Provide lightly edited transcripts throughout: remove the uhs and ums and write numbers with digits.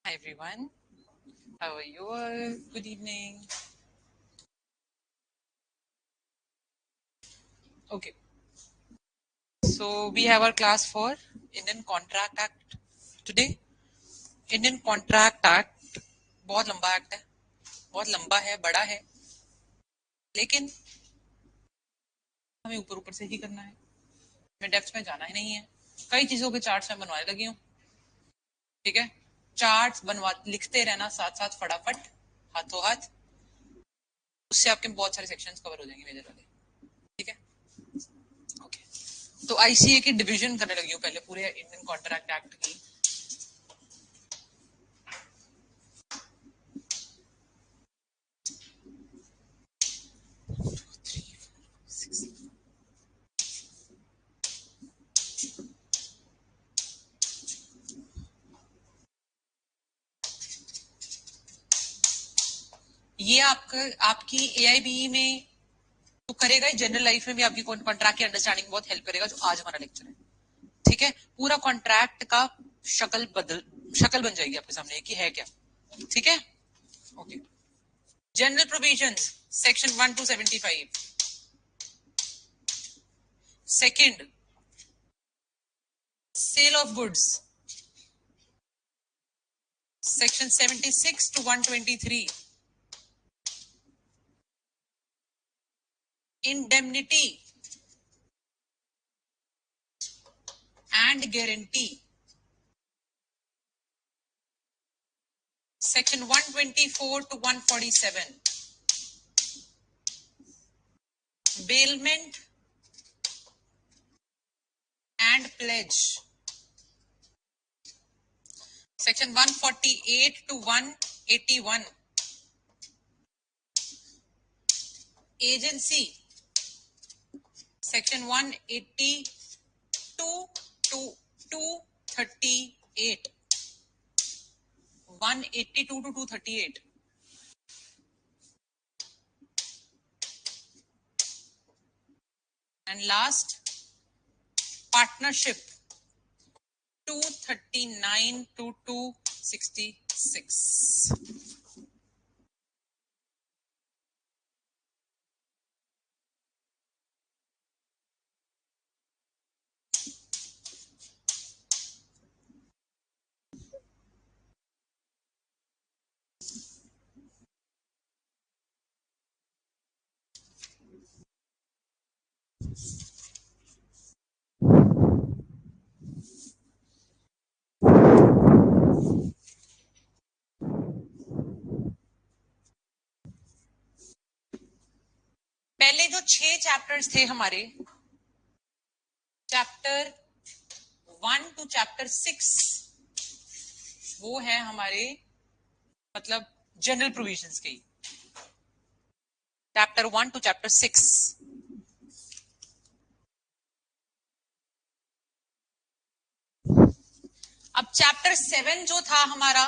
Hi everyone, how are you all? Good evening. Okay, so we have our class for Indian Contract Act today. Indian Contract Act बहुत लंबा act है, बहुत लंबा है, बड़ा है, लेकिन हमें ऊपर ऊपर से ही करना है, हमें डेप्थ में जाना ही नहीं है। कई चीजों के चार्ट्स मैं बनवाने लगी हूँ, ठीक है। चार्ट्स बनवा लिखते रहना साथ साथ फटाफट, हाथों हाथ, उससे आपके बहुत सारे सेक्शंस कवर हो जाएंगे मेजर वाले, ठीक है। ओके, तो आईसीए की डिवीजन करने लगी हूँ पहले पूरे इंडियन कॉन्ट्रैक्ट एक्ट की। ये आपकी एआईबी में तो करेगा ही, जनरल लाइफ में भी आपकी कॉन्ट्रैक्ट की अंडरस्टैंडिंग बहुत हेल्प करेगा, जो आज हमारा लेक्चर है, ठीक है। पूरा कॉन्ट्रैक्ट का शक्ल बन जाएगी आपके सामने कि है क्या, ठीक है। Okay, general provisions section 1 to 75। Second, sale of goods section 76 to 123। Indemnity and guarantee section 124 to 147। Bailment and pledge section 148 to 181। Agency section 182 to 238। 182 to 238। And last, partnership 239 to 266। पहले जो 6 चैप्टर्स थे हमारे, चैप्टर 1 to चैप्टर 6, वो है हमारे मतलब general provisions के। Chapter 1 to chapter 6। अब चैप्टर 7 जो था हमारा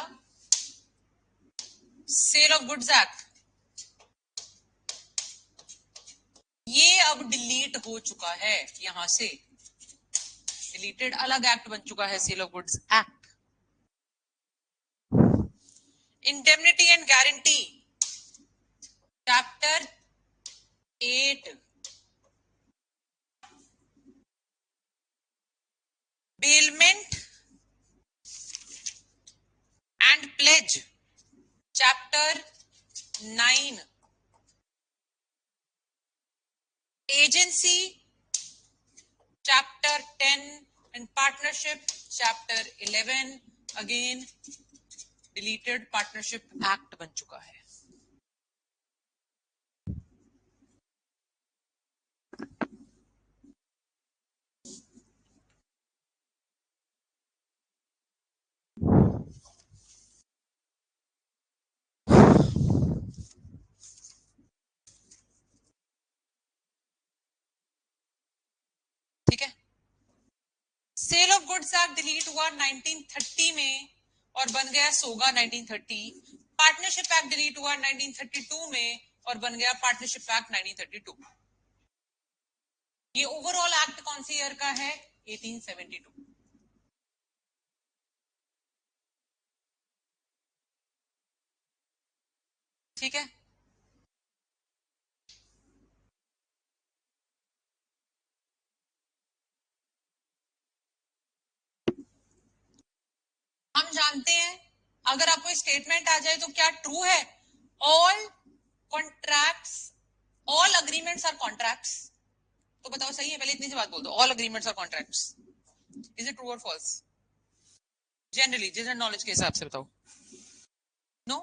सेल ऑफ गुड्स एक्ट, ये अब डिलीट हो चुका है, यहां से डिलीटेड, अलग एक्ट बन चुका है, sale of goods act. Indemnity and guarantee chapter 8। Bailment and pledge chapter 9। Agency chapter 10 and partnership chapter 11। Again deleted, partnership act बन चुका है। ठीक है, sale of goods act delete हुआ 1930 में और बन गया सोगा 1930। पार्टनरशिप एक्ट डिलीट हुआ 1932 में और बन गया पार्टनरशिप एक्ट 1932। ये ओवरऑल एक्ट कौन सी ईयर का है? 1872। ठीक है, हम जानते हैं अगर आपको स्टेटमेंट आ जाए तो क्या ट्रू है, all contracts, all agreements are contracts, तो बताओ सही है, पहले इतनी सी बात बोल दो, all agreements are contracts, is it true और फॉल्स? जनरली जनरल नॉलेज के हिसाब से बताओ। नो,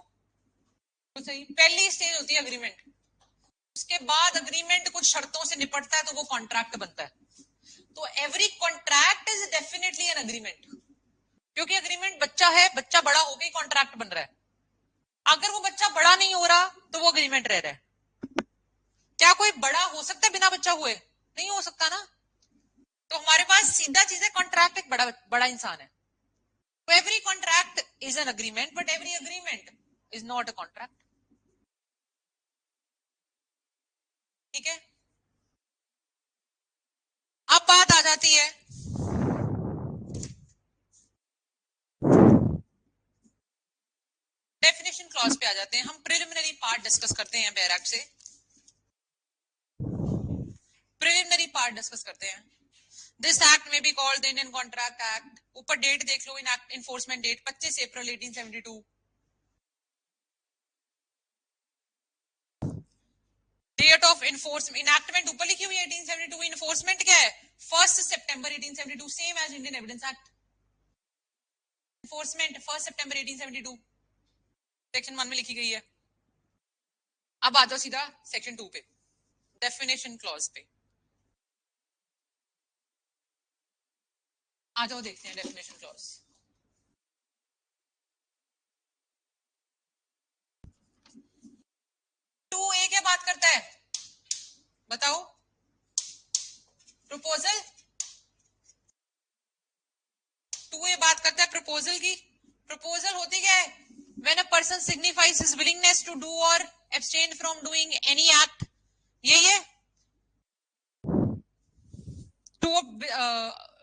तो सही, पहली स्टेज होती है अग्रीमेंट, उसके बाद अग्रीमेंट कुछ शर्तों से निपटता है तो वो कॉन्ट्रैक्ट बनता है। तो every contract is definitely an agreement, क्योंकि अग्रीमेंट बच्चा है, बच्चा बड़ा होकर कॉन्ट्रैक्ट बन रहा है। अगर वो बच्चा बड़ा नहीं हो रहा तो वो अग्रीमेंट रह रहा है। क्या कोई बड़ा हो सकता है बिना बच्चा हुए? नहीं हो सकता ना। तो हमारे पास सीधा चीज है, कॉन्ट्रैक्ट एक बड़ा बड़ा इंसान है। तो every contract is an agreement, but every agreement is not a contract. ठीक है, अब बात आ जाती है डेफिनेशन क्लॉज पे, आ जाते हैं हम। प्रिलिमिनरी पार्ट डिस्कस करते हैं बैरक से, प्रिलिमिनरी पार्ट डिस्कस करते हैं। दिस एक्ट में be called the Indian contract act. ऊपर डेट देख लो, in enforcement date 25 April 1872। Date of enforcement, enactment ऊपर लिखी हुई है 1872, इन्फोर्समेंट क्या है 1 सितंबर 1872, same as Indian evidence act. Enforcement 1 सितंबर 1872 सेक्शन 1 में लिखी गई है। अब आ जाओ सीधा सेक्शन 2 पे, डेफिनेशन क्लॉज पे आ जाओ, देखते हैं डेफिनेशन क्लॉज। 2A क्या बात करता है बताओ? प्रपोजल। 2A बात करता है प्रपोजल की। प्रपोजल होती क्या है? When a person signifies his willingness to do और abstain from doing any act, यही है। टू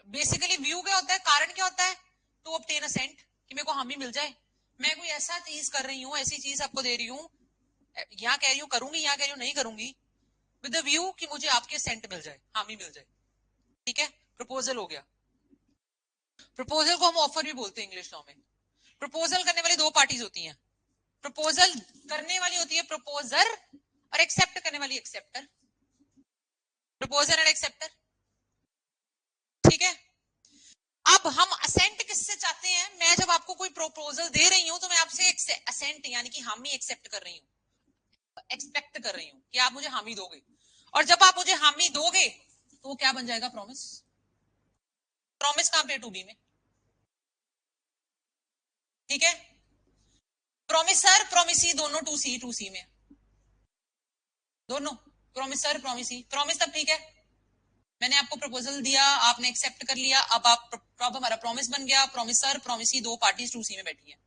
बेसिकली व्यू क्या होता है, कारण क्या होता है? टू ऑब्टेन असेंट, कि मेरे को हामी मिल जाए। मैं कोई ऐसा चीज कर रही हूँ, ऐसी चीज आपको दे रही हूँ, यहाँ कह रही हूँ करूंगी, यहाँ कह रही हूँ नहीं करूंगी, विद द व्यू कि मुझे आपके सेंट मिल जाए, हामी मिल जाए। ठीक है, प्रपोजल हो गया। प्रपोजल को हम ऑफर भी बोलते हैं इंग्लिश लॉ में। प्रपोजल करने वाली दो पार्टीज होती हैं। प्रपोजल करने वाली होती है प्रपोजर, और एक्सेप्ट करने वाली एक्सेप्टर। Proposer and acceptor. ठीक है, अब हम असेंट किससे चाहते हैं? मैं जब आपको कोई प्रपोजल दे रही हूं तो मैं आपसे असेंट यानी कि हामी एक्सेप्ट कर रही हूं, एक्सपेक्ट कर रही हूं कि आप मुझे हामी दोगे। और जब आप मुझे हामी दोगे तो वो क्या बन जाएगा? प्रॉमिस। प्रॉमिस कहां पे? 2B में। ठीक है, प्रोमिसर प्रोमिसी दोनों 2C में, दोनों प्रोमिसर प्रोमिसी। प्रॉमिस तब ठीक है, मैंने आपको प्रपोजल दिया, आपने एक्सेप्ट कर लिया, अब हमारा प्रॉमिस बन गया। प्रोमिसर प्रोमिसी दो पार्टीज 2C में बैठी है।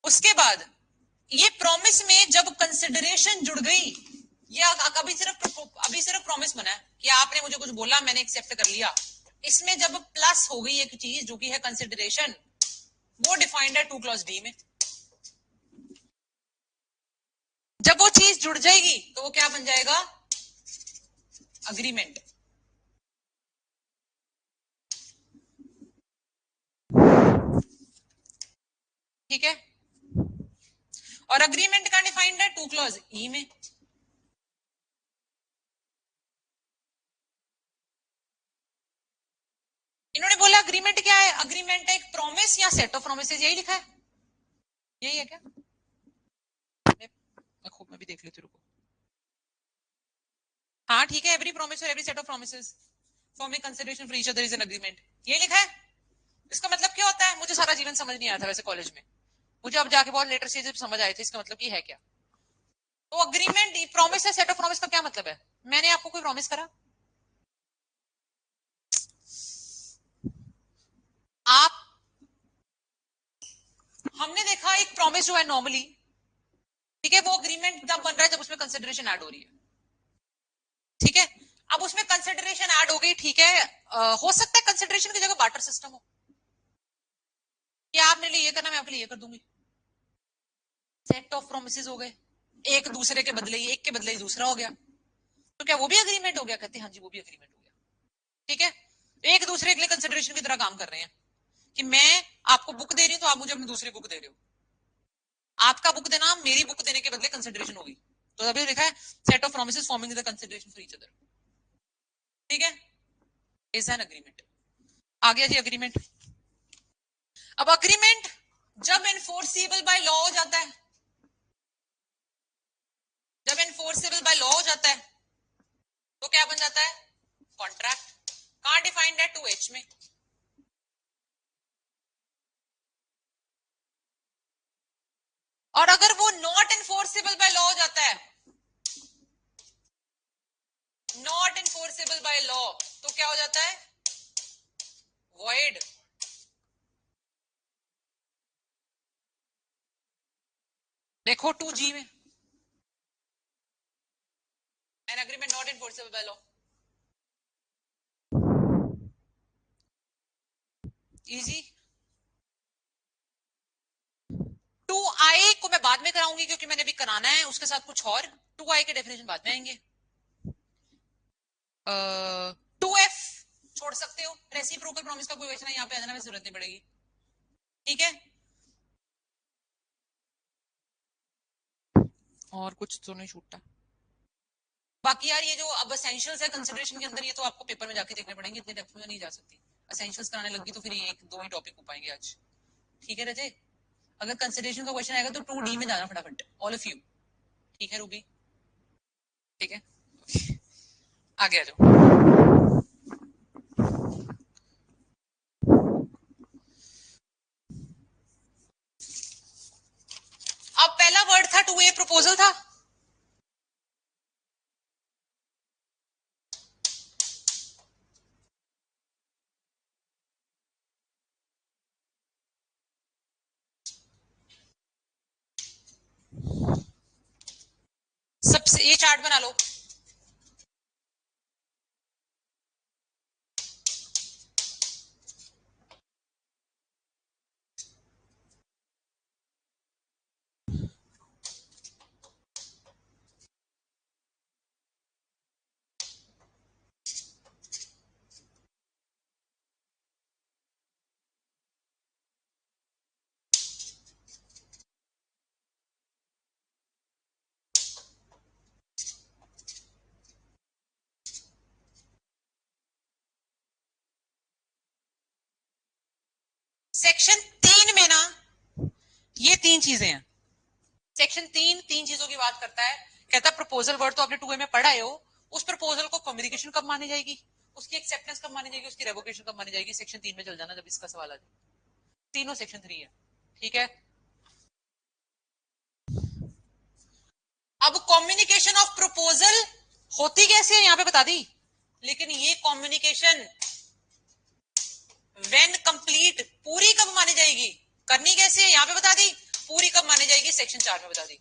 उसके बाद ये प्रॉमिस में जब कंसिडरेशन जुड़ गई, या अभी सिर्फ प्रॉमिस बना है कि आपने मुझे कुछ बोला, मैंने एक्सेप्ट कर लिया। इसमें जब प्लस हो गई एक चीज जो कि है कंसिडरेशन, वो डिफाइंड है 2 clause D में। जब वो चीज जुड़ जाएगी तो वो क्या बन जाएगा? अग्रीमेंट। ठीक है, और अग्रीमेंट का डिफाइंड है 2 clause E में। इन्होंने बोला अग्रीमेंट क्या है? अग्रीमेंट है एक प्रॉमिस या सेट ऑफ प्रोमिसेस, यही लिखा है, यही है क्या? मैं भी देख लेती, रुको। हाँ ठीक है, एवरी प्रॉमिस और every set of promises forming consideration for each other is an agreement, ये लिखा है। इसका मतलब क्या होता है? मुझे सारा जीवन समझ नहीं आया था वैसे कॉलेज में, मुझे अब जाके बहुत लेटर से जब समझ आए थे इसका मतलब ये है क्या। तो अग्रीमेंट प्रॉमिस है, सेट ऑफ प्रॉमिस का क्या मतलब है? मैंने आपको कोई प्रॉमिस करा, आप, हमने देखा एक प्रॉमिस जो है नॉर्मली, ठीक है, वो अग्रीमेंट तब बन रहा है जब उसमें कंसिडरेशन ऐड हो रही है। ठीक है, अब उसमें कंसिडरेशन ऐड हो गई, ठीक है, हो सकता है कंसिडरेशन की जगह बार्टर सिस्टम हो, कि आप मेरे लिए ये करना, मैं आपके लिए ये कर दूंगी। सेट ऑफ प्रोमिस हो गए, एक दूसरे के बदले एक के बदले दूसरा हो गया, तो क्या वो भी अग्रीमेंट हो गया? कहते हैं हाँ जी वो भी अग्रीमेंट हो गया। ठीक है, एक दूसरे के लिए कंसिडरेशन की तरह काम कर रहे हैं कि मैं आपको बुक दे रही हूँ तो आप मुझे अपनी दूसरी बुक दे रहे हो, आपका बुक देना मेरी बुक देने के बदले कंसिडरेशन होगी, तो अभी लिखा है set of promise forming the consideration for each other. ठीक है, इज एन अग्रीमेंट। आ गया जी अग्रीमेंट। अब अग्रीमेंट जब एनफोर्सेबल बाय लॉ हो जाता है, जब एनफोर्सेबल बाय लॉ हो जाता है तो क्या बन जाता है? कॉन्ट्रैक्ट। कहां डिफाइंड है? 2H में। और अगर वो नॉट एनफोर्सेबल बाय लॉ हो जाता है, नॉट एनफोर्सेबल बाय लॉ, तो क्या हो जाता है? वॉइड। देखो 2G में, an agreement not enforceable by law. Easy. 2I को मैं बाद में कराऊंगी क्योंकि मैंने अभी कराना है उसके साथ कुछ और। 2I के डेफिनेशन बाद में आएंगे। 2F छोड़ सकते हो, रेसिप्रोकल प्रॉमिस का कोई क्वेश्चन है यहाँ पे आ जाना में जरूरत नहीं पड़ेगी। ठीक है, और कुछ तो नहीं छूटता। बाकी यार ये जो अब एसेंशियल्स है कंसिडरेशन के अंदर, ये तो आपको पेपर में जाके देखने पड़ेंगे, इतने डेप्थ में नहीं जा सकती। एसेंशियल्स कराने लगी तो फिर ये एक दो ही टॉपिक हो पाएंगे आज। ठीक है रजे, अगर कंसिडरेशन का क्वेश्चन आएगा तो 2D में जाना फटाफट, ऑल ऑफ यू। ठीक है रूबी? ठीक है, आगे आ जाओ। अब पहला वर्ड था 2A, प्रपोजल था। सबसे ये चार्ट बना लो। सेक्शन 3 में ना ये तीन चीजें हैं। सेक्शन 3 तीन चीजों की बात करता है। कहता है प्रपोजल वर्ड तो आपने 2A में पढ़ा है हो, उस प्रपोजल को कम्युनिकेशन कब मानी जाएगी, उसकी एक्सेप्टेंस कब मानी जाएगी, उसकी रेवोकेशन कब मानी जाएगी। सेक्शन 3 में चल जाना जब इसका सवाल आ जाए। तीनों सेक्शन 3 है। ठीक है, अब कम्युनिकेशन ऑफ प्रपोजल होती कैसे है यहाँ पे बता दी, लेकिन ये कम्युनिकेशन व्हेन कंप्लीट पूरी कब मानी जाएगी, करनी कैसे है यहाँ पे बता दी, पूरी कब मानी जाएगी सेक्शन 4 में बता दी,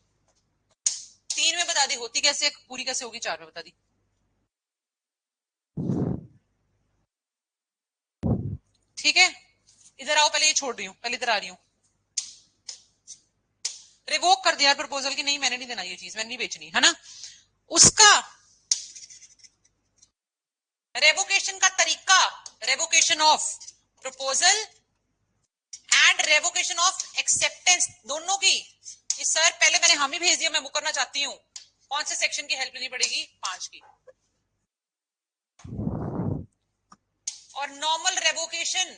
3 में बता दी होती कैसे, पूरी कैसे होगी 4 में बता दी। ठीक है, इधर आओ, पहले ये छोड़ रही हूँ, पहले इधर आ रही हूँ। रिवोक कर दिया प्रपोजल की, नहीं मैंने नहीं देना ये चीज, मैंने नहीं बेचनी, है ना। उसका रेवोकेशन का तरीका, revocation of proposal and revocation of acceptance दोनों की, कि सर पहले मैंने हम ही भेज दिया, मैं मुकरना चाहती हूँ, कौन से सेक्शन की हेल्प लेनी पड़ेगी, 5 की। और normal revocation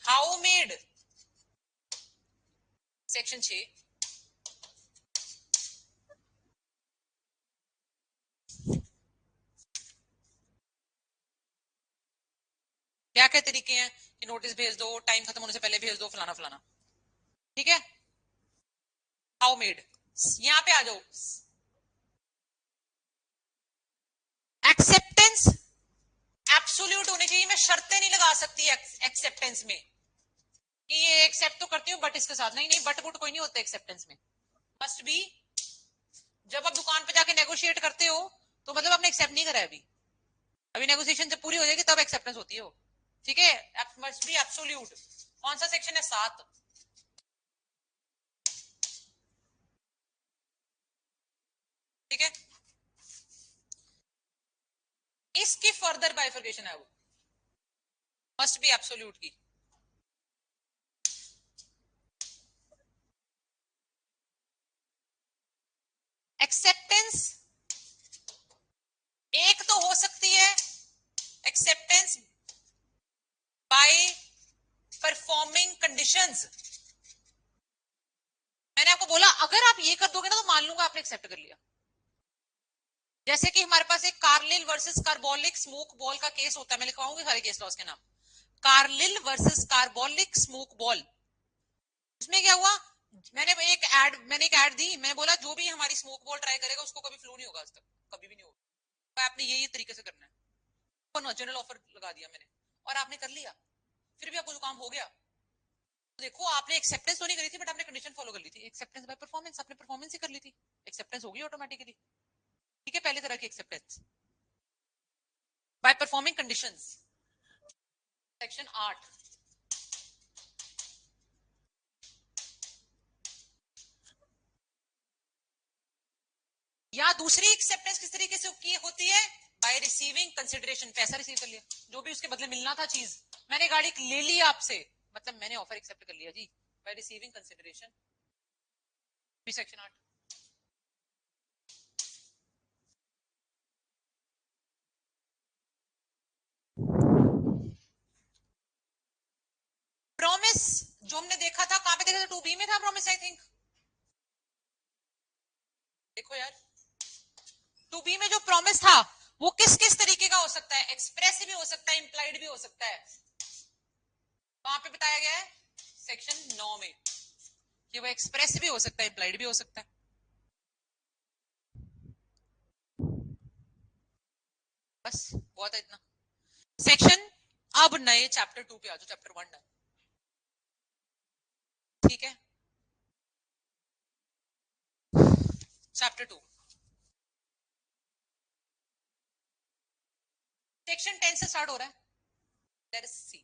how made, section 6। क्या क्या तरीके हैं कि नोटिस भेज दो, टाइम खत्म होने से पहले भेज दो, फलाना फलाना। ठीक है, हाउ मेड, यहां पे आ जाओ। एक्सेप्टेंस एब्सोल्यूट होनी चाहिए, मैं शर्तें नहीं लगा सकती एक्सेप्टेंस में कि ये एक्सेप्ट तो करती हूँ बट इसके साथ नहीं, नहीं बट बुट कोई नहीं होता एक्सेप्टेंस में। मस्ट बी, जब आप दुकान पे जाके नेगोशिएट करते हो तो मतलब आपने एक्सेप्ट नहीं करा है अभी, अभी नेगोशिएशन जब पूरी हो जाएगी तब एक्सेप्टेंस होती है वो। ठीक है, मस्ट बी एब्सोल्यूट। कौन सा सेक्शन है, 7। ठीक है, इसकी फर्दर बाइफर्केशन है वो मस्ट बी एब्सोल्यूट की। एक्सेप्टेंस एक तो हो सकती है एक्सेप्टेंस बाय परफॉर्मिंग कंडीशंस। मैंने आपको बोला अगर आप ये कर दोगे ना तो मान लूंगा आपने एक्सेप्ट कर लिया। जैसे कि हमारे पास एक Carlill versus carbolic smoke ball का केस होता है, मैं लिखवाऊंगी सारे केस लॉस के नाम। Carlill versus carbolic smoke ball. उसमें क्या हुआ, मैंने एक ऐड दी, मैंने बोला जो भी हमारी स्मोक बॉल ट्राई करेगा उसको कभी फ्लू नहीं होगा, आज तक कभी भी नहीं होगा। आपने यही तरीके से करना है, जनरल ऑफर लगा दिया मैंने और आपने कर लिया, फिर भी आपको जुकाम हो गया। देखो आपने एक्सेप्टेंस तो नहीं करी थी बट आपने कंडीशन फॉलो कर ली थी। एक्सेप्टेंस बाय परफॉर्मेंस, आपने परफॉर्मेंस ही कर ली थी, एक्सेप्टेंस होगी ऑटोमेटिकली। ठीक है, पहले तरह की acceptance by performing conditions. Section 8 या दूसरी एक्सेप्टेंस किस तरीके से की होती है, बाय रिसीविंग कंसिडरेशन। पैसा रिसीव कर लिया, जो भी उसके बदले मिलना था चीज, मैंने गाड़ी ले ली आपसे, मतलब मैंने ऑफर एक्सेप्ट कर लिया जी, बाय रिसीविंग कंसिडरेशन। भी सेक्शन 8। प्रॉमिस जो हमने देखा था, कहां पे देखा था, 2B में था प्रॉमिस आई थिंक। देखो यार 2B में जो प्रॉमिस था वो किस किस तरीके का हो सकता है, एक्सप्रेस भी हो सकता है, इंप्लाइड भी हो सकता है। वहां पे बताया गया है सेक्शन 9 में कि वो एक्सप्रेस भी हो सकता है, इंप्लाइड भी हो सकता है। बस बहुत है इतना सेक्शन। अब नए चैप्टर 2 पे आ जाओ, चैप्टर 1 डन। ठीक है, चैप्टर 2 सेक्शन 10 से स्टार्ट हो रहा है। Let's see.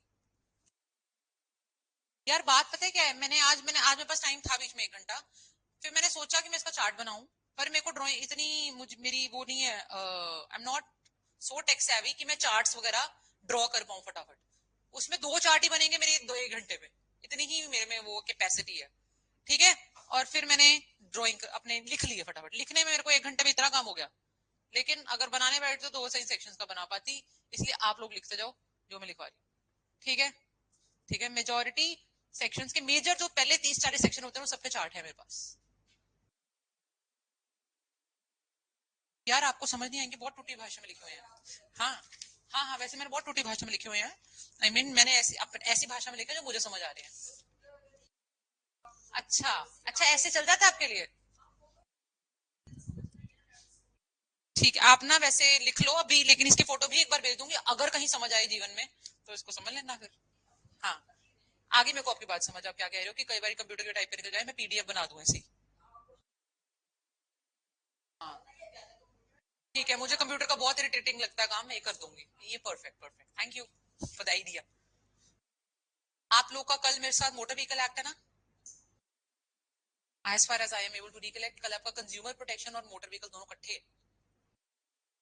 यार बात पता है क्या है, आज मेरे पास टाइम था बीच में 1 घंटा, फिर मैंने सोचा कि मैं इसका चार्ट बनाऊं, पर मेरे को ड्राइंग इतनी मेरी वो नहीं है, I am not so tech savvy कि मैं चार्ट्स वगैरह ड्रॉ कर पाऊं फटाफट। उसमें 2 चार्ट ही बनेंगे मेरे 1 घंटे में, इतनी ही मेरे में वो कैपेसिटी है। ठीक है, और फिर मैंने ड्राइंग अपने लिख लिए फटाफट, लिखने में मेरे को 1 घंटे में इतना काम हो गया। लेकिन अगर बनाने बैठते तो सही सेक्शंस का बना पाती, इसलिए आप लोग लिखते जाओ जो मैं लिखवा रही हूँ। ठीक है, ठीक है, मेजोरिटी सेक्शंस के मेजर जो पहले 30-40 सेक्शन होते हैं वो सबके चार्ट है मेरे पास। यार आपको समझ नहीं आएंगे, बहुत टूटी भाषा में लिखे हुए हैं। हाँ हाँ हाँ, वैसे मैंने बहुत टूटी भाषा में लिखे हुए हैं, आई मीन मैंने ऐसी भाषा में लिखा जो मुझे समझ आ रही है। अच्छा अच्छा, ऐसे चल जाता है आपके लिए। ठीक है, आप ना वैसे लिख लो अभी, लेकिन इसकी फोटो भी एक बार भेज दूंगी, अगर कहीं समझ आए जीवन में तो इसको समझ लेना फिर। हाँ, आगे मेरे को आपकी बात समझ, आप क्या कह रहे हो कि कई बार कंप्यूटर के टाइप पे निकल जाए, मैं पीडीएफ बना दूं ऐसी। हाँ ठीक है, मुझे कंप्यूटर का बहुत इरिटेटिंग लगता है काम, मैं ये कर दूंगी, ये perfect perfect, thank you for the idea. आप लोग का कल मेरे साथ मोटर व्हीकल एक्ट है ना, as far as I am able to recollect, कल आपका कंज्यूमर प्रोटेक्शन और मोटर व्हीकल दोनों इकट्ठे,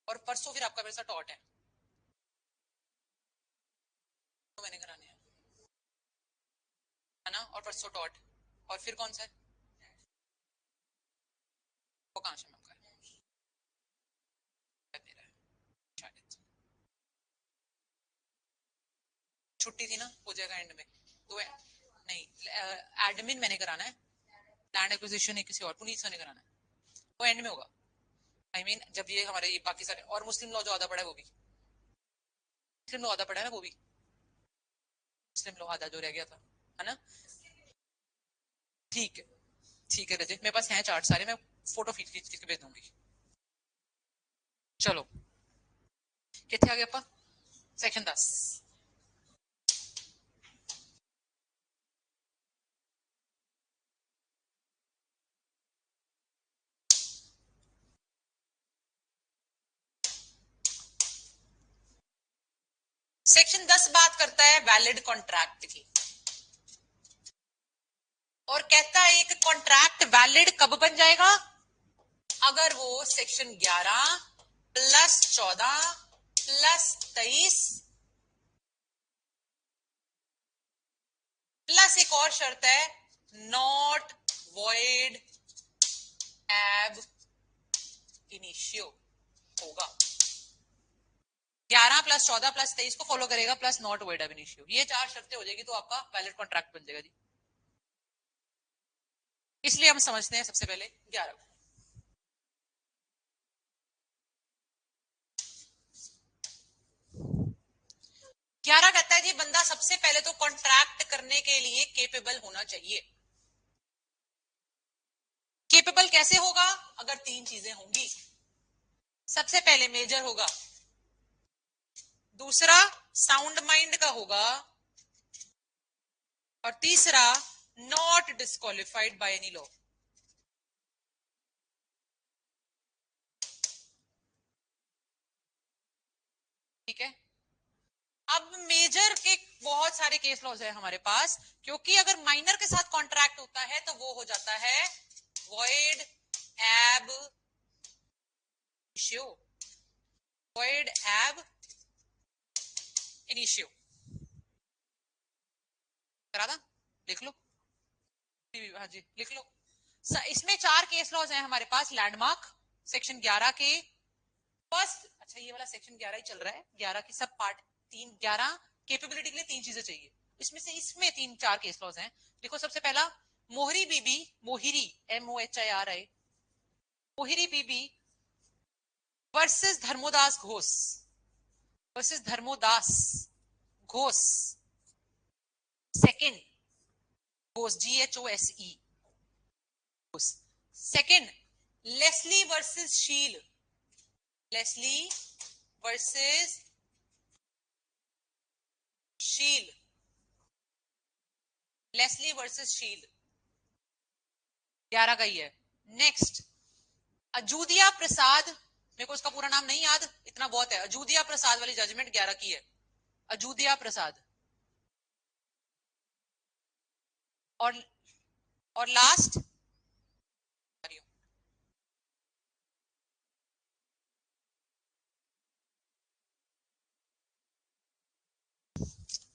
और परसों फिर आपका मेरे साथ टॉट तो मैंने कराने है ना, और परसों टॉट, और फिर कौन सा है वो, कहाँ से आपका है मेरा है शायद, छुट्टी थी ना, हो जाएगा एंड में तो नहीं, एडमिन मैंने कराना है, लैंड एक्विजिशन किसी और पुनीत ने कराना है, वो एंड में होगा। आई मीन जब ये हमारे ये बाकी सारे और मुस्लिम लॉ जो आधा पड़ा है वो भी, मुस्लिम लॉ आधा पड़ा है ना वो भी, मुस्लिम लॉ आधा जो रह गया था, है ना। ठीक है, ठीक है रजत, मेरे पास हैं चार्ट सारे, मैं फोटो खींच खींच के भेज दूंगी। चलो कितने आ गए अपा, सेक्शन 10। सेक्शन 10 बात करता है वैलिड कॉन्ट्रैक्ट की, और कहता है एक कॉन्ट्रैक्ट वैलिड कब बन जाएगा, अगर वो सेक्शन 11 प्लस 14 प्लस 23 प्लस एक और शर्त है, नॉट वॉइड एब इनिशियो होगा। 11 प्लस 14 प्लस 23 को फॉलो करेगा, प्लस नॉट वॉइड एब इनिशियो, ये 4 शर्तें हो जाएगी तो आपका वैलिड कॉन्ट्रैक्ट बन जाएगा जी। इसलिए हम समझते हैं सबसे पहले 11 को। 11 कहता है जी बंदा सबसे पहले तो कॉन्ट्रैक्ट करने के लिए केपेबल होना चाहिए। केपेबल कैसे होगा? अगर 3 चीजें होंगी, सबसे पहले मेजर होगा, दूसरा साउंड माइंड का होगा, और तीसरा not disqualified by any law. ठीक है। अब मेजर के बहुत सारे केस लॉज है हमारे पास, क्योंकि अगर माइनर के साथ कॉन्ट्रैक्ट होता है तो वो हो जाता है वॉइड एब इनिशियो, वॉइड एब इनिशियो। करा था, लिख लो। हाँ जी लिख लो। इसमें 4 केस लॉज हैं हमारे पास लैंडमार्क सेक्शन 11 के। फर्स्ट, अच्छा ये वाला सेक्शन 11 ही चल रहा है, 11 की सब पार्ट 3 11 कैपेबिलिटी के लिए 3 चीजें चाहिए, इसमें से इसमें 3-4 केस लॉज हैं। देखो सबसे पहला, Mohori Bibi, Mohiri MOHIRI, Mohiri Bibi versus Dharmodas Ghosh, versus Dharmodas Ghosh, second Ghosh GHOSE Ghosh. Second, Leslie versus Sheill, Leslie versus Sheill, Leslie versus Sheill, 11 का ही है। नेक्स्ट, अजूदिया प्रसाद, मेरे को उसका पूरा नाम नहीं याद, इतना बहुत है, अजूदिया प्रसाद वाली जजमेंट 11 की है, अजूदिया प्रसाद। और लास्ट,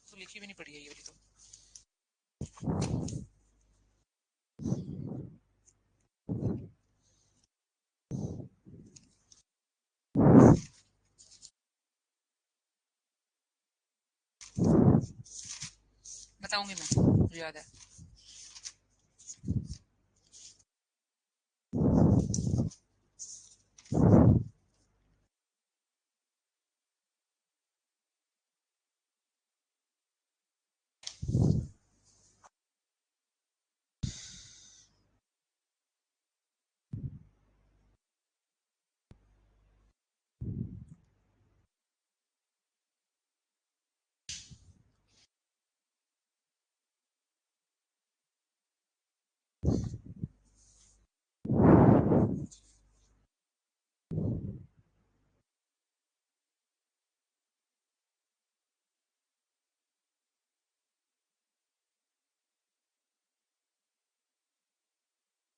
तो लिखी भी नहीं पड़ी है ये वाली तो। बताऊंगी मैं, मुझे याद है।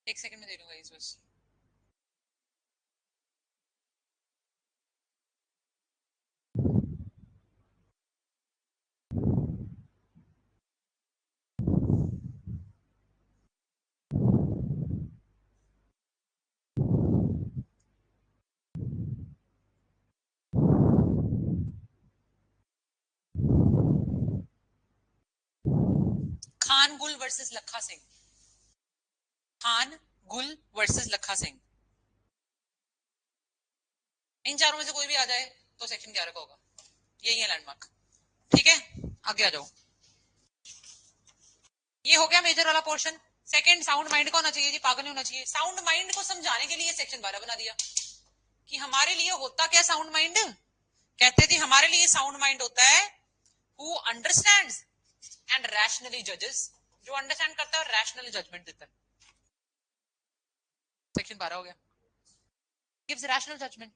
एक सेकंड में दे दूंगा इस बस। खान गुल वर्सेस लखा सिंह, खान गुल वर्सेस लखा सिंह, इन चारों में से कोई भी आ जाए तो सेक्शन 11 का होगा, यही है लैंडमार्क। ठीक है, आगे आ जाओ। ये हो गया मेजर वाला पोर्शन। सेकंड, साउंड माइंड का होना चाहिए जी, पागल नहीं होना चाहिए। साउंड माइंड को समझाने के लिए सेक्शन 12 बना दिया कि हमारे लिए होता क्या साउंड माइंड। कहते थे हमारे लिए साउंड माइंड होता है हु अंडरस्टैंड्स एंड रैशनली जजेस, जो अंडरस्टैंड करता है और रैशनली जजमेंट देता है। सेक्शन 12 हो गया, गिव्स रैशनल जजमेंट।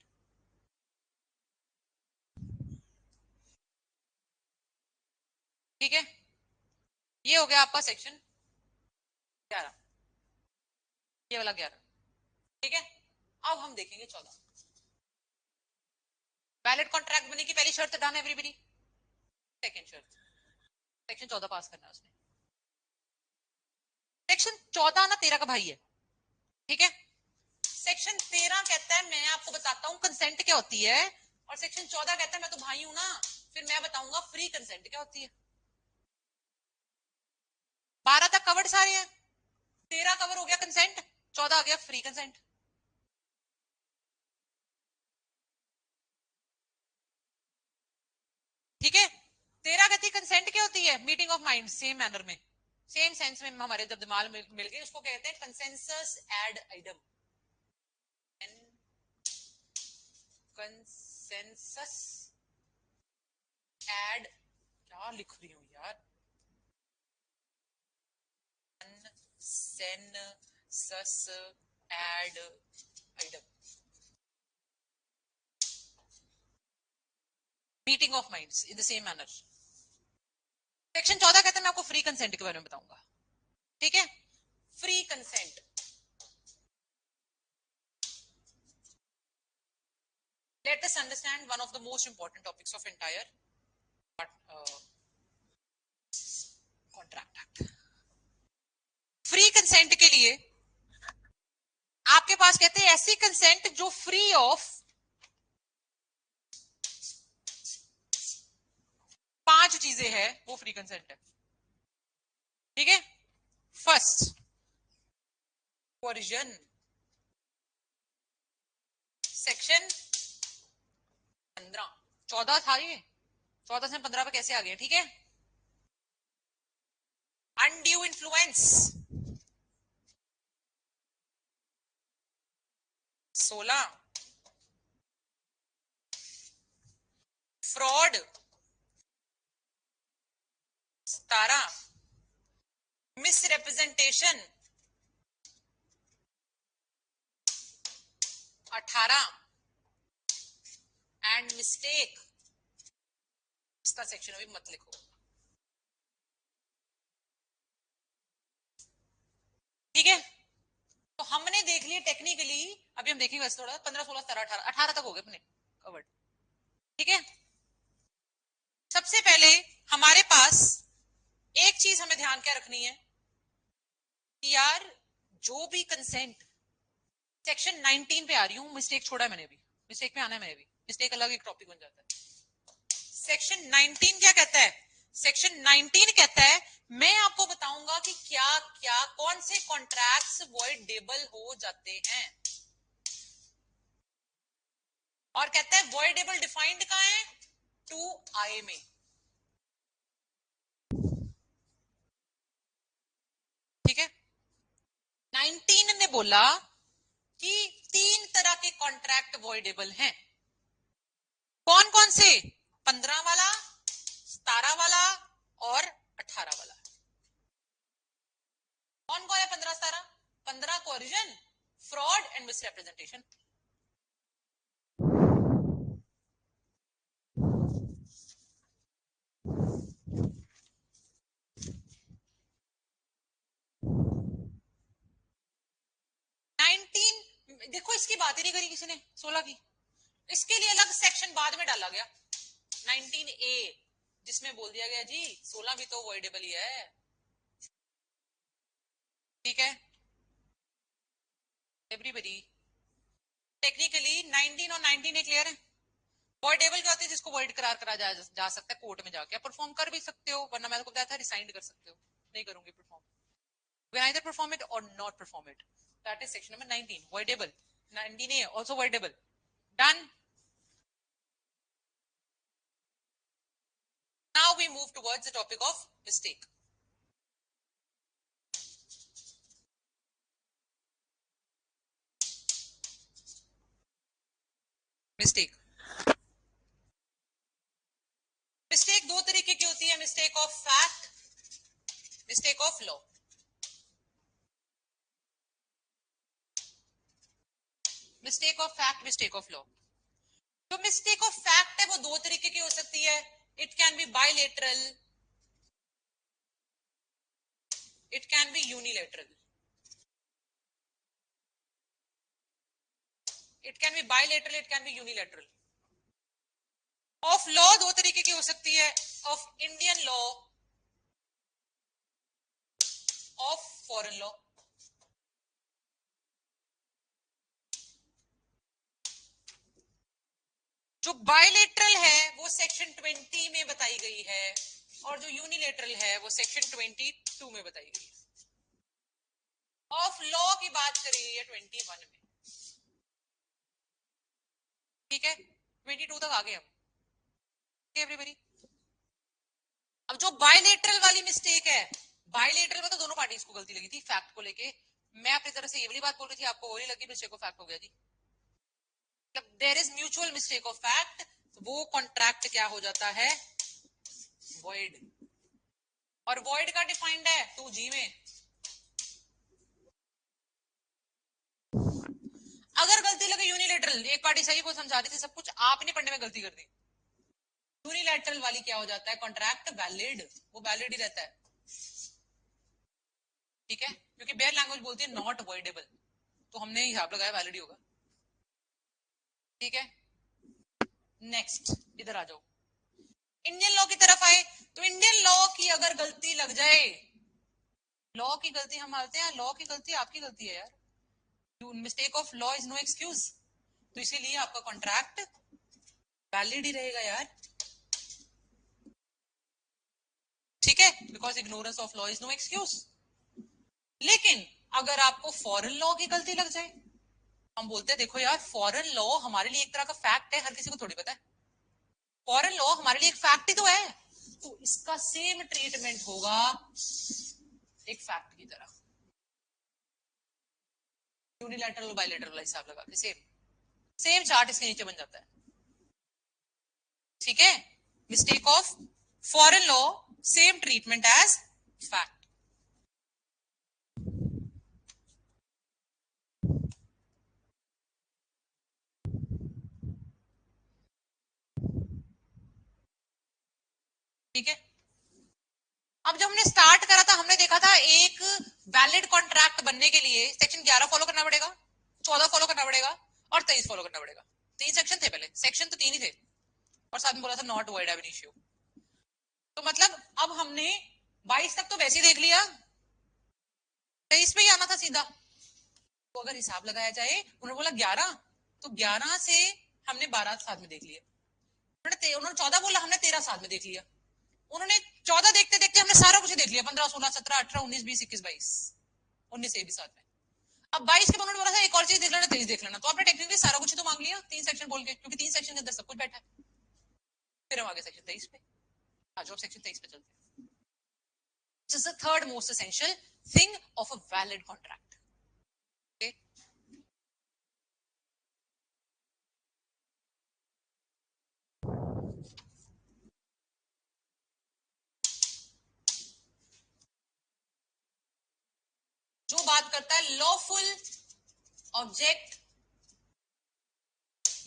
ठीक है, ये हो गया आपका सेक्शन 11, ये वाला 11। ठीक है, अब हम देखेंगे 14। वैलिड कॉन्ट्रैक्ट बनने की पहली शर्त डन एवरीबडी। सेकंड शर्त, सेक्शन 14 पास करना है उसने। सेक्शन 14 ना 13 का भाई है, ठीक है। सेक्शन 13 कहता है मैं आपको बताता हूं कंसेंट क्या होती है, और सेक्शन 14 कहता है मैं तो भाई हूं ना, फिर मैं बताऊंगा फ्री कंसेंट क्या होती है। 12 तक कवर्ड सारे हैं, 13 कवर हो गया कंसेंट, 14 आ गया फ्री कंसेंट। ठीक है। 13 कहती है कंसेंट क्या होती है, meeting of mind, same manner में, सेम सेंस में हमारे जब दिमाग मिल गए, उसको कहते हैं consensus ad idem. Consensus ad, क्या लिख रही हूं यार, consensus ad idem, meeting of minds in the same manner. Section 14 कहते हैं मैं आपको फ्री कंसेंट के बारे में बताऊंगा, ठीक है। Free consent, let us understand one of the most important topics of entire contract act. Free consent के लिए आपके पास कहते हैं ऐसी कंसेंट जो फ्री ऑफ 5 चीजें है, वो फ्री कंसेंट है, ठीक है। फर्स्ट, कोरिजन, सेक्शन 15, 14 था ये, 14 से 15 पे कैसे आ गए, ठीक है। Undue influence 16, fraud 17, misrepresentation 18 and mistake, इसका सेक्शन अभी मत लिखो, ठीक है। तो हमने देख लिया टेक्निकली, अभी हम देखेंगे वैसे थोड़ा 15 16 17 18 18 तक हो गए अपने कवर्ड, ठीक है। सबसे पहले हमारे पास एक चीज हमें ध्यान क्या रखनी है कि यार जो भी कंसेंट, सेक्शन 19 पे आ रही हूं, मिस्टेक छोड़ा है मैंने अभी, मिस्टेक पे आना है मैंने अभी, मिस्टेक अलग एक टॉपिक बन जाता है। सेक्शन 19 क्या कहता है, सेक्शन 19 कहता है मैं आपको बताऊंगा कि क्या क्या कौन से कॉन्ट्रैक्ट्स वॉइडेबल हो जाते हैं, और कहता है वॉइडेबल डिफाइंड कहां है, 2A में, ठीक है। 19 ने बोला कि 3 तरह के कॉन्ट्रैक्ट वॉइडेबल हैं, कौन कौन से, 15 वाला, 17 वाला और 18 वाला। कौन कौन है 15 17? 15 कोरिजन, फ्रॉड एंड मिसरिप्रेजेंटेशन। देखो इसकी बात ही नहीं करी किसी ने 16 की, इसके लिए अलग सेक्शन बाद में डाला गया 19A, जिसमें बोल दिया गया जी 16 भी तो अवॉइडेबल ही है, ठीक है एवरीबडी। टेक्निकली 19 और 19A क्लियर है। वॉइडेबल क्या होती है, जिसको वॉइड करार करा जा सकता है कोर्ट में जाके, आप परफॉर्म कर भी सकते हो, वरना मैंने को बताया था रिसाइंड कर सकते हो, नहीं करूंगी perform, you can either perform it or not perform it, that is section number 19 voidable, 19A also voidable, done। Now we move towards the topic of mistake। Mistake, mistake दो तरीके की होती है, mistake of fact, mistake of law. Mistake of fact, mistake of law. जो mistake of fact है वो दो तरीके की हो सकती है, it can be bilateral, it can be unilateral. It can be bilateral, it can be unilateral. Of law दो तरीके की हो सकती है, of Indian law, of foreign law. जो बायलैटरल है वो सेक्शन 20 में बताई गई है, और जो यूनिलैटरल है वो सेक्शन 22 में बताई गई है. ऑफ लॉ की बात करी गई है 21 में. ठीक है, 22 तक आ गए हम. एवरीबॉडी. अब जो बायलैटरल वाली मिस्टेक है, बायलैटरल में तो दोनों पार्टीज को गलती लगी थी फैक्ट को लेके. मैं अपनी तरफ से ये वाली बात बोल रही थी, आपको और ही लगी, मिस्टेक ऑफ फैक्ट हो गया थी. There is mutual mistake of fact, वो कॉन्ट्रैक्ट क्या हो जाता है, वॉइड. और वॉइड का डिफाइंड है 2G में. अगर गलती लगे यूनिलैटरल, एक पार्टी सही को समझा रही थी सब कुछ, आपने पढ़ने में गलती कर दी. यूनिलैटरल वाली क्या हो जाता है, कॉन्ट्रैक्ट वैलिड, वो वैलिड ही रहता है. ठीक है, क्योंकि बेयर लैंग्वेज बोलती है नॉट वॉइडेबल, तो हमने हिसाब लगाया वैलिड ही होगा. ठीक है, नेक्स्ट इधर आ जाओ. इंडियन लॉ की तरफ आए तो इंडियन लॉ की अगर गलती लग जाए, लॉ की गलती हम मानते हैं, लॉ की गलती आपकी गलती है यार. Mistake of law is no excuse, तो इसीलिए आपका कॉन्ट्रैक्ट वैलिड ही रहेगा यार. ठीक है, because ignorance of law is no excuse. लेकिन अगर आपको फॉरेन लॉ की गलती लग जाए, हम बोलते हैं देखो यार फॉरेन लॉ हमारे लिए एक तरह का फैक्ट है, हर किसी को थोड़ी पता है. फॉरेन लॉ हमारे लिए एक फैक्ट ही तो है, तो इसका सेम ट्रीटमेंट होगा एक फैक्ट की तरह. यूनिलैटरल और बायलैटरल वाला हिसाब लगा के सेम सेम चार्ट इसके नीचे बन जाता है. ठीक है, mistake of foreign law, same treatment as fact. ठीक है, अब जब हमने स्टार्ट करा था हमने देखा था एक वैलिड कॉन्ट्रैक्ट बनने के लिए सेक्शन 11 फॉलो करना पड़ेगा, 14 फॉलो करना पड़ेगा और 23 फॉलो करना पड़ेगा. 3 सेक्शन थे पहले, सेक्शन तो 3 ही थे, और साथ में बोला था नॉट वॉइड एब एन इश्यू. तो मतलब अब हमने 22 तक तो वैसे ही देख लिया, 23 पे ही आना था सीधा. तो अगर हिसाब लगाया जाए, उन्होंने बोला 11, तो 11 से हमने 12 साथ में देख लिया. उन्होंने 14 बोला, हमने 13 साथ में देख लिया. उन्होंने 14 देखते देखते हमने सारा कुछ देख लिया, 15, 16, 17, 18, 19, 20, 21, 22, 19 से भी साथ में. अब 22 के उन्होंने बोला था एक और चीज देख लेना, 23 देख लेना, तो आपने टेक्निकली सारा कुछ तो मांग लिया 3 सेक्शन बोल के, क्योंकि 3 सेक्शन के अंदर सब कुछ बैठा है. फिर हम आगे सेक्शन 23 पे आ जाओ. सेक्शन 23 पे चलते हैं. This is the third most essential thing of a valid contract. Okay? जो बात करता है लॉफुल ऑब्जेक्ट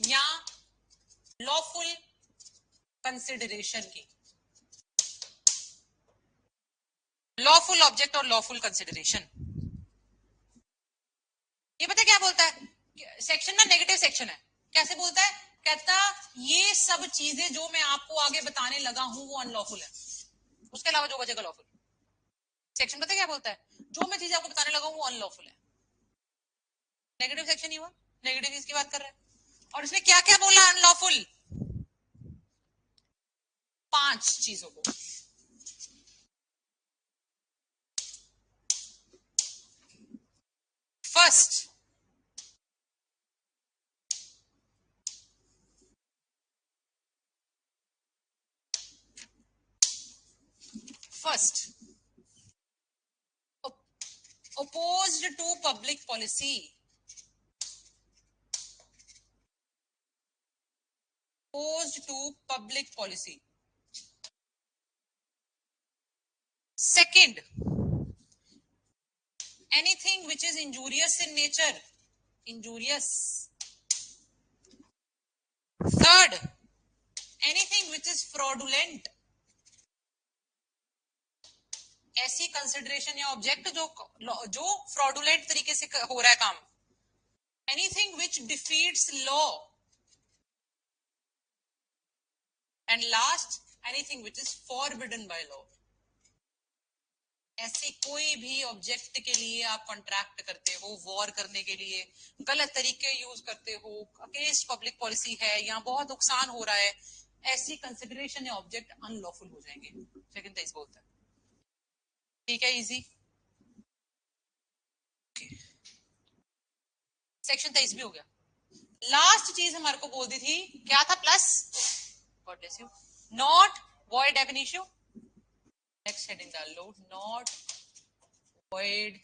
या लॉफुल कंसिडरेशन की. लॉफुल ऑब्जेक्ट और लॉफुल कंसिडरेशन, ये पता क्या बोलता है, सेक्शन ना नेगेटिव सेक्शन है. कैसे बोलता है, कहता ये सब चीजें जो मैं आपको आगे बताने लगा हूं वो अनलॉफुल है, उसके अलावा जो बचेगा लॉफुल. सेक्शन पता क्या बोलता है, जो मैं चीजें आपको बताने लगा हूं वो अनलॉफुल है. नेगेटिव सेक्शन ही हुआ, नेगेटिव चीज की बात कर रहा है. और इसने क्या क्या बोला अनलॉफुल, 5 चीजों को. First, opposed to public policy. Opposed to public policy. Second, anything which is injurious in nature. Injurious. Third, anything which is fraudulent. ऐसी कंसिडरेशन या ऑब्जेक्ट जो फ्रॉडुलेंट तरीके से हो रहा है काम. anything which defeats law, and last anything which is forbidden by law. ऐसे कोई भी ऑब्जेक्ट के लिए आप कॉन्ट्रैक्ट करते हो, वॉर करने के लिए गलत तरीके यूज करते हो, अगेंस्ट पब्लिक पॉलिसी है या बहुत नुकसान हो रहा है, ऐसी कंसिडरेशन या ऑब्जेक्ट अनलॉफुल हो जाएंगे. सेकंड तेईस बोलता है. ठीक है, इजी. सेक्शन 23 भी हो गया. लास्ट चीज हमारे को बोल दी थी, क्या था? Plus, God bless you, not void एब इनिशियो. नेक्स्ट हेडिंग डाल लो, नॉट वॉइड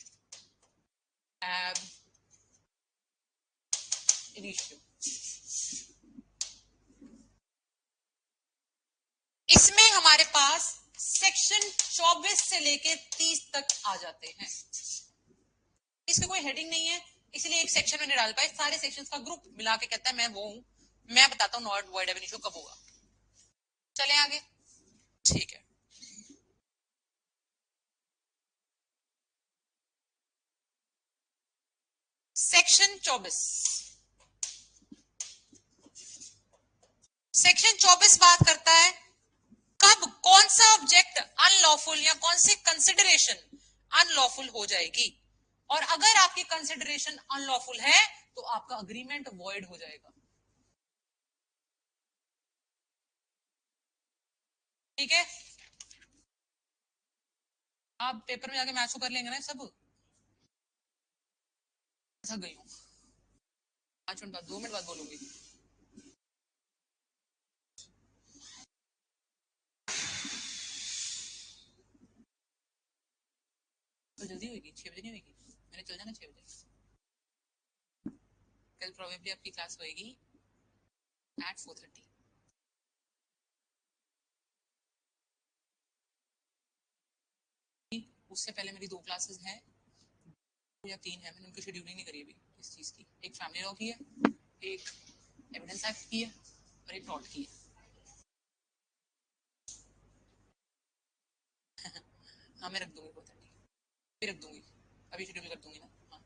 एब इनिशियो. इसमें हमारे पास सेक्शन 24 से लेके 30 तक आ जाते हैं. इसमें कोई हेडिंग नहीं है, इसलिए एक सेक्शन में नहीं डाल पाए. सारे सेक्शंस का ग्रुप मिला के कहता है मैं वो हूं, मैं बताता हूं नॉट वॉइड एब इनिशियो कब होगा. चले आगे. ठीक है. सेक्शन 24. सेक्शन 24 बात करता है कब कौन सा ऑब्जेक्ट अनलॉफुल या कौन सी कंसिडरेशन अनलॉफुल हो जाएगी, और अगर आपकी कंसिडरेशन अनलॉफुल है तो आपका अग्रीमेंट वॉइड हो जाएगा. ठीक है, आप पेपर में जाके मैच कर लेंगे ना सब. थक गई हूँ, 5 मिनट बाद 2 मिनट बाद बोलूंगी. तो जल्दी होगी, 6 बजे नहीं होगी, मैंने चल जाना 6 बजे. कल प्रोबेबली आपकी क्लास होएगी एट 4:30. उससे पहले मेरी 2 क्लासेस हैं या 3 है, मैंने उनकी शेड्यूलिंग नहीं करी अभी इस चीज की. एक फैमिली लॉ की है, एक एविडेंस एक्ट की है और एक फ्रॉड की है. हाँ मैं रख दूंगी, 4:30 फिर रख दूंगी, अभी शेड्यूल कर दूंगी ना. हाँ.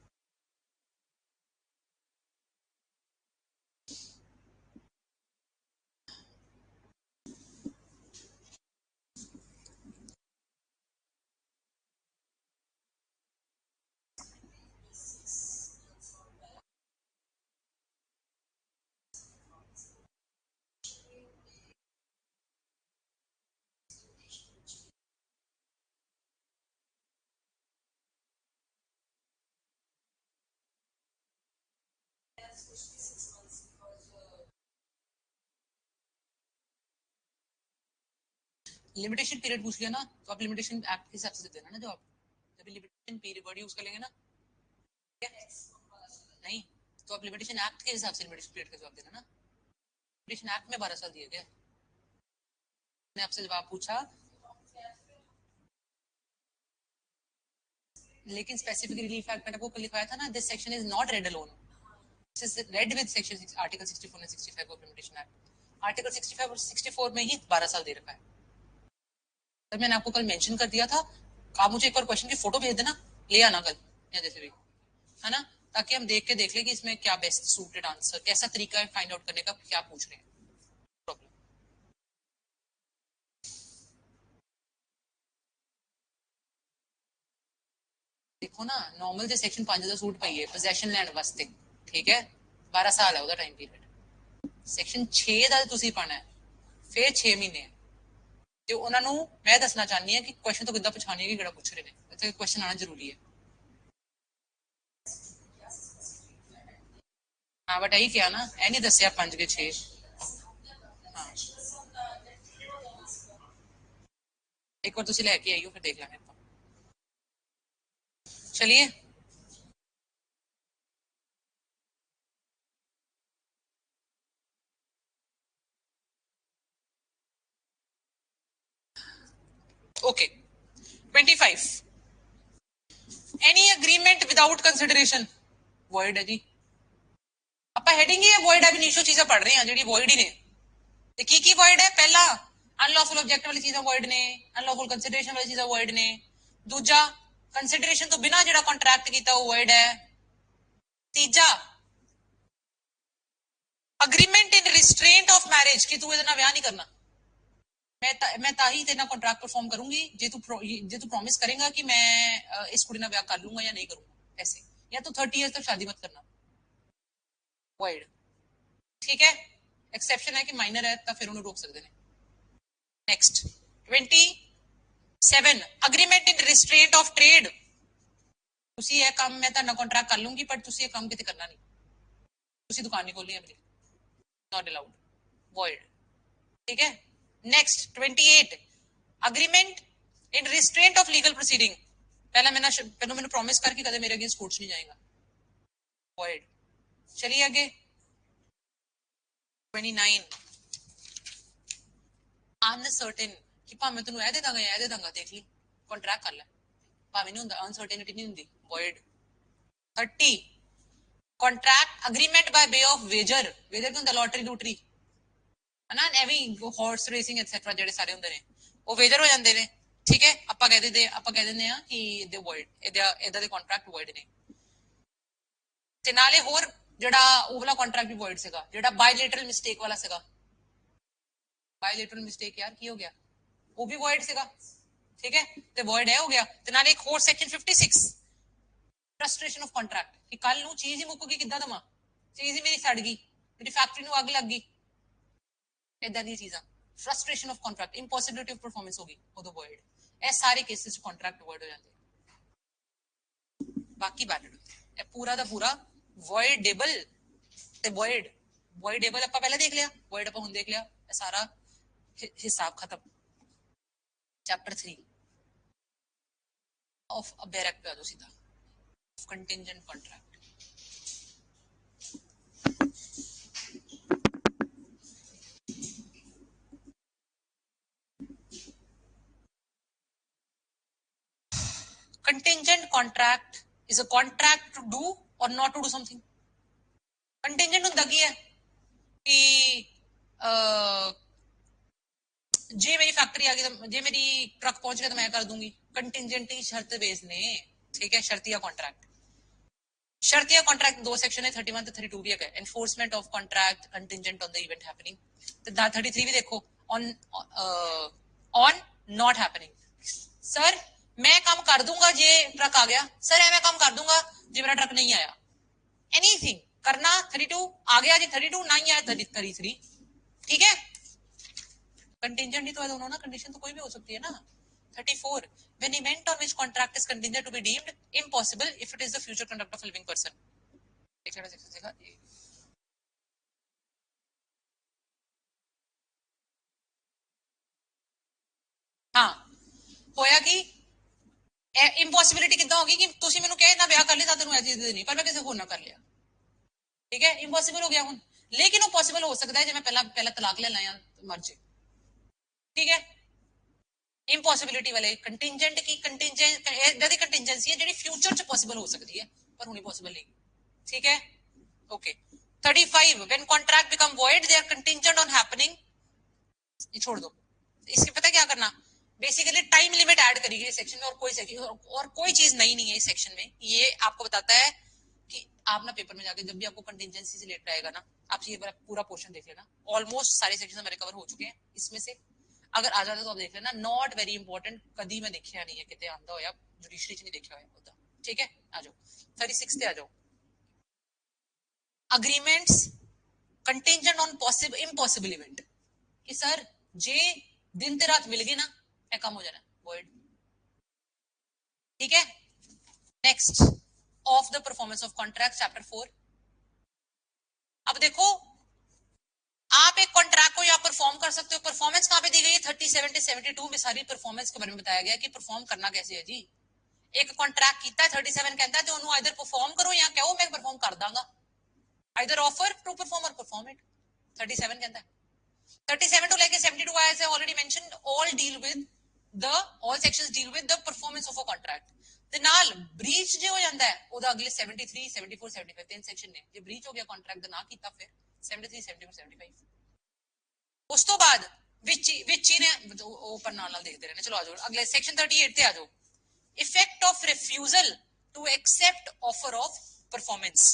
लिमिटेशन पीरियड पूछ लिया ना, तो आप लिमिटेशन एक्ट के हिसाब से देना ना. जो आप जब लिमिटेशन पीरियड वर्ड यूज कर लेंगे ना, नहीं तो आप लिमिटेशन एक्ट के हिसाब से लिमिटेशन पीरियड का जवाब देना ना. लिमिटेशन एक्ट में 12 साल दिए गए. मैंने आपसे जवाब पूछा, लेकिन स्पेसिफिक रिलीफ एक्ट मैंने आपको लिखवाया था ना, this section is not red alone, this is read with section article 64 and 65 of limitation act. Article 65 और 64 में ही 12 साल दे रखा है. तब मैंने आपको कल मेंशन कर दिया था, आप मुझे एक बार क्वेश्चन की फोटो भेज देना, ले आना कल या जैसे भी, है ना, ताकि हम देख ले कि इसमें क्या बेस्ट सूटेड आंसर, कैसा तरीका है फाइंड आउट करने का, क्या पूछ रहे हैं. प्रॉब्लम देखो ना, नॉर्मल जो सेक्शन 5 ਦਾ सूट पाइए पोजेशन ਲੈਣ ਵਾਸਤੇ, ठीक है, 12 साल है ਉਹਦਾ टाइम पीरियड. सेक्शन 6 ਦਾ ਤੁਸੀਂ ਪੜਨਾ ਹੈ, ਫਿਰ 6 ਮਹੀਨੇ. ਤੇ ਉਹਨਾਂ ਨੂੰ ਮੈਂ ਦੱਸਣਾ ਚਾਹਨੀ ਹਾਂ ਕਿ ਕੁਐਸਚਨ ਤੋਂ ਕਿੱਦਾਂ ਪਛਾਣੀਏ ਕਿ ਕਿਹੜਾ ਪੁੱਛ ਰਹੇ ਨੇ. ਇੱਥੇ ਕੁਐਸਚਨ ਆਣਾ ਜ਼ਰੂਰੀ ਹੈ. हाँ बट यही क्या ना, ए नहीं दसिया 5 के 6. हाँ एक बार तुसी लेके आइयो, फिर देख लेंगे ਆਪਾਂ. चलिए okay. 25 any agreement without consideration void है जी. ਆਪਾਂ ਹੈਡਿੰਗ ਹੀ ਵॉइड ਐਬ ਇਨੀਸ਼ੀਓ ਚੀਜ਼ਾਂ ਪੜ ਰਹੇ ਹਾਂ ਜਿਹੜੀ ਵॉइड ਹੀ ਨੇ. ਤੇ ਕੀ ਵॉइड ਹੈ? ਪਹਿਲਾ ਅਨਲॉफुल ऑब्जेक्ट वाली चीज़ां वॉइड ने, अनलॉफुल कंसिडरेशन वाली चीज़ां वॉइड ने. दूजा कंसिडरेशन तो बिना ਜਿਹੜਾ ਕੰਟਰੈਕਟ ਕੀਤਾ ਉਹ वॉइड है. तीजा ਅਗਰੀਮੈਂਟ ਇਨ ਰਿਸਟ੍ਰੇਂਟ ਆਫ ਮੈਰਿਜ ਕਿ ਤੂੰ ਇਹਦੇ ਨਾਲ ਵਿਆਹ ਨਹੀਂ ਕਰਨਾ मैं ताही तेना कॉन्ट्रैक्ट परफॉर्म करूंगी जे तू प्रॉमिस करेगा कि मैं इस कुड़ी ना ब्याह कर लूंगा या नहीं करूंगा ऐसे या तो 30 ईयर्स तक शादी मत करना वाइड ठीक है एक्सेप्शन है कि माइनर है तो फिर उन्हें रोक सकते हैं next 27 agreement in restraint of trade तुसी ये काम मैं ताना कॉन्ट्रैक्ट कर लूंगी पर तुसी ये काम किते करना नहीं तुसी दुकान नहीं खोलनी है मेरी नॉट अलाउड वॉइड ठीक है next 28 agreement in restraint of legal proceeding पहले मैंने प्रॉमिस करके कदे मेरे अगेंस्ट कोर्ट्स नहीं जाएगा वॉइड चलिए आगे 29 अनसर्टेन कि भावें तेन दे दांगा देख ली कॉन्ट्रैक्ट कर लै भावें नहीं होंदा अनसर्टेनिटी नहीं होंदी void 30 contract agreement by way of wager wager की होंदा लॉटरी लूटरी है ना एवी हॉर्स रेसिंग एटसेट्रा ਜਿਹੜੇ ਸਾਰੇ ਹੁੰਦੇ ਨੇ ਉਹ ਵੇਜਰ ਹੋ ਜਾਂਦੇ ਨੇ ਠੀਕ ਹੈ ਆਪਾਂ ਕਹਿ ਦਿੰਦੇ ਆ ਕਿ ਇਹਦੇ ਵੋਇਡ ਇਹਦਾ ਦੇ ਕੰਟਰੈਕਟ ਵੋਇਡ ਨੇ ਤੇ ਨਾਲੇ ਹੋਰ ਜਿਹੜਾ ਉਹ ਵਾਲਾ ਕੰਟਰੈਕਟ ਵੀ ਵੋਇਡ ਸੀਗਾ ਜਿਹੜਾ ਬਾਇਲੇਟਰਲ ਮਿਸਟੇਕ ਵਾਲਾ ਸੀਗਾ ਬਾਇਲੇਟਰਲ ਮਿਸਟੇਕ ਯਾਰ ਕੀ ਹੋ ਗਿਆ ਉਹ ਵੀ ਵੋਇਡ ਸੀਗਾ ਠੀਕ ਹੈ ਤੇ ਵੋਇਡ ਹੈ ਹੋ ਗਿਆ ਤੇ ਨਾਲੇ ਇੱਕ ਹੋਰ ਸੈਕਸ਼ਨ 56 ਫਰਸਟ੍ਰੇਸ਼ਨ ਆਫ ਕੰਟਰੈਕਟ ਕਿ ਕੱਲ ਨੂੰ ਚੀਜ਼ ਹੀ ਮੁੱਕ ਗਈ ਕਿੱਦਾਂ ਦਵਾਂ ਚੀਜ਼ ਹੀ ਮੇਰੀ ਸੜ ਗਈ ਮੇਰੀ ਫੈਕਟਰੀ ਨੂੰ ਅੱਗ ਲੱਗ ਗਈ ਇਦਾਂ ਦੀਆਂ ਚੀਜ਼ਾਂ frustration of contract impossibility of performance ਹੋ ਗਈ ਉਦੋਂ ਵੋਇਡ ਇਹ ਸਾਰੇ ਕੇਸਿਸ ਕੰਟਰੈਕਟ ਵੋਇਡ ਹੋ ਜਾਂਦੇ ਬਾਕੀ ਵੈਲਿਡ ਇਹ ਪੂਰਾ ਦਾ ਪੂਰਾ ਵੋਇਡੇਬਲ ਤੇ ਵੋਇਡੇਬਲ ਆਪਾਂ ਪਹਿਲਾਂ ਦੇਖ ਲਿਆ ਵੋਇਡ ਆਪਾਂ ਹੁਣ ਦੇਖ ਲਿਆ ਇਹ ਸਾਰਾ ਹਿਸਾਬ ਖਤਮ ਚੈਪਟਰ 3 ਆਫ ਅਬੈਰਕ पे आ जाओ सीधा contingent contract contingent contract is a contract to do or not to do something contingent ਹੁੰਦਾ ਕੀ ਹੈ ਕਿ ਜੇ ਮੇਰੀ ਫੈਕਟਰੀ ਆ ਗਈ ਜੇ ਮੇਰੀ ਟਰੱਕ ਪਹੁੰਚ ਗਿਆ ਤਾਂ ਮੈਂ ਕਰ ਦੂੰਗੀ ਕੰਟਿੰਜੈਂਟ ਹੀ ਸ਼ਰਤ ਬੇਸ ਨੇ ਠੀਕ ਹੈ ਸ਼ਰਤੀਆ ਕੰਟਰੈਕਟ ਸ਼ਰਤੀਆ ਕੰਟਰੈਕਟ ਦੋ ਸੈਕਸ਼ਨ ਹੈ 31 ਤੇ 32 ਵੀ ਹੈਗਾ enforcement of contract contingent on the event happening ਤੇ 33 ਵੀ ਦੇਖੋ on not happening सर मैं काम कर दूंगा जे ट्रक आ गया सर मैं काम कर दूंगा जे मेरा ट्रक नहीं आया एनीथिंग करना 32 आ गया जी 32 नहीं आया 33 ठीक है कंटिंजेंट ही तो है दोनों ना कंडीशन तो कोई भी हो सकती है ना 34 when event on which contract is contingent to be deemed impossible if it is the future conduct of a living person हाँ होया कि ਇੰਪੋਸਿਬਿਲਿਟੀ ਕਿੱਦਾਂ ਹੋ ਗਈ ਕਿ ਤੁਸੀਂ ਮੈਨੂੰ ਕਹੇ ਨਾ ਵਿਆਹ ਕਰ ਲਈ ਤਾਂ ਤੈਨੂੰ ਇਹ ਚੀਜ਼ ਦੇ ਨਹੀਂ ਪਰ ਮੈਂ ਕਿਸੇ ਹੋਰ ਨਾਲ ਕਰ ਲਿਆ ਠੀਕ ਹੈ ਇੰਪੋਸਿਬਲ ਹੋ ਗਿਆ ਹੁਣ ਲੇਕਿਨ ਉਹ ਪੋਸੀਬਲ ਹੋ ਸਕਦਾ ਹੈ ਜੇ ਮੈਂ ਪਹਿਲਾਂ ਤਲਾਕ ਲੈ ਲਾਂ ਜਾਂ ਮਰ ਜੇ ਠੀਕ ਹੈ ਇੰਪੋਸਿਬਿਲਿਟੀ ਵਾਲੇ ਕੰਟਿੰਜੈਂਟ ਕੀ ਕੰਟਿੰਜੈਂਟ ਇਹਦਾ ਦੀ ਕੰਟਿੰਜੈਂਸੀ ਹੈ ਜਿਹੜੀ ਫਿਊਚਰ 'ਚ ਪੋਸੀਬਲ ਹੋ ਸਕਦੀ ਹੈ ਪਰ ਹੁਣੇ ਪੋਸੀਬਲ ਨਹੀਂ ਠੀਕ ਹੈ okay 35 when contract become void they are contingent on happening ये छोड़ दो इसके पता क्या करना बेसिकली टाइम लिमिट ऐड करी गई सेक्शन में और कोई चीज नहीं है इस सेक्शन में ये आपको बताता है कि आप ना पेपर में जाके जब भी आपको कंटिंजेंसी से रिलेटेड आएगा ना आप ये पूरा पोर्शन देख लेना ऑलमोस्ट सारे सेक्शन हमारे कवर हो चुके हैं इसमें से अगर आ जाता तो आप देख लेना नॉट वेरी इंपॉर्टेंट कभी मैं देखा नहीं है कितने आंदा होया जुडिशरी च नहीं देखा होता ठीक है आ जाओ 36 पे आ जाओ agreements contingent on possible impossible event कि सर जे दिन ते रात मिल गई ना कम हो जाना वॉइड ठीक है next of the performance of contract chapter 4 अब देखो आप एक कॉन्ट्रैक्ट को यहाँ परफॉर्म कर सकते हो परफॉर्मेंस कहां पे दी गई है 37 से 72 में सारी परफॉर्मेंस के बारे में बताया गया कि परफॉर्म करना कैसे है जी एक कॉन्ट्रैक्ट किया 37 कहता है तो उन्होंने आइदर परफॉर्म करो या कहो मैं परफॉर्म कर दांगा आइदर ऑफर टू परफॉर्म और परफॉर्म इट 37 कहता है 37 to like 72 as I already mentioned all deal with all sections deal with the performance of a contract ਤੇ ਨਾਲ ਬ੍ਰੀਚ ਜੇ ਹੋ ਜਾਂਦਾ ਹੈ ਉਹਦਾ ਅਗਲੇ 73 74 75 ਤਿੰਨ ਸੈਕਸ਼ਨ ਨੇ ਜੇ ਬ੍ਰੀਚ ਹੋ ਗਿਆ ਕੰਟਰੈਕਟ ਦਾ ਨਾ ਕੀਤਾ ਫਿਰ 73 74 75 ਉਸ ਤੋਂ ਬਾਅਦ ਵਿੱਚ ਹੀ ਨੇ ਉਹ ਪਰ ਨਾਲ ਦੇਖਦੇ ਰਹਿਣਾ ਚਲੋ ਆ ਜਾਓ ਅਗਲੇ ਸੈਕਸ਼ਨ 38 ਤੇ ਆ ਜਾਓ effect of refusal to accept offer of performance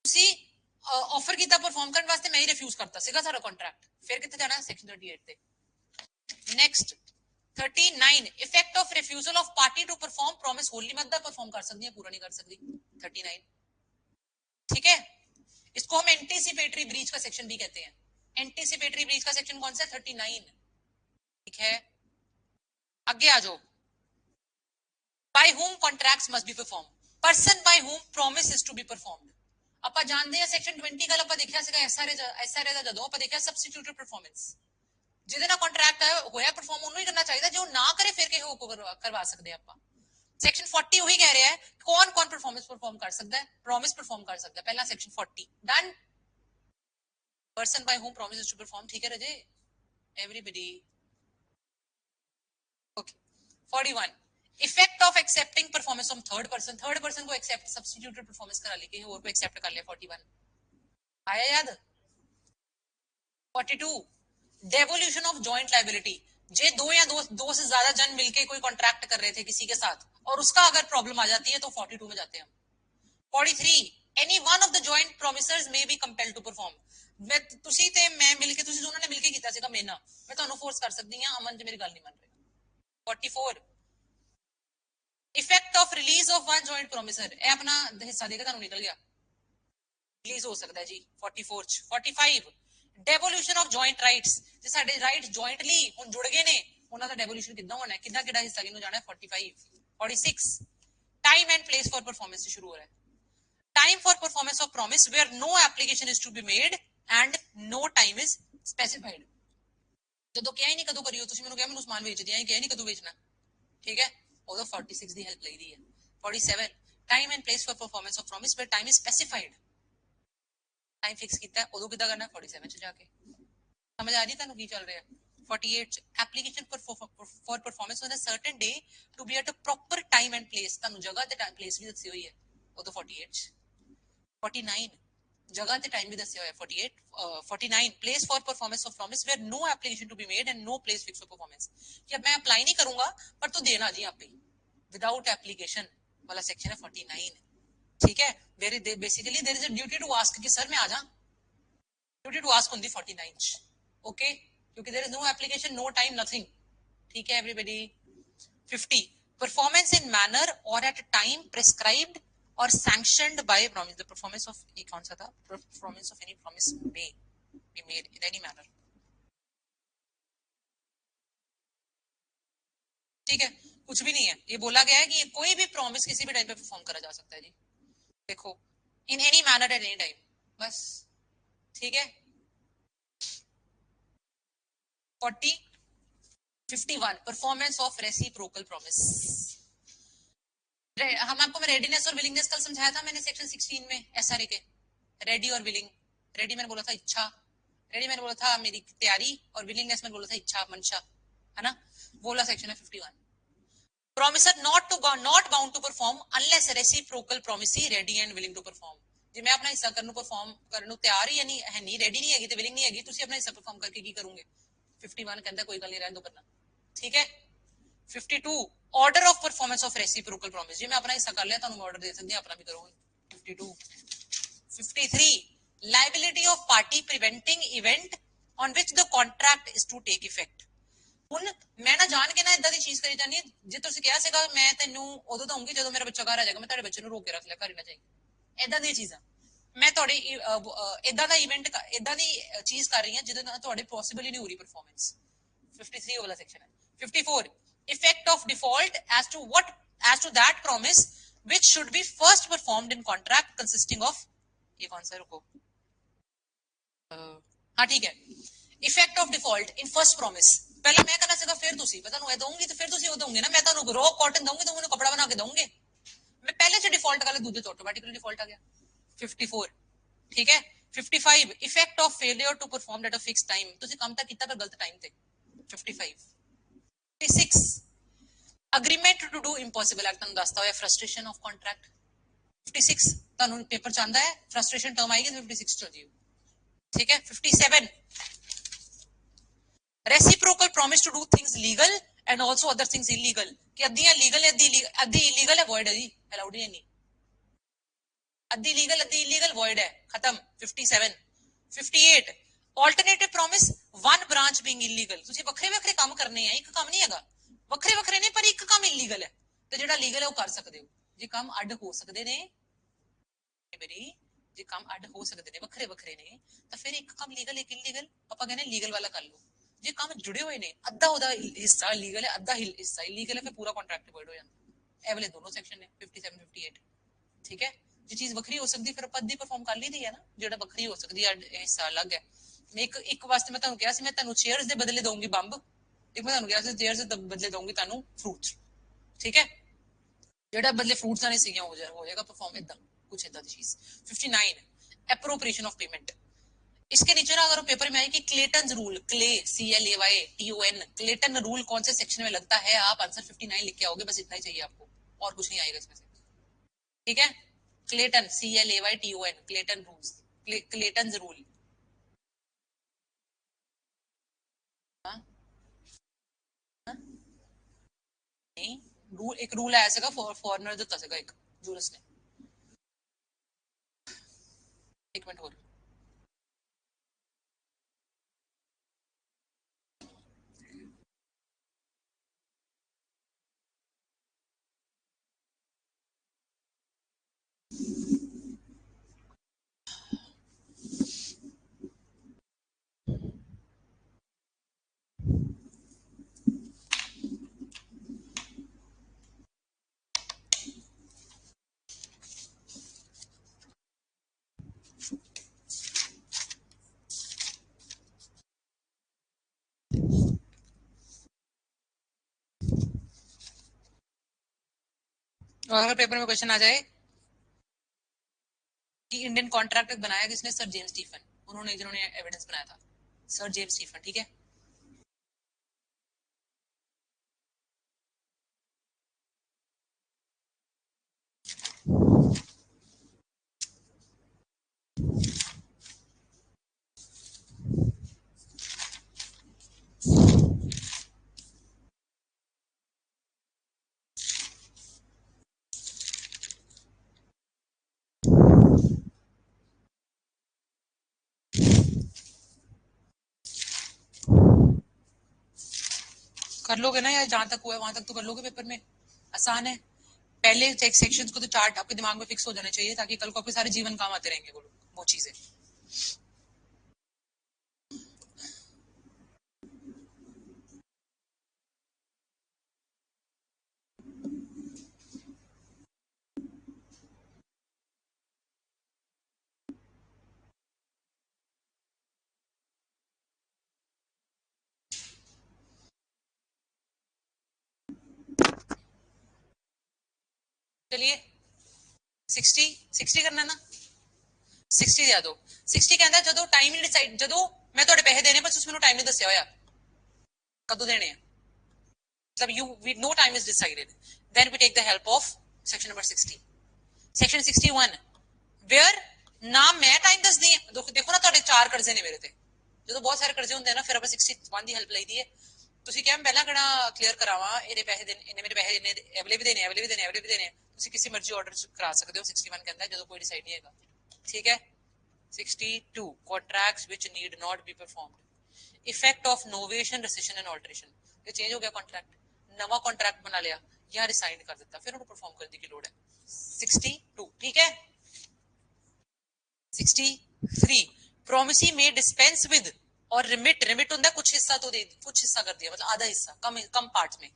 ਤੁਸੀਂ ऑफर किया परफॉर्म करने वास्ते मैं ही रिफ्यूज करता सीगा सारा कॉन्ट्रैक्ट, फिर कितने जाना सेक्शन 38 ते। Next 39 effect of refusal of party to perform promise wholly मत परफॉर्म कर सकती है, पूरा नहीं कर सकती। 39 ठीक है, इसको हम एंटीसिपेटरी ब्रीच का सेक्शन भी कहते हैं। एंटीसिपेटरी ब्रीच का सेक्शन कौन सा है? 39। ठीक है, आगे आ जाओ। By whom contracts must be perform, person by whom promise is to be performed. ਆਪਾਂ ਜਾਣਦੇ ਆ ਸੈਕਸ਼ਨ 20 ਕੱਲ ਆਪਾਂ ਦੇਖਿਆ ਸੀਗਾ ਐਸਆਰਏ ਦਾ, ਜਦੋਂ ਆਪਾਂ ਦੇਖਿਆ ਸਬਸਟੀਟਿਊਟਡ ਪਰਫਾਰਮੈਂਸ, ਜਿਹਦੇ ਨਾਲ ਕੰਟਰੈਕਟ ਹੋਇਆ ਪਰਫਾਰਮ ਉਹਨੂੰ ਹੀ ਕਰਨਾ ਚਾਹੀਦਾ, ਜੋ ਨਾ ਕਰੇ ਫਿਰ ਕਿਸੇ ਹੋਰ ਕੋ ਕਰਵਾ ਸਕਦੇ ਆਪਾਂ। ਸੈਕਸ਼ਨ 40 ਉਹੀ ਕਹਿ ਰਿਹਾ ਹੈ ਕੌਣ ਕੌਣ ਪਰਫਾਰਮੈਂਸ ਪਰਫਾਰਮ ਕਰ ਸਕਦਾ ਹੈ, ਪ੍ਰੋਮਿਸ ਪਰਫਾਰਮ ਕਰ ਸਕਦਾ ਹੈ। ਪਹਿਲਾ section 40 done, person by whom promises to perform. ठीक है रजे, everybody okay. 41 effect of accepting performance from third person, third person को एक्सेप्ट सब्स्टिट्यूटेड परफॉर्मेंस करा ली, कहीं और को एक्सेप्ट कर लिया। 41 आया याद। 42 डेवोल्यूशन ऑफ जॉइंट लायबिलिटी, जे दो या दो से ज्यादा जन मिलके कोई कॉन्ट्रैक्ट कर रहे थे किसी के साथ और उसका अगर प्रॉब्लम आ जाती है तो 42 में जाते हैं हम। 43 any one of the joint promisors may be compelled to perform, मैं तुसी ते मैं मिलके तुसी दोनों ने मिलके कीता सीगा मेना, मैं ਤੁਹਾਨੂੰ फोर्स कर सकती हां, अमन जी मेरी गल नहीं मान रहे। 44 effect of release of one joint promisor, A अपना हिस्सा देगा ਤੁਹਾਨੂੰ निकल गया, रिलीज हो सकता है जी 44 ਚ। 45 डेवोल्यूशन ऑफ जॉइंट राइट्स, जे ਸਾਡੇ ਰਾਈਟ ਜੁਆਇੰਟਲੀ ਹੁਣ ਜੁੜ ਗਏ ਨੇ, ਉਹਨਾਂ ਦਾ ਡੈਵੋਲੂਸ਼ਨ ਕਿੱਦਾਂ ਹੋਣਾ ਹੈ, ਕਿੱਦਾਂ ਕਿਹੜਾ ਹਿੱਸਾ ਕਿਹਨੂੰ ਜਾਣਾ ਹੈ। 45 46 time and place for performance से शुरू हो रहा है। Time for performance of promise where no application is to be made and no time is specified. जो क्या ही नहीं कदों करियो, तुम मैंने क्या मैंने समान बेच दिया, क्या ही नहीं कदों बेचना। ठीक है, उदो 46 की हेल्प लई दी है। 47 time and place for performance of promise where time is specified, time fix किया उदो किदा करना 47 च जाके। समझ आ रही है की चल रहा है। 48 application for performance on a certain day to be at a proper time and place, ਤੁਹਾਨੂੰ ਜਗ੍ਹਾ ਤੇ प्लेस भी दसी हुई है वो तो 48। 49 जगह ते टाइम भी दसिया हुआ है। 48 49 place for performance of promise where no application to be made and no place fix for performance, कि अब मैं अप्लाई नहीं करूंगा पर तो देना जी आप ही, विदाउट एप्लीकेशन वाला सेक्शन है 49। ठीक है, basically there is a duty to ask कि सर मैं आ जा, duty to ask on the 49। Okay, क्योंकि there is no application, no time, nothing. ठीक है एवरीबॉडी। 50 परफॉर्मेंस इन मैनर और at time prescribed or sanctioned by promise, the performance of ये कौन सा था, performance of any promise may be made in any manner। ठीक है, कुछ भी नहीं है, ये बोला गया है कि कोई भी प्रॉमिस किसी भी टाइम पे परफॉर्म करा जा सकता है जी। देखो in any manner at any time, बस। ठीक है। 51 परफॉर्मेंस ऑफ रेसिप्रोकल प्रॉमिस, हम आपको रेडीनेस और विलिंगनेस कल समझाया था मैंने सेक्शन 16 में एसआरए के। रेडी और विलिंग, रेडी मैंने बोला था इच्छा, रेडी मैंने बोला था मेरी तैयारी, और विलिंगनेस मैंने बोला था इच्छा, मंशा, है ना। बोला सेक्शन है 51 promisor not bound to perform unless reciprocal promisee ready and willing to perform. जे मैं अपना हिस्सा करने परफॉर्म करने तैयार ही नहीं है, नहीं रेडी नहीं हैगी ते विलिंग नहीं हैगी, तुसी अपना हिस्सा परफॉर्म करके की करोगे। 51 कहता कोई गल नहीं, रहने दो करना। ठीक है। 52 order of performance of reciprocal promise, जी मैं अपना हिस्सा कर लिया तो ऑर्डर दे सकती अपना भी करो। 52 53 liability of party preventing event on which the contract is to take effect. ਹੁਣ ਮੈਂ ਨਾ ਜਾਣ ਕੇ ਨਾ ਇਦਾਂ ਦੀ ਚੀਜ਼ ਕਰੀ ਜਾਨੀ, ਜੇ ਤੁਸੀਂ ਕਿਹਾ ਸੀਗਾ ਮੈਂ ਤੈਨੂੰ ਉਦੋਂ ਦਊਂਗੀ ਜਦੋਂ ਮੇਰਾ ਬੱਚਾ ਘਰ ਆ ਜਾਏਗਾ, ਮੈਂ ਤੁਹਾਡੇ ਬੱਚੇ ਨੂੰ ਰੋਕ ਕੇ ਰੱਖ ਲਿਆ, ਘਰ ਹੀ ਨਾ ਜਾਈਂ, ਇਦਾਂ ਦੀਆਂ ਚੀਜ਼ਾਂ ਮੈਂ ਤੁਹਾਡੀ ਇਦਾਂ ਦਾ ਇਵੈਂਟ ਇਦਾਂ ਦੀ ਚੀਜ਼ ਕਰ ਰਹੀ ਹਾਂ ਜਿਹਦੇ ਨਾਲ ਤੁਹਾਡੇ ਪੋਸੀਬਲ ਹੀ ਨਹੀਂ ਹੋ ਰਹੀ ਪਰਫਾਰਮੈਂਸ। 53 वाला सेक्शन है। 54 effect of default as to that promise which should be first performed in contract consisting of, ये कौन सा रुको, हाँ ठीक है, effect of default in first promise, पहले मैं करना सीगा फिर तुसी, मैं ਤੁਹਾਨੂੰ ਇਹ ਦਊਂਗੀ ਤੇ ਫਿਰ ਤੁਸੀਂ ਉਹ ਦੋਗੇ ਨਾ, ਮੈਂ ਤੁਹਾਨੂੰ ਰੋ ਕਾਟਨ ਦਊਂਗੀ तो ਮੈਨੂੰ कपड़ा बना के दोगे, मैं पहले से डिफॉल्ट कर दूसरे तो ऑटोमेटिकली डिफॉल्ट आ गया। 54 ठीक है। 55 effect of failure to perform at a fix time, ਤੁਸੀਂ ਕੰਮ ਤਾਂ ਕੀਤਾ ਪਰ ਗਲਤ ਟਾਈਮ ਤੇ। 55 56 agreement to do impossible act ਤੁਹਾਨੂੰ ਦੱਸਦਾ ਹੋਇਆ frustration of contract। 56 ਤੁਹਾਨੂੰ ਪੇਪਰ ਚ ਆਂਦਾ ਹੈ frustration term ਆਏਗੀ 56 ਚਲ ਜਿਓ। ठीक है। 57 reciprocal promise to do things legal and also other things illegal, कि अद्धियां लीगल है अद्धी इलीगल है, void है जी, अलाउड ही नहीं। अद्धी लीगल अद्धी इलीगल वॉइड है, खत्म। 57 58 alternative promise one branch being illegal. तुझे वखरे वखरे काम करने हैं, एक काम नहीं हैगा, वखरे वखरे ने पर एक काम इलीगल है, तो जेड़ा लीगल है वो कर सकते हो। जे काम अड हो सकते ने मेरी, जे काम अड हो सकते ने वखरे वखरे ने, तो फिर एक काम लीगल एक इलीगल, ਆਪਾਂ कहने लीगल वाला कर लो। जे काम जुड़े हुए ने, अद्धा ओदा हिस्सा लीगल है अद्धा हिस्सा इलीगल है, फिर पूरा कॉन्ट्रैक्ट वॉइड हो जाता है। ए वाले दोनों सेक्शन ने 57 58, ठीक है। जो चीज वखरी हो सकती फिर पद ही परफॉर्म कर ली दी है ना, जेड़ा वखरी हो सकती है हिस्सा अलग है। मैं एक वास्ते मैं ਤੁਹਾਨੂੰ ਕਿਹਾ ਸੀ ਮੈਂ ਤੁਹਾਨੂੰ ਚੇਅਰਸ ਦੇ ਬਦਲੇ ਦਊਂਗੀ ਬੰਬ, ਇੱਕ ਮੈਂ ਤੁਹਾਨੂੰ ਕਿਹਾ ਸੀ ਚੇਅਰਸ ਦੇ ਬਦਲੇ ਦਊਂਗੀ ਤੁਹਾਨੂੰ ਫਰੂਟਸ, ਠੀਕ ਹੈ। ਜਿਹੜਾ ਬਦਲੇ ਫਰੂਟਸ ਆਣੇ ਸੀਗੇ ਹੋ ਜਾਏਗਾ परफॉर्म ਇਦਾਂ कुछ इदा दी चीज। 59 एप्रोप्रिएशन ऑफ पेमेंट। इसके नीचे ना अगर पेपर में आए कि Clayton rule, clay CLAYTON, Clayton rule कौन से सेक्शन में लगता है, आप आंसर 59 लिख के आओगे, बस इतना ही चाहिए आपको और कुछ नहीं आएगा इसमें से, ठीक है। Clayton CLAYTON, Clayton rules, Clayton rule. नहीं, रूल एक रूल आया सका फॉरनर ਦਿੱਤਾ ਸੀਗਾ ਇੱਕ ਜੂਰਿਸ ਨੇ। एक मिनट और अगर पेपर में क्वेश्चन आ जाए कि इंडियन कॉन्ट्रैक्ट बनाया किसने, सर जेम्स स्टीफन, उन्होंने जिन्होंने एविडेंस बनाया था, सर जेम्स स्टीफन, ठीक है। कर लोगे ना यार, जहां तक हुआ है वहां तक तो कर लोगे, पेपर में आसान है। पहले सेक्शंस को तो चार्ट आपके दिमाग में फिक्स हो जाने चाहिए, ताकि कल को आपके सारे जीवन काम आते रहेंगे वो चीजें। चलिए 60 करना ना, 60 दिया दो। 60 कहता है जो टाइम नहीं डिसाइड, जो मैं थोड़े पैसे देने बस उसमें टाइम नहीं दसिया होया कदों देने हैं, मतलब you we no time is decided, then we take the help of section number 60, section 61 where ना मैं टाइम दस दी है। देखो ना ਤੁਹਾਡੇ 4 ਕਰਜ਼ੇ ਨੇ ਮੇਰੇ ਤੇ, ਜਦੋਂ ਬਹੁਤ ਸਾਰੇ ਕਰਜ਼ੇ ਹੁੰਦੇ ਆ ਨਾ ਫਿਰ ਆਪਾਂ 61 ਦੀ ਹੈਲਪ ਲਈਦੀ ਹੈ। ਤੁਸੀਂ ਕਿਹਾ ਮੈਂ ਪਹਿਲਾਂ ਕਿਹੜਾ ਕਲੀਅਰ ਕਰਾਵਾਂ, ਇਹਦੇ ਪੈਸੇ ਦੇਣੇ, ਇਹਨੇ ਮੇਰੇ ਪੈਸੇ ਇੰਨੇ ਅਵੇਲੇ ਵੀ ਦੇਣੇ, ਅਵੇਲੇ ਵੀ ਦੇਣੇ, ਅਵੇਲੇ ਵੀ ਦੇਣੇ, ਤੁਸੀਂ ਕਿਸੇ ਮਰਜ਼ੀ ਆਰਡਰ ਚ ਕਰਾ ਸਕਦੇ ਹੋ। 61 ਕਹਿੰਦਾ ਜਦੋਂ ਕੋਈ ਡਿਸਾਈਡ ਨਹੀਂ ਹੈਗਾ, ਠੀਕ ਹੈ। 62 contracts which need not be performed, effect of novation rescission and alteration, ये चेंज हो गया कॉन्ट्रैक्ट, नवा कॉन्ट्रैक्ट बना लिया या रिसाइन कर दिता, फिर उन्हें परफॉर्म करने की लोड़ है। 62, ठीक है। 63 प्रोमिसी में डिस्पेंस विद और रिमिट, रिमिट होता है कुछ हिस्सा तो दे, कुछ हिस्सा कर दिया, मतलब आधा हिस्सा, कम कम पार्ट में।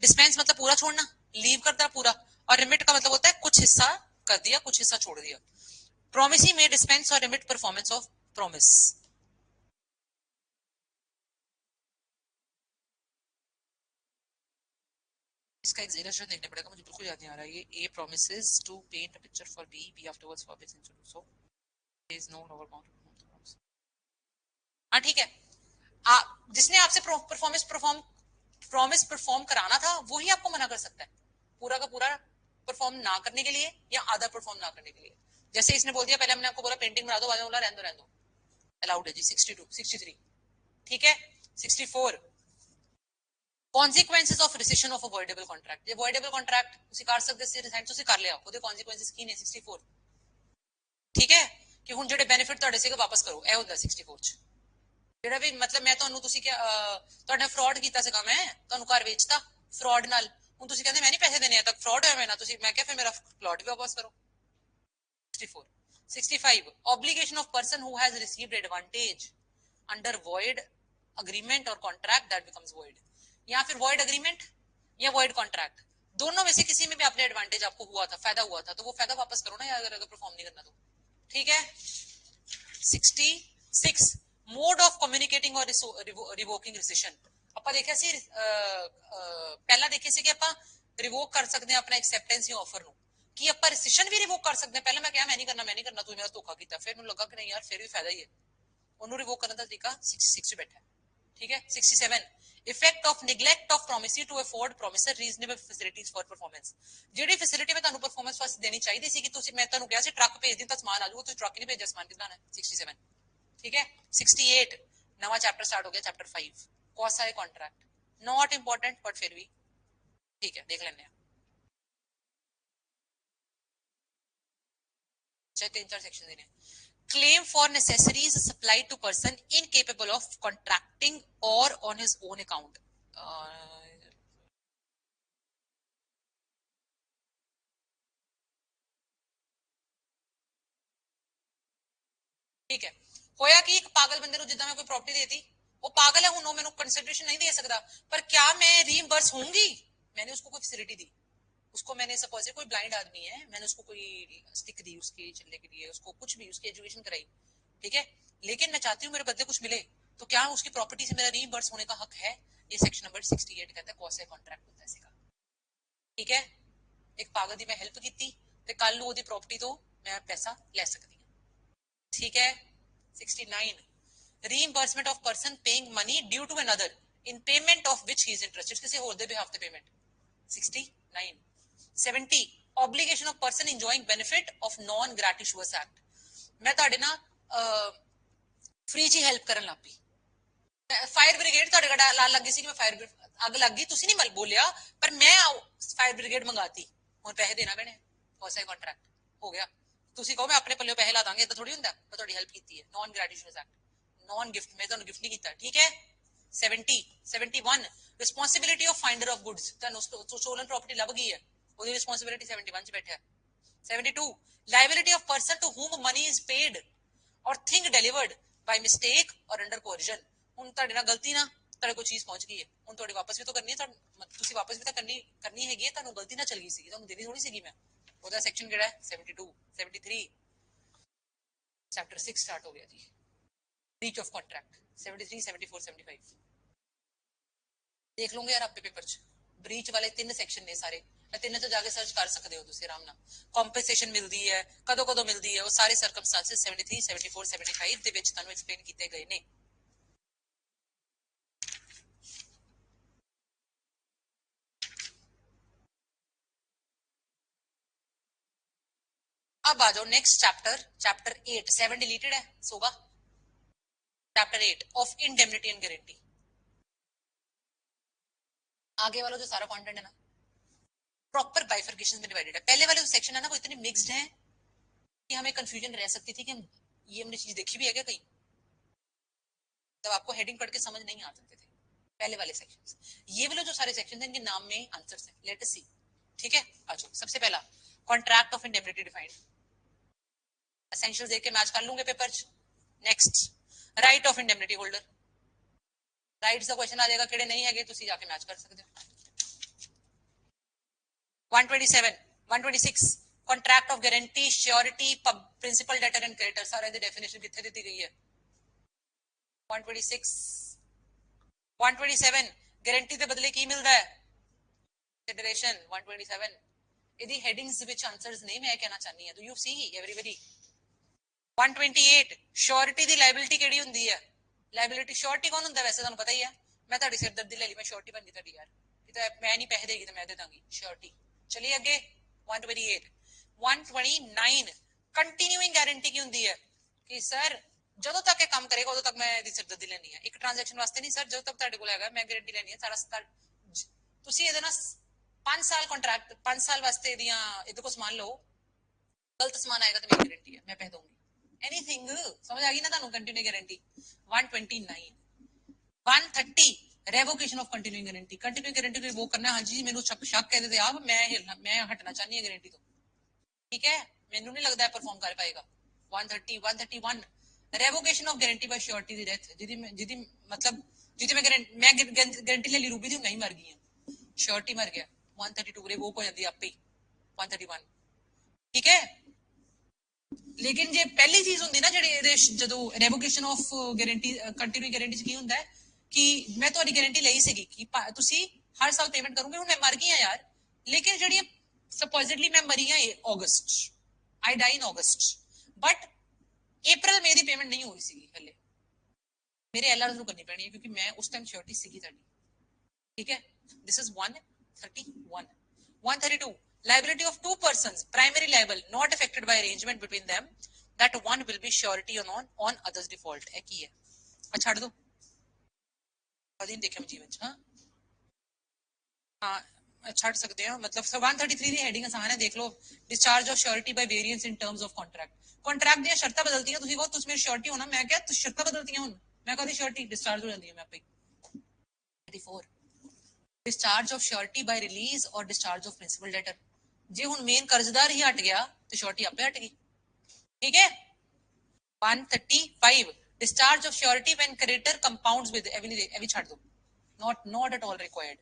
डिस्पेंस मतलब पूरा छोड़ना, लीव करता पूरा, और रिमिट का मतलब होता है कुछ हिस्सा कर दिया कुछ हिस्सा छोड़ दिया। प्रोमिसी में डिस्पेंस और रिमिट परफॉर्मेंस ऑफ प्रोमिस। इसका एक इलस्ट्रेशन देखना पड़ेगा, मुझे बिल्कुल याद नहीं आ रहा है। ये A promises to paint a picture for B, B afterwards forbids him to do so, there is no lower bound. हां ठीक है, जिसने आपसे प्रॉमिस परफॉर्म कराना था वही आपको मना कर सकता है, पूरा का पूरा परफॉर्म ना करने के लिए या आधा परफॉर्म ना करने के लिए। जैसे इसने बोल दिया, पहले हमने आपको बोला पेंटिंग बना दो, बाद में बोला रहने दो, अलाउड है जी। 62 63, ठीक है। 64 consequences of rescission of a voidable contract, ये voidable contract ਤੁਸੀਂ ਕਰ ਸਕਦੇ ਸੀ, ਰਿਸਾਈਨ ਤੁਸੀਂ ਕਰ ਲਿਆ, ਉਹਦੇ consequences ਕੀ ਨੇ? 64 ठीक है कि हुण जिहड़े बेनिफिट तुहाडे सीगे वापस करो ਇਹ ਹੁੰਦਾ 64 ਚ ਜਿਹੜਾ ਵੀ ਮਤਲਬ ਮੈਂ ਤੁਹਾਨੂੰ ਤੁਸੀਂ ਕਿ ਤੁਹਾਡੇ ਫਰਾਡ ਕੀਤਾ ਸੀਗਾ ਮੈਂ ਤੁਹਾਨੂੰ ਘਰ ਵੇਚਤਾ ਫਰਾਡ ਨਾਲ ਹੁਣ ਤੁਸੀਂ ਕਹਿੰਦੇ ਮੈਂ ਨਹੀਂ ਪੈਸੇ ਦੇਣੇ ਆ ਤੱਕ ਫਰਾਡ ਹੋਇਆ ਮੈਂ ਨਾ ਤੁਸੀਂ ਮੈਂ ਕਿਹਾ ਫਿਰ ਮੇਰਾ ਪਲਾਟ ਵੀ ਵਾਪਸ ਕਰੋ 64 65 obligation of person who has received advantage under void agreement or contract that becomes void या फिर void agreement या void contract दोनों में से किसी में भी आपने एडवांटेज आपको हुआ था तो वो फायदा वापस करो ना यार अगर परफॉर्म नहीं करना तो ठीक है 66 ਮੋਡ ਆਫ ਕਮਿਊਨੀਕੇਟਿੰਗ ਔਰ ਰਿਵੋਕਿੰਗ ਰਿਸੀਸ਼ਨ ਆਪਾਂ ਦੇਖਿਆ ਸੀ ਪਹਿਲਾਂ ਦੇਖੇ ਸੀ ਕਿ ਆਪਾਂ ਰਿਵੋਕ ਕਰ ਸਕਦੇ ਹਾਂ ਆਪਣਾ ਐਕਸੈਪਟੈਂਸ ਜਾਂ ਆਫਰ ਨੂੰ ਕੀ ਆਪਾਂ ਰਿਸੀਸ਼ਨ ਵੀ ਰਿਵੋਕ ਕਰ ਸਕਦੇ ਹਾਂ ਪਹਿਲਾਂ ਮੈਂ ਕਿਹਾ ਮੈਂ ਨਹੀਂ ਕਰਨਾ ਤੂੰ ਮੇਰਾ ਧੋਖਾ ਕੀਤਾ ਫਿਰ ਮੈਨੂੰ ਲੱਗਾ ਕਿ ਨਹੀਂ ਯਾਰ ਫਿਰ ਵੀ ਫਾਇਦਾ ਹੀ ਹੈ ਉਹਨੂੰ ਰਿਵੋਕ ਕਰਨ ਦਾ ਤਰੀਕਾ 66 ਚ ਬੈਠਾ ਠੀਕ ਹੈ 67 effect of neglect of promising to afford promisor reasonable facilities for performance ਜਿਹੜੀ ਫੈਸਿਲਿਟੀ ਮੈਂ ਤੁਹਾਨੂੰ ਪਰਫਾਰਮੈਂਸ ਵਾਸਤੇ ਦੇਣੀ ਚਾਹੀਦੀ ਸੀ ਕਿ ਤੁਸੀਂ ਮੈਂ ਤੁਹਾਨੂੰ ਕਿਹਾ ਸੀ ਟਰੱਕ ਭੇਜ ਦਿਨ ਤਾਂ ਸਮਾਨ ਆ ਜਾਊਗਾ ਤੁਸੀਂ ਟਰੱਕ ਨਹੀਂ ਭੇਜਿਆ ਸਮਾਨ ਕਿੱਦਾਂ ਆਣਾ 67 ठीक है 68 नवा चैप्टर स्टार्ट हो गया चैप्टर 5 कौसा है कॉन्ट्रैक्ट नॉट इंपॉर्टेंट बट फिर भी ठीक है देख लेने तीन चार सेक्शन देने claim for necessaries supplied to person incapable of contracting or on his own account ठीक है ਹੋਇਆ ਕਿ ਇੱਕ ਪਾਗਲ ਬੰਦੇ ਨੂੰ ਜਿੱਦਾਂ ਮੈਂ ਕੋਈ ਪ੍ਰਾਪਰਟੀ ਦੇਤੀ ਉਹ ਪਾਗਲ ਹੈ ਹੁਣ ਉਹ ਮੈਨੂੰ ਕੰਸੀਡरेशन नहीं दे सकता पर क्या मैं रीइंबर्स होंगी मैंने उसको कोई फैसिलिटी दी उसको मैंने सपोज कोई ब्लाइंड आदमी है मैंने उसको कोई स्टिक दी उसके चलने के लिए उसको कुछ भी उसकी एजुकेशन कराई ठीक है लेकिन मैं चाहती हूँ मेरे बदले कुछ मिले तो क्या उसकी प्रॉपर्टी से मेरा रीइंबर्स होने का हक है ये सेक्शन नंबर 68 कहता है कौन सा कॉन्ट्रैक्ट होता है इसका ठीक है एक पागल दी मैं हेल्प की ते कल ਨੂੰ ਉਹਦੀ ਪ੍ਰਾਪਰਟੀ ਤੋਂ ਮੈਂ ਪੈਸਾ ਲੈ ਸਕਦੀ ਹਾਂ ठीक है 69 reimbursement of person paying money due to another in payment of which he is interested किसी और दे behalf the payment 69 70 obligation of person enjoying benefit of non gratuitous act मैं ਤੁਹਾਡੇ ਨਾਲ ਫ੍ਰੀ ਚ ਹੈਲਪ ਕਰਨ ਲੱਗ ਪਈ फायर ब्रिगेड ਤੁਹਾਡੇ ਕੋਲ ਲਾਲ ਲੱਗੀ ਸੀ ਕਿ ਮੈਂ फायर ਅੱਗ ਲੱਗ ਗਈ ਤੁਸੀਂ ਨਹੀਂ ਬੋਲਿਆ ਪਰ ਮੈਂ फायर ब्रिगेड ਮੰਗਾਤੀ ਹੁਣ ਪੈਸੇ ਦੇਣਾ ਪੈਣੇ ਕੋਸਾ ਕੰਟਰੈਕਟ ਹੋ ਗਿਆ ਤੁਸੀਂ ਕਹੋ ਮੈਂ ਆਪਣੇ ਪੱਲਿਓਂ ਪੈਸੇ ਲਾ ਦਾਂਗੇ ਤਾਂ ਥੋੜੀ ਹੁੰਦਾ ਮੈਂ ਤੁਹਾਡੀ ਹੈਲਪ ਕੀਤੀ ਹੈ non gratitude act non gift ਮੈਂ ਤੁਹਾਨੂੰ ਗਿਫਟ ਨਹੀਂ ਕੀਤਾ ਠੀਕ ਹੈ 70 71 responsibility of finder of goods ਤੁਹਾਨੂੰ ਸਟੋਲਨ ਪ੍ਰਾਪਰਟੀ ਲੱਭ ਗਈ ਹੈ ਉਹਦੀ ਰਿਸਪੌਂਸਿਬਿਲਿਟੀ 71 ਚ ਬੈਠਾ 72 liability of person to whom money is paid or thing delivered by mistake or under coercion ਹੁਣ ਤੁਹਾਡੇ ਨਾਲ ਗਲਤੀ ਨਾ ਤੁਹਾਡੇ ਕੋਲ ਚੀਜ਼ ਪਹੁੰਚ ਗਈ ਹੈ ਹੁਣ ਤੁਹਾਡੀ ਵਾਪਸ ਵੀ ਤਾਂ ਕਰਨੀ ਹੈ ਤੁਸੀਂ ਵਾਪਸ ਵੀ ਤਾਂ ਕਰਨੀ ਹੈਗੀ ਹੈ ਤੁਹਾਨੂੰ ਗਲਤੀ ਨਾਲ ਚਲ ਗਈ ਸੀ ਤੁਹਾਨੂੰ ਦੇਣੀ ਥੋੜੀ ਸੀਗੀ ਮੈਂ ਉਹਦਾ ਸੈਕਸ਼ਨ ਕਿਹੜਾ ਹੈ 72 73 ਚੈਪਟਰ 6 ਸਟਾਰਟ ਹੋ ਗਿਆ ਜੀ breach of contract 73 74 75 ਦੇਖ ਲਓਗੇ ਯਾਰ ਆਪੇ ਪੇਪਰ 'ਚ ਬ੍ਰੀਚ ਵਾਲੇ ਤਿੰਨ ਸੈਕਸ਼ਨ ਨੇ ਸਾਰੇ ਇਹ ਤਿੰਨ ਤੋਂ ਜਾ ਕੇ ਸਰਚ ਕਰ ਸਕਦੇ ਹੋ ਤੁਸੀਂ ਆਰਾਮ ਨਾਲ ਕੰਪਨਸੇਸ਼ਨ ਮਿਲਦੀ ਹੈ ਕਦੋਂ ਮਿਲਦੀ ਹੈ ਉਹ ਸਾਰੇ ਸਰਕਮਸਟੈਂਸਸ 73 74 75 ਦੇ ਵਿੱਚ ਤੁਹਾਨੂੰ ਐਕਸਪਲੇਨ ਕੀਤੇ ਗਏ ਨੇ अब आ जाओ नेक्स्ट चैप्टर 8 7 डिलीटेड है सोगा chapter 8 of indemnity and guarantee आगे वाला जो सारा कंटेंट है ना प्रॉपर बाइफर्केशन में डिवाइडेड है पहले वाले जो सेक्शन है ना वो इतने मिक्स्ड है कि हमें कंफ्यूजन रह सकती थी कि ये हमने चीज देखी भी है क्या कहीं तब आपको हेडिंग पढ़ के समझ नहीं आ सकते थे पहले वाले सेक्शंस ये वाले जो सारे सेक्शन हैं इनके नाम में आंसर्स हैं लेट अस सी ठीक है आ जाओ सबसे पहला contract of indemnity defined essentials देख के मैच कर लूंगे पेपर च next right of indemnity holder rights का क्वेश्चन आ जाएगा किहड़े नहीं हैगे तुसी जाके मैच कर सकते हो 127 126 contract of guarantee surety principal debtor and creditor सारे दी डेफिनेशन किथे दी गई है 126 127 गारंटी ਦੇ ਬਦਲੇ ਕੀ ਮਿਲਦਾ ਹੈ ਕੰਸੀਡਰੇਸ਼ਨ 127 ਇਹਦੀ ਹੈਡਿੰਗਸ ਵਿੱਚ ਆਨਸਰਸ ਨਹੀਂ ਮੈਂ ਕਹਿਣਾ ਚਾਹਨੀ ਹਾਂ do you C everybody 128 surety the liability ਕਿਹੜੀ ਹੁੰਦੀ ਹੈ ਲਾਇਬਿਲਿਟੀ श्योरिटी ਕੌਣ ਹੁੰਦਾ ਵੈਸੇ ਤੁਹਾਨੂੰ ਪਤਾ ਹੀ ਹੈ ਮੈਂ ਤੁਹਾਡੀ ਸਿਰਦਰਦੀ ਲੈ ਲਈ ਮੈਂ श्योरिटी ਬਣ ਗਈ ਤੁਹਾਡੀ ਯਾਰ ਇਹ ਤਾਂ ਮੈਂ ਨਹੀਂ ਪੈਸੇ ਦੇਗੀ ਤਾਂ ਮੈਂ ਦੇ ਦਾਂਗੀ श्योरिटी चलिए आगे 128 129 ਕੰਟੀਨਿਊਇੰਗ ਗਾਰੰਟੀ ਕੀ ਹੁੰਦੀ ਹੈ ਕਿ ਸਰ ਜਦੋਂ ਤੱਕ ਇਹ ਕੰਮ ਕਰੇਗਾ ਉਦੋਂ ਤੱਕ ਮੈਂ ਇਹਦੀ ਸਿਰਦਰਦੀ ਲੈਣੀ ਹੈ ਇੱਕ ਟ੍ਰਾਂਜੈਕਸ਼ਨ ਵਾਸਤੇ ਨਹੀਂ ਸਰ ਜਦੋਂ ਤੱਕ ਤੁਹਾਡੇ ਕੋਲ ਹੈਗਾ ਮੈਂ ਗਾਰੰਟੀ ਲੈਣੀ ਹੈ ਸਾਰਾ ਤੁਸੀਂ ਇਹਦੇ ਨਾਲ 5 ਸਾਲ ਕੰਟਰੈਕਟ 5 ਸਾਲ ਵਾਸਤੇ ਇਹਦੀਆਂ ਇਹਦੇ ਕੋਲ ਸਮਾਨ ਲਓ गलत सामान आएगा तो मेरी गारंटी है, मैं कह दूंगी एनीथिंग। समझ आ गई ना ਤੁਹਾਨੂੰ continue guarantee. 129 130 revocation of continuing guarantee. Continuing guarantee को वो करना, हाँ जी मेनू शक कह देते आप, मैं हटना चाहनी है गारंटी तो, ठीक है, मेनू नहीं लगता है परफॉर्म कर पाएगा। 130 131 revocation of guarantee by surety the death, जिदी मतलब जिदी मैं गारंटी ले ली रूबी दी नहीं मर गई हूं, श्योरिटी मर गया, 132 रिवोक हो जाती है आपे ही 131, ठीक है। लेकिन जे पहली चीज होंगी ना जी जो revocation of guarantee continue guarantee की होंगे कि मैं तो गारंटी ली सी कि तुसी हर साल पेमेंट करूंगे, हूं मैं मर गई यार, लेकिन जी सपोजिटली मैं मरी हाँ August, I die in August, but April मई की पेमेंट नहीं हुई सी हले, मेरे एल आर थ्रू करनी पैनी है क्योंकि मैं उस टाइम श्योरिटी सी ताड़ी, ठीक है। This is 131 132 liability of two persons primary liable not affected by arrangement between them that one will be surety on others default है की है। अच्छा छाड़ दो अधीन देखे जीवन हाँ हाँ छाड़ सकते हैं, मतलब 133 ਦੀ ਹੈਡਿੰਗ ਆਸਾਨ ਹੈ, ਦੇਖ ਲਓ। Discharge of surety by variance in terms of contract, contract ਦੀਆਂ ਸ਼ਰਤਾਂ ਬਦਲਤੀਆਂ, ਤੁਸੀਂ ਕਹੋ ਤੁਸੀਂ ਮੇਰੀ श्योरिटी ਹੋਣਾ, ਮੈਂ ਕਿਹਾ ਤੁਸੀਂ ਸ਼ਰਤਾਂ ਬਦਲਤੀਆਂ, ਹੁਣ ਮੈਂ ਕਹਦੀ श्योरिटी डिस्चार्ज ਹੋ ਜਾਂਦੀ ਹੈ ਮੈਂ ਆਪੇ। 34 discharge of surety by release और डिस्चार्ज ऑफ प्रिंसिपल डेटर, जे हुन मेन कर्जदार ही हट गया तो श्योरिटी आपे हट गई, ठीक है। 135 discharge of surety when creditor compounds with एवी छाड़ दो, not at all required.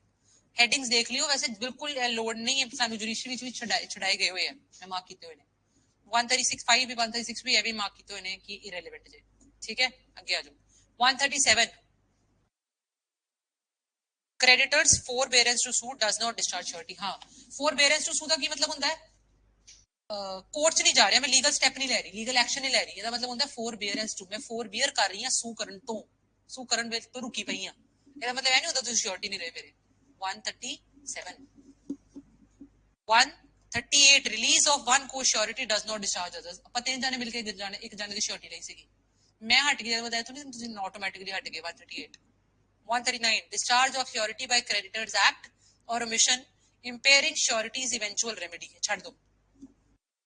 Headings देख लियो, वैसे बिल्कुल लोड नहीं है, सानू जुडिशरी विच भी छड़ाए गए हुए हैं, मैं मार्क किए हुए ने 136 5 भी 136 भी एवी मार्क किए हुए ने कि इरेलेवेंट जे, ठीक है। आगे आ जाओ 137 creditor's forbearance to suit does not discharge surety. हाँ फोरबेरेंस टू सूट का की मतलब होता है कोर्ट च नहीं जा रहा, मैं लीगल स्टेप नहीं ले रही, लीगल एक्शन नहीं ले रही, ਇਹਦਾ मतलब होता है फोरबेरेंस टू, मैं फोरबेयर कर रही हूं सू करन तो, सू करन विच तो रुकी पई हां, ਇਹਦਾ मतलब ਇਹ नहीं होता ਤੁਸੀਂ श्योरिटी नहीं रहे मेरे। 137 138 रिलीज ऑफ वन को surety does not discharge others, ਆਪਾਂ ਤਿੰਨ ਜਾਣੇ ਮਿਲ ਕੇ ਇੱਕ ਜਾਣੇ ਦੀ श्योरिटी ਲਈ ਸੀਗੀ, मैं हट गई बताया तो नहीं, ਤੁਸੀਂ ऑटोमेटिकली हट गए। 138 139 discharge of surety by creditors act or omission impairing surety's eventual remedy, छाड़ दो,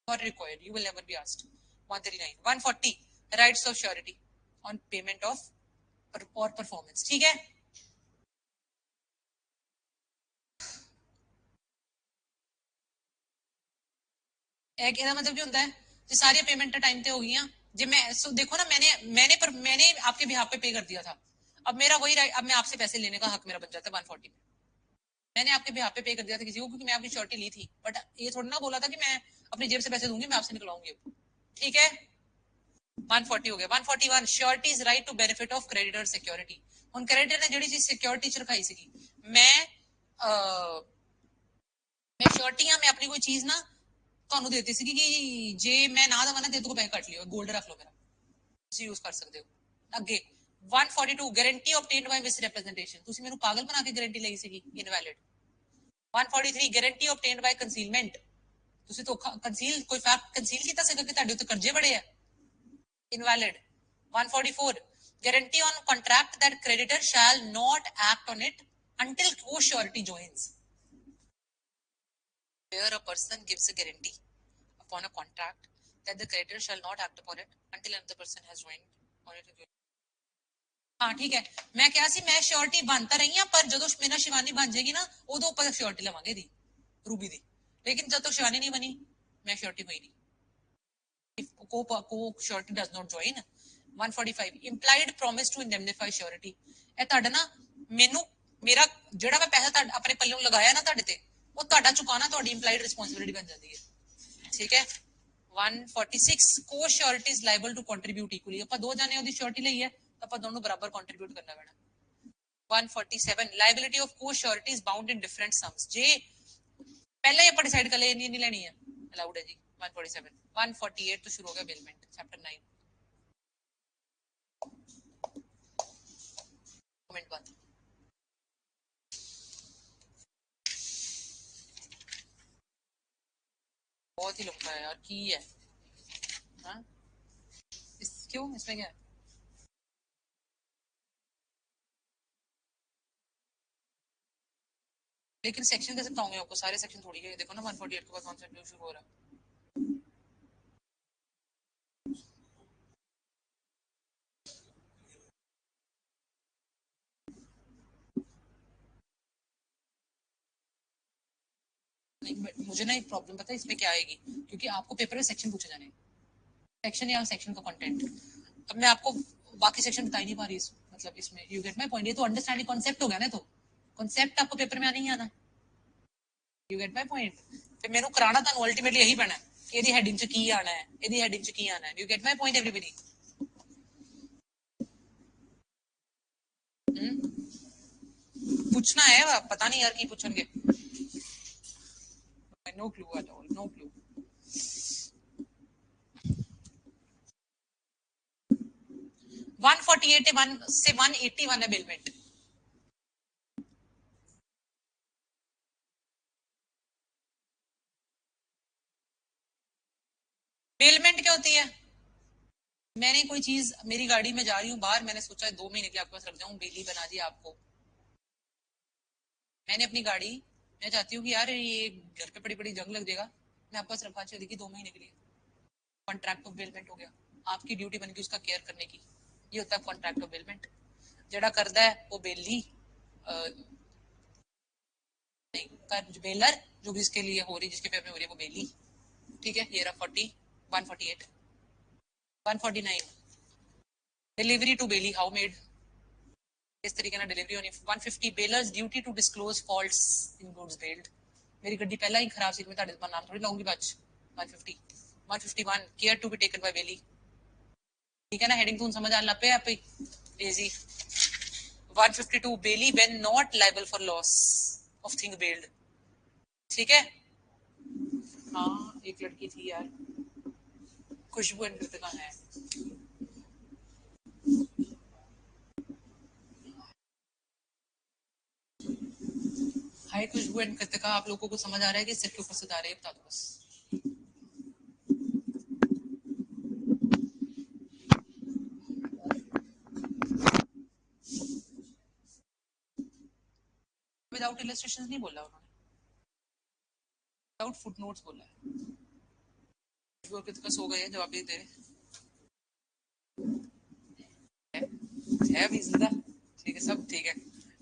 not required, you will never be asked। 139 140 rights of surety on payment of or performance, ठीक है। एक ਇਹਦਾ मतलब ਕੀ ਹੁੰਦਾ है कि सारी पेमेंट टाइम पे हो गई, जी मैं देखो ना मैंने आपके बिहाफ पे पे कर दिया था, अब मेरा वही राइट, अब मैं आपसे पैसे लेने का हक मेरा बन जाता है 140 में, मैंने आपके बिहाफ पे कर दिया था किसी को क्योंकि मैं आपकी श्योरिटी ली थी, बट ये थोड़ा ना बोला था कि मैं अपनी जेब से पैसे दूंगी, मैं आपसे निकलाऊंगी, ठीक है। 140 हो गया। 141 surety is right to benefit of creditor security, हुन क्रेडिटर ने ਜਿਹੜੀ चीज सिक्योरिटी च रखाई सी, मैं श्योरिटी हाँ, मैं अपनी कोई चीज ना ਤੁਹਾਨੂੰ ਦੇਤੀ ਸੀ ਕਿ ਜੇ ਮੈਂ ਨਾ ਦਵਾਂ ਨਾ ਤੇ ਤੂੰ ਪੈਸੇ ਕੱਟ ਲਿਓ, 골ਡ ਰੱਖ ਲਓ ਮੇਰਾ, ਤੁਸੀਂ ਯੂਜ਼ ਕਰ ਸਕਦੇ ਹੋ। ਅੱਗੇ 142 ਗਾਰੰਟੀ ਆਬਟੇਨਡ ਬਾਈ ਮਿਸ ਰਿਪਰੈਜ਼ੈਂਟੇਸ਼ਨ, ਤੁਸੀਂ ਮੈਨੂੰ ਪਾਗਲ ਬਣਾ ਕੇ ਗਾਰੰਟੀ ਲਈ ਸੀਗੀ, ਇਨਵੈਲਿਡ। 143 ਗਾਰੰਟੀ ਆਬਟੇਨਡ ਬਾਈ ਕੰਸੀਲਮੈਂਟ, ਤੁਸੀਂ ਧੋਖਾ ਕੰਸੀਲ ਕੋਈ ਫੈਕਟ ਕੰਸੀਲ ਕੀਤਾ ਸੀਗਾ ਕਿ ਤੁਹਾਡੇ ਉੱਤੇ ਕਰਜ਼ੇ ਬੜੇ ਆ, invalid। 144 guarantee on contract that creditor shall not act on it until co-surety joins, where a person gives a guarantee upon a contract that the creditor shall not act upon it until another person has joined on it। हाँ ठीक है, मैं क्या सी मैं surety बनता रही हाँ, पर जो मेरा शिवानी बन जाएगी ना उदो उपर श्योरिटी लवांगे दी रूबी दी, लेकिन जब तक शिवानी नहीं बनी मैं श्योरिटी हुई नहीं। Co-surety does not join। 145 implied promise to indemnify surety, ਇਹ ਤੁਹਾਡਾ ਨਾ ਮੈਨੂੰ ਮੇਰਾ ਜਿਹੜਾ ਮੈਂ ਪੈਸਾ ਆਪਣੇ ਪੱਲੇ ਲਗਾਇਆ ਨਾ ਤੁਹਾਡੇ ਤੇ ਉਹ ਤੁਹਾਡਾ ਚੁਕਾਣਾ ਤੁਹਾਡੀ ਇੰਪਲਾਈਡ ਰਿਸਪੌਂਸਿਬਿਲਿਟੀ ਬਣ ਜਾਂਦੀ ਹੈ, ਠੀਕ ਹੈ। 146 co-surety is liable to contribute equally, ਆਪਾਂ ਦੋ ਜਾਣੇ ਉਹਦੀ ਸ਼ੋਰਟੀ ਲਈ ਹੈ ਤਾਂ ਆਪਾਂ ਦੋਨੋਂ ਬਰਾਬਰ ਕੰਟਰੀਬਿਊਟ ਕਰਨਾ ਪੈਣਾ। 147 liability of co-surety is bound in different sums, ਜੇ ਪਹਿਲਾਂ ਹੀ ਆਪਾਂ ਡਿਸਾਈਡ ਕਰ ਲਿਆ ਨਹੀਂ ਲੈਣੀ ਹੈ ਅਲਾਉਡ ਹੈ ਜੀ। 147 148 तो शुरू हो गया बिलमेंट चैप्टर 9 कमेंट बंद। बहुत ही लंबा है यार की है, हाँ क्यों इसमें क्या है, लेकिन सेक्शन कैसे बताऊंगी आपको, सारे सेक्शन थोड़ी है, देखो ना 148 के बाद कौन सा शुरू हो रहा है। नहीं, मुझे ना एक प्रॉब्लम पता है इसमें क्या आएगी, क्योंकि आपको पेपर में सेक्शन पूछे जाने, सेक्शन या सेक्शन का कंटेंट। अब मैं आपको बाकी सेक्शन बता ही नहीं पा रही मतलब इसमें, यू गेट माय पॉइंट। ये तो अंडरस्टैंडिंग कॉन्सेप्ट हो गया ना, तो कॉन्सेप्ट आपको पेपर में आना ही आना, यू गेट माय पॉइंट। ਤੇ ਮੈਨੂੰ ਕਰਾਣਾ ਤੁਹਾਨੂੰ ਅਲਟੀਮੇਟਲੀ ਇਹੀ ਪੈਣਾ ਕਿ ਇਹਦੀ ਹੈਡਿੰਗ ਚ ਕੀ ਆਣਾ ਹੈ, ਇਹਦੀ ਹੈਡਿੰਗ ਚ ਕੀ ਆਣਾ ਹੈ, you get my point everybody. पूछना है, पता नहीं यार की पूछेंगे, no clue at all, no clue. 148 से 181 है बेलमेंट। बेलमेंट क्या होती है? मैंने कोई चीज, मेरी गाड़ी में जा रही हूँ बाहर, मैंने सोचा 2 महीने के आपके पास रख जाऊं, बेली बना दी आपको। मैंने अपनी गाड़ी, मैं चाहती हूँ कि यार ये घर पे बड़ी बड़ी जंग लग जाएगा, मैं आपके पास रखवा चली गई 2 महीने के लिए, कॉन्ट्रैक्ट ऑफ बेलमेंट हो गया। आपकी ड्यूटी बन गई उसका केयर करने की, ये होता है कॉन्ट्रैक्ट ऑफ बेलमेंट। जड़ा करता है वो बेली, नहीं बेलर, जो भी इसके लिए हो रही, जिसके फेवर में हो रही है वो बेली। ठीक है, ये रहा 40, 148, 149 delivery to bailee, how made, इस तरीके ना डिलीवरी होनी। 150 bailor's duty to disclose faults in goods bailed. मेरी गड्डी पहला ही खराब सी, मैं ਤੁਹਾਡੇ ਤੋਂ ਨਾਮ ਥੋੜੀ ਲਾਉਂਗੀ ਬਾਅਦ 150 151 care to be taken by bailee. ठीक है ना, हेडिंग तो समझ आने लग पे आप easy. 152 bailee when not liable for loss of thing bailed. ठीक है, हाँ एक लड़की थी यार, खुशबू एंड कृतिका है। हाय खुशबू एंड कृतिका, आप लोगों को समझ आ रहा है कि सिर के ऊपर से आ रहे हैं, बता दो बस। विदाउट इलस्ट्रेशंस नहीं बोला उन्होंने, विदाउट फुटनोट्स बोला है। खुशबू और कृतिका सो गए हैं, जवाब नहीं दे रहे है भी जिंदा। ठीक है, सब ठीक है,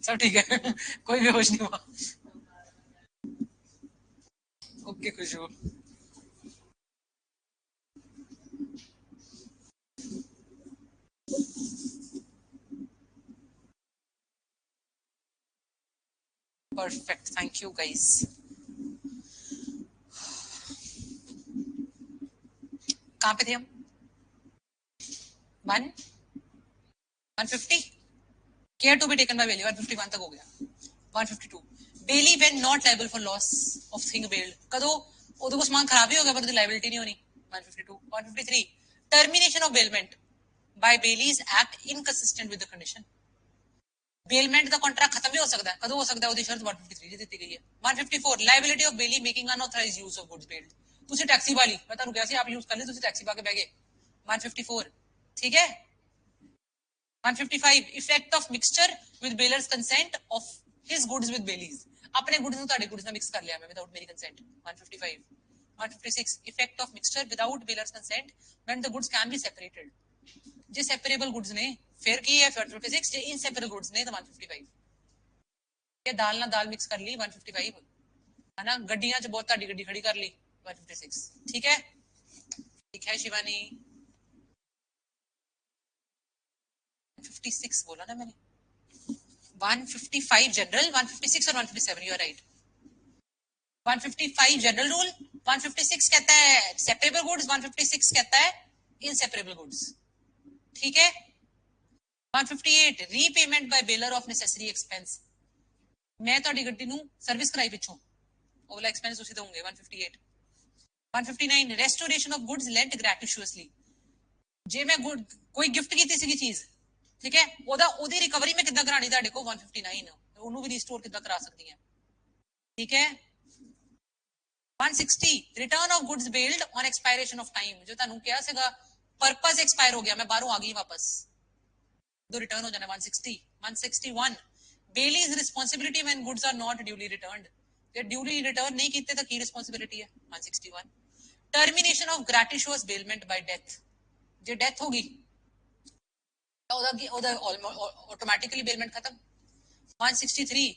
सब ठीक है कोई बेहोश नहीं हुआ। Okay Khushboo, perfect, thank you guys. कहाँ पे थे हम? 150 care to be taken by bailee, 151 तक हो गया। 152 bailee when not liable for loss of thing bailed, कदों ਉਹਦੇ ਕੋਲ ਸਮਾਨ ਖਰਾਬ ਹੀ ਹੋ ਗਿਆ ਪਰ ਉਹਦੀ ਲਾਇਬਿਲਿਟੀ ਨਹੀਂ ਹੋਣੀ। 152 153 termination of bailment by bailee's act inconsistent with the condition. Bailment का कॉन्ट्रैक्ट खत्म भी हो सकता है, कदों हो सकता है, ਉਹਦੀ ਸ਼ਰਤ 153 ਦੀ ਦਿੱਤੀ ਗਈ ਹੈ। 154 liability of bailee making unauthorised use of goods bailed. ਤੁਸੀਂ ਟੈਕਸੀ ਵਾਲੀ, ਮੈਂ ਤੁਹਾਨੂੰ ਕਿਹਾ ਸੀ ਆਪ ਯੂਜ਼ ਕਰ ਲਈ, ਤੁਸੀਂ ਟੈਕਸੀ ਪਾ ਕੇ ਬਹਿ ਗਏ। 154 ठीक है। 155 effect of mixture with bailor's consent of his goods with bailee's. अपने गुड्स ਨੂੰ ਤੁਹਾਡੇ ਗੁड्स ਨਾਲ ਮਿਕਸ ਕਰ ਲਿਆ ਮੈਂ ਵਿਦਆਊਟ ਮੇਰੀ consent. 155 156 effect of mixture without bailor's consent when the goods can be separated. जे सेपरेबल गुड्स ने फिर की है 156, जे इनसेपरेबल गुड्स ने तो 155। ये दाल ना दाल मिक्स कर ली 155 है ना, गड्डियां च बहुत ਤੁਹਾਡੀ ਗੱਡੀ ਖੜੀ ਕਰ ਲਈ 156। ठीक है, ठीक है शिवानी। 156 बोला ना मैंने, 155 जनरल, 156 और 157, you are right. 155 general rule, 156 कहता है सेपरेबल गुड्स, 156 कहता है इनसेपरेबल गुड्स। ठीक है। 158 repayment by bailor of necessary expense. मैं ਤੁਹਾਡੀ ਗੱਡੀ ਨੂੰ ਸਰਵਿਸ ਕਰਾਈ ਪਿੱਛੋਂ, ਉਹ ਵਾਲਾ ਐਕਸਪੈਂਸ ਤੁਸੀਂ ਦੋਗੇ। 158 159 रेस्टोरेशन ऑफ गुड्स लेंट ग्रेटिशुअसली। ਜੇ ਮੈਂ ਕੋਈ ਗਿਫਟ ਕੀਤੀ ਸੀਗੀ ਚੀਜ਼, ठीक है, ਉਹਦੀ ਰਿਕਵਰੀ ਮੈਂ ਕਿੱਦਾਂ ਕਰਾਣੀ ਤੁਹਾਡੇ ਕੋਲ 159, ਉਹਨੂੰ ਵੀ ਰੀਸਟੋਰ ਕਿੱਦਾਂ ਕਰਾ ਸਕਦੀ ਹੈ। ठीक है। 160 return of goods bailed on expiration of time. जो ਤੁਹਾਨੂੰ ਕਿਹਾ ਸੀਗਾ पर्पस एक्सपायर हो गया, मैं बाहरों आ गई वापस, तो रिटर्न हो जाना 160। 161 bailee's responsibility when goods are not duly returned. ਜੇ ड्यूली रिटर्न नहीं कीते तो की रिस्पांसिबिलिटी है। 161 termination of gratuitous bailment by death. जे डेथ होगी ऑटोमेटिकली बेलमेंट खत्म। 163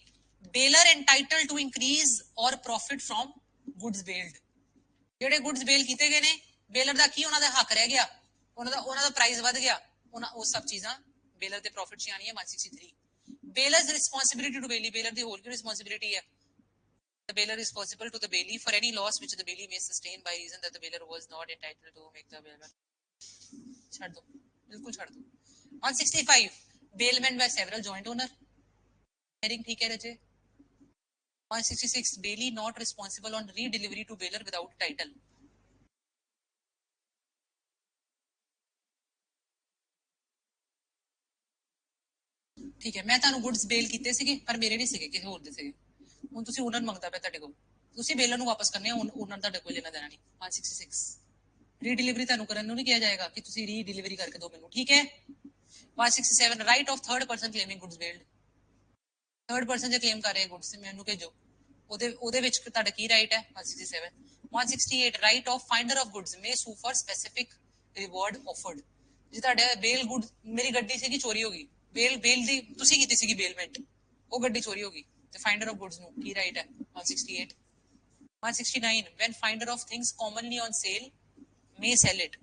बेलर एंटाइटल टू इंक्रीज और प्रॉफिट फ्रॉम ਗੁੱਡਸ ਬੇਲਡ, ਜਿਹੜੇ ਗੁੱਡਸ ਬੇਲ ਕੀਤੇ ਗਏ ਨੇ, ਬੇਲਰ ਦਾ ਕੀ ਉਹਨਾਂ ਦਾ ਹੱਕ ਰਹਿ ਗਿਆ, ਉਹਨਾਂ ਦਾ ਪ੍ਰਾਈਸ ਵੱਧ ਗਿਆ, ਉਹ ਸਭ ਚੀਜ਼ਾਂ ਬੇਲਰ ਦੇ ਪ੍ਰੋਫਿਟ ਚ ਆਣੀ ਹੈ 163। ਬੇਲਰਸ ਰਿਸਪੌਂਸਿਬਿਲਿਟੀ ਟੂ ਬੇਲੀ, ਬੇਲਰ ਦੀ ਹੋਰ ਕੀ ਰਿਸਪੌਂਸਿਬਿਲਿਟੀ ਹੈ? The bailier is responsible to the bailey for any loss which the bailey may sustain by reason that the bailier was not entitled to make the bailier। ਛੱਡ ਦੋ, ਬਿਲकुल ਛੱਡ ਦੋ। 165 bailment by several joint owner, hearing ठीक है रचे। 166 bailey not responsible on re-delivery to bailier without title। ठीक है, मैं ਤੁਹਾਨੂੰ ਗੁੱਡਸ ਬੇਲ ਕੀਤੇ ਸੀਗੇ ਪਰ ਮੇਰੇ ਨਹੀਂ ਸੀਗੇ, ਕਿਸੇ ਹੋਰ ਦੇ ਸੀਗੇ। ਹੁਣ ਤੁਸੀਂ ਓਨਰ ਮੰਗਦਾ ਪਿਆ ਤੁਹਾਡੇ ਕੋਲ, ਤੁਸੀਂ ਬੇਲਰ ਨੂੰ ਵਾਪਸ ਕਰਨੇ ਆ, ਓਨਰ ਤੁਹਾਡੇ ਕੋਲ ਲੈਣਾ ਦੇਣਾ ਨਹੀਂ। 166 ਰੀ-ਡਿਲੀਵਰੀ ਤੁਹਾਨੂੰ ਕਰਨ ਨੂੰ ਨਹੀਂ ਕਿਹਾ ਜਾਏਗਾ ਕਿ ਤੁਸੀਂ ਰੀ-ਡਿਲੀਵਰੀ ਕਰਕੇ ਦਿਓ ਮੈਨੂੰ, ਠੀਕ ਹੈ। 167 right of third person claiming goods bailed, third person ਜੇ ਕਲੇਮ ਕਰ ਰਹੇ ਗੁੱਡਸ ਮੈਨੂੰ ਭੇਜੋ, ਉਹਦੇ ਵਿੱਚ ਤੁਹਾਡਾ ਕੀ ਰਾਈਟ ਹੈ? 167 168 right of finder of goods may sue for specific reward offered. ਜੇ ਤੁਹਾਡਾ ਬੇਲ ਗੁੱਡ, ਮੇਰੀ ਗੱਡੀ ਸੀਗੀ ਚੋਰੀ ਹੋ ਗਈ, ਬੇਲ ਦੀ ਤੁਸੀਂ ਕੀਤੀ ਸੀਗੀ ਬੇਲਮੈਂਟ, ਉਹ ਗੱਡੀ ਚੋਰੀ ਹੋ ਗਈ, ਤੇ ਫਾਈਂਡਰ ਆਫ ਗੁੱਡਸ ਨੂੰ ਕੀ ਰਾਈਟ ਹੈ? 168 169 when finder of things commonly on sale may sell it।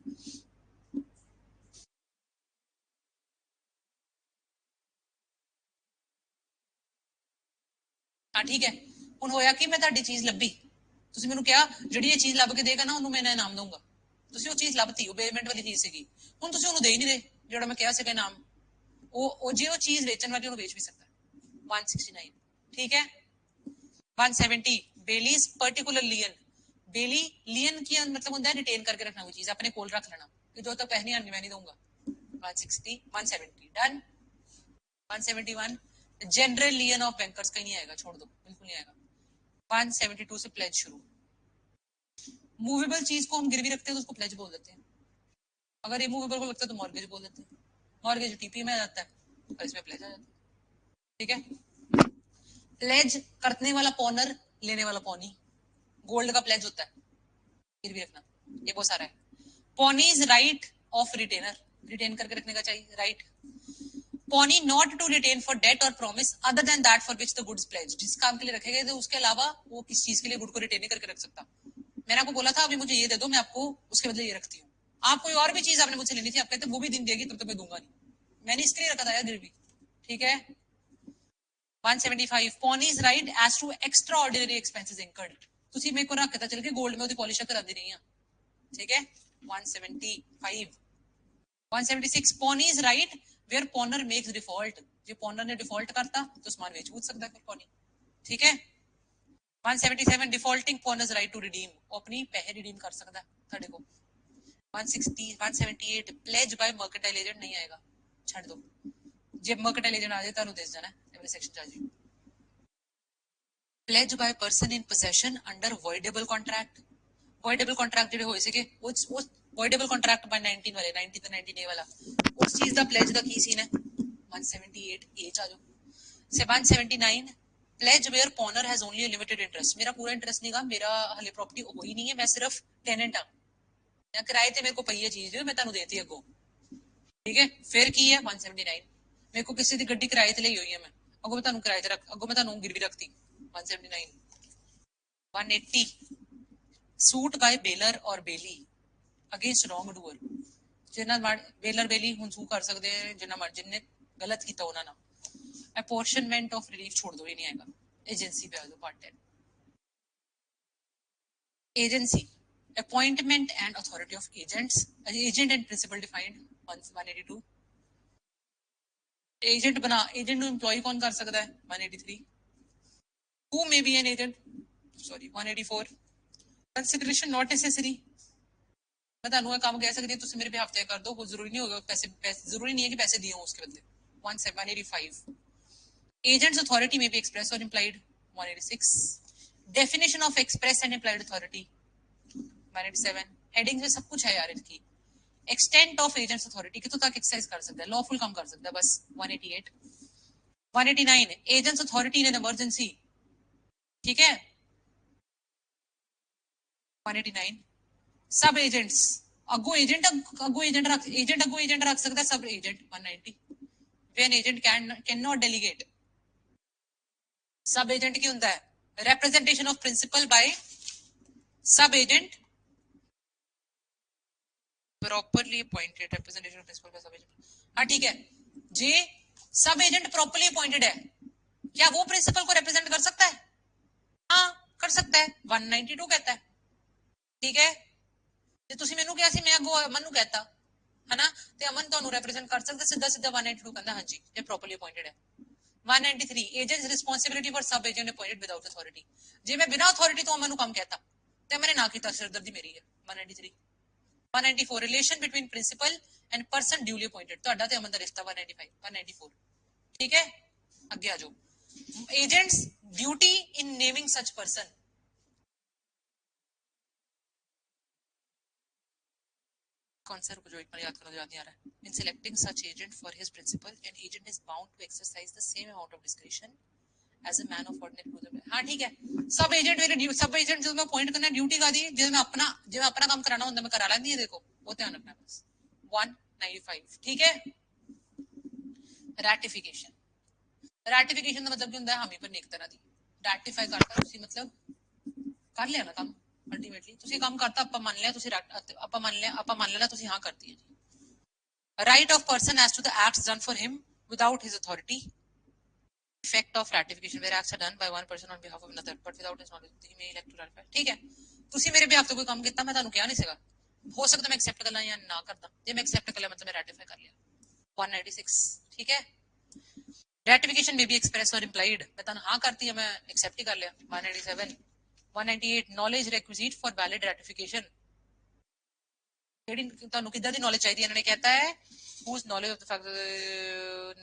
हाँ ठीक है, ਹੁਣ ਹੋਇਆ ਕਿ ਮੈਂ ਤੁਹਾਡੀ ਚੀਜ਼ ਲੱਭੀ, ਤੁਸੀਂ ਮੈਨੂੰ ਕਿਹਾ ਜਿਹੜੀ ਇਹ ਚੀਜ਼ ਲੱਭ ਕੇ ਦੇਗਾ ਨਾ ਉਹਨੂੰ ਮੈਂ ਇਨਾਮ ਦਊਂਗਾ, ਤੁਸੀਂ ਉਹ ਚੀਜ਼ ਲੱਭਤੀ, ਉਹ ਬੇਲਮੈਂਟ ਵਾਲੀ ਚੀਜ਼ ਸੀਗੀ, ਹੁਣ ਤੁਸੀਂ ਉਹਨੂੰ ਦੇ ਹੀ ਨਹੀਂ ਰਹੇ ਜਿਹੜਾ ਮੈਂ ਕਿਹਾ ਸੀਗਾ ਇਨਾਮ, ਉਹ ਜੇ ਉਹ ਚੀਜ਼ ਵੇਚਣ ਵਾਲੀ ਉਹਨੂੰ ਵੇਚ ਵੀ ਸਕਦਾ। 169 ਠੀਕ ਹੈ। 170 बेलीज पर्टिकुलर लियन, बेली लियन की मतलब होता है रिटेन करके रखना, कोई चीज अपने कोल रख लेना कि जो तक पैसे नहीं आने मैं नहीं दूंगा। 160 170 डन। 171 जनरल लियन ऑफ बैंकर्स, कहीं नहीं आएगा, छोड़ दो, बिल्कुल नहीं आएगा। 172 से प्लेज शुरू, मूवेबल चीज को हम गिरवी रखते हैं तो उसको प्लेज बोल देते हैं, अगर इमूवेबल को लगता है तो मॉर्गेज बोल देते हैं, मॉर्गेज टीपी में आ जाता है और इसमें प्लेज आ जाता है, ठीक है। प्लेज करने वाला पॉनर, लेने वाला पॉनी, गोल्ड का प्लेज होता है, फिर भी रखना, ये बहुत सारा है। Pawnee is right of retainer, retain करके रखने का चाहिए right. Pawnee not to retain for debt और promise other than that for which the goods pledge, जिस काम के लिए रखे गए थे उसके अलावा वो किस चीज के लिए गुड को रिटेन नहीं करके रख सकता। मैंने आपको बोला था अभी मुझे ये दे दो, मैं आपको उसके बदले ये रखती हूँ, आप कोई और भी चीज आपने मुझसे लेनी थी, आप कहते वो भी दिन देगी तब तो मैं दूंगा नहीं, मैंने इसके लिए रखा था यार गिरवी, ठीक है। 175 pawnee is right as to extraordinary expenses incurred, ਤੁਸੀਂ ਮੇਰੇ ਕੋਲ ਰੱਖ ਕੇ ਤਾਂ ਚਲ ਕੇ 골ਡ ਮੈਂ ਉਹਦੀ ਪਾਲਿਸ਼ ਕਰਾਂਦੀ ਰਹੀ ਹਾਂ, ਠੀਕ ਹੈ। 175 176 pawnee is right where pawnor makes default, ਜੇ पॉनर ने डिफॉल्ट करता तो समान बेच बूझ सकता है फिर पॉनी, ठीक है। 177 डिफॉल्टिंग पॉनर्स राइट टू रिडीम, वो अपनी पैसे रिडीम कर सकता है ਤੁਹਾਡੇ ਕੋਲ। 178 प्लेज बाय मर्केंटाइल एजेंट नहीं आएगा, ਛੱਡ ਦੋ, ਜੇ मर्केंटाइल एजेंट आ जाए ਤੁਹਾਨੂੰ देख जाना है सेक्शन आ जाए। pledge by person in possession under voidable contract, voidable contract ਜਿਹੜੇ ਹੋਏ ਸੀਗੇ ਉਹ voidable contract by 19 ਵਾਲੇ 90 ਤੇ 19A ਵਾਲਾ, ਉਸ ਚੀਜ਼ ਦਾ pledge ਦਾ ਕੀ ਸੀਨ ਹੈ? 178 A ਚ ਆ ਜਾਓ। 179 pledge where pawner has only a limited interest, ਮੇਰਾ ਪੂਰਾ ਇੰਟਰਸਟ ਨਹੀਂਗਾ, ਮੇਰਾ ਹਲੇ ਪ੍ਰੋਪਰਟੀ ਹੋਈ ਨਹੀਂ ਹੈ, ਮੈਂ ਸਿਰਫ ਟੈਨੈਂਟ ਹਾਂ, ਜਾਂ ਕਿਰਾਏ ਤੇ ਮੇਰੇ ਕੋ ਪਈ ਹੈ ਚੀਜ਼, ਮੈਂ ਤੁਹਾਨੂੰ ਦੇਤੀ ਅੱਗੋਂ, ਠੀਕ ਹੈ। ਫਿਰ ਕੀ ਹੈ? 179 ਮੇਰੇ ਕੋ ਕਿਸੇ ਦੀ ਗੱਡੀ ਕਿਰਾਏ ਤੇ ਲਈ ਹੋਈ ਹੈ, ਮੈਂ ਅੱਗੋਂ ਮੈਂ ਤੁਹਾਨੂੰ ਕਿਰਾਏ ਤੇ ਰੱਖ, ਅੱਗੋਂ ਮੈਂ ਤੁਹਾਨੂੰ ਗਿਰਵੀ ਰੱਖਤੀ। 179 180 सूट बाय बेलर और बेली अगेंस्ट रॉन्ग डूअर, जिन्ना बेलर बेली हुन सू कर सकते हैं जिन्ने गलत किया उन्होंने ना। अपॉर्शनमेंट ऑफ रिलीफ छोड़ दो, ही नहीं आएगा, एजेंसी पे आ जाओ। Part 10 agency appointment and authority of agents, agent and principal defined. 182 agent बना, एजेंट नु एम्प्लॉय कौन कर सकता है? 183 who may be an agent, sorry 184 consideration not necessary, मैं ਤੁਹਾਨੂੰ ਇਹ ਕੰਮ ਕਹਿ ਸਕਦੀ ਹਾਂ ਤੁਸੀਂ ਮੇਰੇ ਬਿਹਾਫ ਤੇ ਕਰ ਦੋ, ਉਹ ਜ਼ਰੂਰੀ ਨਹੀਂ ਹੋਗਾ ਪੈਸੇ ਜ਼ਰੂਰੀ ਨਹੀਂ ਹੈ ਕਿ ਪੈਸੇ ਦਿਓ उसके बदले। 185 agent's authority may be express or implied। 186 definition of express and implied authority। 187 headings में सब कुछ है यार इसकी। extent of agent's authority कितों तक एक्सरसाइज कर सकता है, लॉफुल काम कर सकता है बस। 188 189 agent's authority in an emergency, ठीक है। 189 सब एजेंट्स अगो एजेंट रख सकता है, sub agent. 190 when agent can not delegate, sub agent की होता है representation of principal by sub agent properly appointed representation of principal sub agent. हाँ ठीक है, जे सब एजेंट प्रॉपरली अपॉइंटेड है, क्या वो प्रिंसिपल को रिप्रेजेंट कर सकता है? हाँ कर सकता है, 192 कहता है। ठीक है, ਜੇ ਤੁਸੀਂ ਮੈਨੂੰ ਕਿਹਾ ਸੀ ਮੈਂ ਅੱਗੋਂ ਅਮਨ ਨੂੰ ਕਹਤਾ है ना, ਤੇ ਅਮਨ ਤੁਹਾਨੂੰ ਰਿਪਰੈਜ਼ੈਂਟ ਕਰ ਸਕਦਾ ਸਿੱਧਾ ਸਿੱਧਾ 192 ਕਹਿੰਦਾ ਹਾਂਜੀ ਇਹ ਪ੍ਰੋਪਰਲੀ ਅਪਾਇੰਟਡ ਹੈ। 193 ਏਜੰਟਸ ਰਿਸਪੌਂਸਿਬਿਲਿਟੀ ਫॉर सब एजेंट अपॉइंटेड विदाउट अथॉरिटी। ਜੇ ਮੈਂ ਬਿਨਾਂ ਅਥਾਰਟੀ ਤੋਂ ਅਮਨ ਨੂੰ ਕੰਮ ਕਹਤਾ ਤੇ ਮੈंने ਨਾ ਕੀਤਾ, ਸਿਰਦਰਦੀ ਮੇਰੀ ਹੈ। 193 194 relation between principal and person duly appointed, ਤੁਹਾਡਾ ਤੇ ਅਮਨ ਦਾ ਰਿਸ਼ਤਾ 195 194। ਠੀਕ ਹੈ, ਅੱਗੇ ਆ ਜਾਓ। एजेंट्स ड्यूटी इन नेमिंग सच पर्सन, कौन सा रुको जो एक बार याद करो, याद नहीं आ रहा है। In selecting such agent for his principal an agent is bound to exercise the same amount of discretion as a man of ordinary. हाँ ठीक है, सब एजेंट मेरे सब एजेंट जो मैं अपॉइंट करना ड्यूटी का दी, जो मैं अपना काम कराना होता मैं करा लेंदी है, देखो वो ध्यान रखना बस। 195 ठीक है। रैटिफिकेशन, रैटिफिकेशन का मतलब क्या होता है? हामी पर एक तरह की रैटिफाई करता उसी मतलब कर लिया ना काम, ਅਲਟੀਮੇਟਲੀ ਤੁਸੀਂ ਕੰਮ ਕਰਤਾ, ਆਪਾਂ ਮੰਨ ਲਿਆ, ਤੁਸੀਂ ਆਪਾਂ ਮੰਨ ਲੈਣਾ ਤੁਸੀਂ ਹਾਂ ਕਰਤੀ ਹੈ ਜੀ। Right of person as to the acts done for him without his authority. effect of ratification where acts are done by one person on behalf of another but without his knowledge he may elect to ratify। ठीक है, ਤੁਸੀਂ ਮੇਰੇ behalf ਤੇ ਕੋਈ ਕੰਮ ਕੀਤਾ, ਮੈਂ ਤੁਹਾਨੂੰ ਕਿਹਾ ਨਹੀਂ ਸੀਗਾ, ਹੋ ਸਕਦਾ ਮੈਂ ਐਕਸੈਪਟ ਕਰ ਲਾਂ ਜਾਂ ਨਾ ਕਰਦਾ, ਜੇ ਮੈਂ ਐਕਸੈਪਟ ਕਰ ਲਿਆ ਮਤਲਬ ਮੈਂ ਰੈਟੀਫਾਈ ਕਰ ਲਿਆ। 196 ਠੀਕ ਹੈ। ratification may be expressed or implied, मैं ਤੁਹਾਨੂੰ ਹਾਂ ਕਰਤੀ ਹੈ, मैं accept ही कर लिया। 197 198 knowledge requisite for valid ratification, ਜਿਹੜੀ ਤੁਹਾਨੂੰ ਕਿੱਦਾਂ ਦੀ ਨੌਲੇਜ ਚਾਹੀਦੀ ਹੈ, ਇਹਨਾਂ ਨੇ कहता है whose knowledge of the fact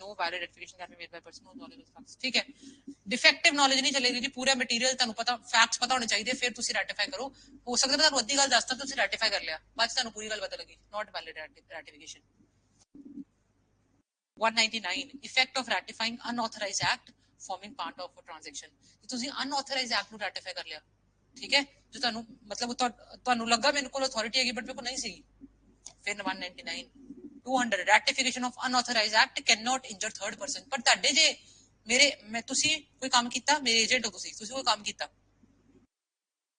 no valid ratification can be made by person whose knowledge of the facts। ठीक है, डिफेक्टिव नॉलेज नहीं चलेगी जी, पूरा मटेरियल ਤੁਹਾਨੂੰ ਪਤਾ, ਫੈਕਟਸ ਪਤਾ ਹੋਣੇ ਚਾਹੀਦੇ, ਫਿਰ ਤੁਸੀਂ ਰੈਟੀਫਾਈ ਕਰੋ। ਹੋ ਸਕਦਾ ਮੈਂ ਤੁਹਾਨੂੰ ਅੱਧੀ ਗੱਲ ਦੱਸਦਾ, ਤੁਸੀਂ ਰੈਟੀਫਾਈ ਕਰ ਲਿਆ, ਬਾਅਦ ਚ ਤੁਹਾਨੂੰ ਪੂਰੀ ਗੱਲ ਪਤਾ ਲੱਗੀ not valid ratification. 199 effect of ratifying unauthorised act forming part of a transaction. ਤੁਸੀਂ ਅਨਆਥੋਰਾਈਜ਼ਡ ਐਕਟ ਨੂੰ ਰੈਟੀਫਾਈ ਕਰ ਲਿਆ, ਠੀਕ ਹੈ, ਜੋ ਤੁਹਾਨੂੰ ਮਤਲਬ ਤੁਹਾਨੂੰ ਲੱਗਾ ਮੇਰੇ ਕੋਲ ਅਥਾਰਟੀ ਹੈਗੀ ਬਟ ਮੇਰੇ ਕੋਲ ਨਹੀਂ ਸੀਗੀ, ਫਿਰ 199 200 ratification of unauthorized act cannot injure third person। ਪਰ ਤੁਹਾਡੇ ਜੇ ਮੇਰੇ ਮੈਂ ਤੁਸੀਂ ਕੋਈ ਕੰਮ ਕੀਤਾ, ਮੇਰੇ ਏਜੰਟ ਹੋ ਤੁਸੀਂ ਕੋਈ ਕੰਮ ਕੀਤਾ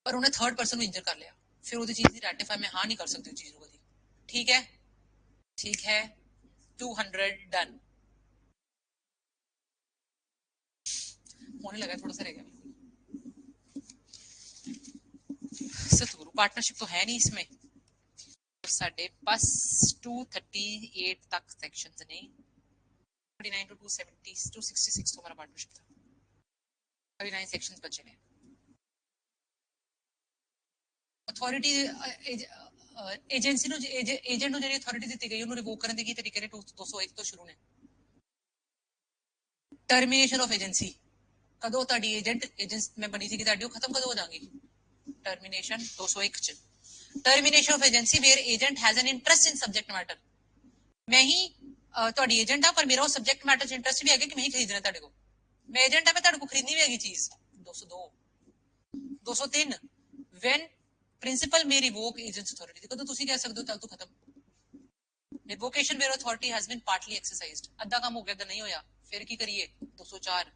ਪਰ ਉਹਨੇ ਥਰਡ ਪਰਸਨ ਨੂੰ ਇੰਜਰ ਕਰ ਲਿਆ, ਫਿਰ ਉਹਦੀ ਚੀਜ਼ ਦੀ ਰੈਟੀਫਾਈ ਮੈਂ ਹਾਂ ਨਹੀਂ ਕਰ ਸਕਦੀ ਉਸ ਚੀਜ਼ ਨੂੰ ਕਦੀ। ਠੀਕ ਹੈ, ਠੀਕ ਹੈ। 200 डन होने लगा, थोड़ा सा रह गया। सतगुरु पार्टनरशिप तो है नहीं इसमें, साढ़े पास 238 तक सेक्शंस ने, 39 to 270 266 तो हमारा पार्टनरशिप था, 39 सेक्शंस बचे हैं। अथॉरिटी एजेंसी ਨੂੰ ਏਜੰਟ ਨੂੰ ਜਿਹੜੀ ਅਥਾਰਟੀ ਦਿੱਤੀ ਗਈ ਉਹਨੂੰ ਰਿਵੋਕ ਕਰਨ ਦੇ ਕੀ ਤਰੀਕੇ ਨੇ? 201 ਤੋਂ ਸ਼ੁਰੂ ਨੇ। ਟਰਮੀਨੇਸ਼ਨ ਆਫ ਏਜੰਸੀ, ਕਦੋਂ ਤੁਹਾਡੀ ਏਜੰਟ ਮੈਂ ਬਣੀ ਸੀ ਕਿ ਤੁਹਾਡੀ ਉਹ ਖਤਮ ਕਦੋਂ ਹੋ ਜਾਣਗੀ? ਟਰਮੀਨੇਸ਼ਨ 201 ਚ। Termination of agency where agent has an interest in subject matter, ਮੈਂ ਹੀ ਤੁਹਾਡੀ ਏਜੰਟ ਆ ਪਰ ਮੇਰਾ ਉਹ ਸਬਜੈਕਟ ਮੈਟਰ ਚ ਇੰਟਰਸਟ ਵੀ ਹੈਗਾ ਕਿ ਮੈਂ ਹੀ ਖਰੀਦਣਾ ਤੁਹਾਡੇ ਕੋਲ, ਮੈਂ ਏਜੰਟ ਆ, ਮੈਂ ਤੁਹਾਡੇ ਕੋਲ ਖਰੀਦਣੀ ਵੀ ਹੈਗੀ ਚੀਜ਼। 202 203 when principal may revoke agent's authority, कदों ਤੁਸੀਂ ਕਹਿ ਸਕਦੇ ਹੋ ਚੱਲ ਤੂੰ ਖਤਮ। revocation where authority has been partly exercised, ਅੱਧਾ ਕੰਮ ਹੋ ਗਿਆ ਤਾਂ ਨਹੀਂ ਹੋਇਆ, ਫਿਰ ਕੀ ਕਰੀਏ? 204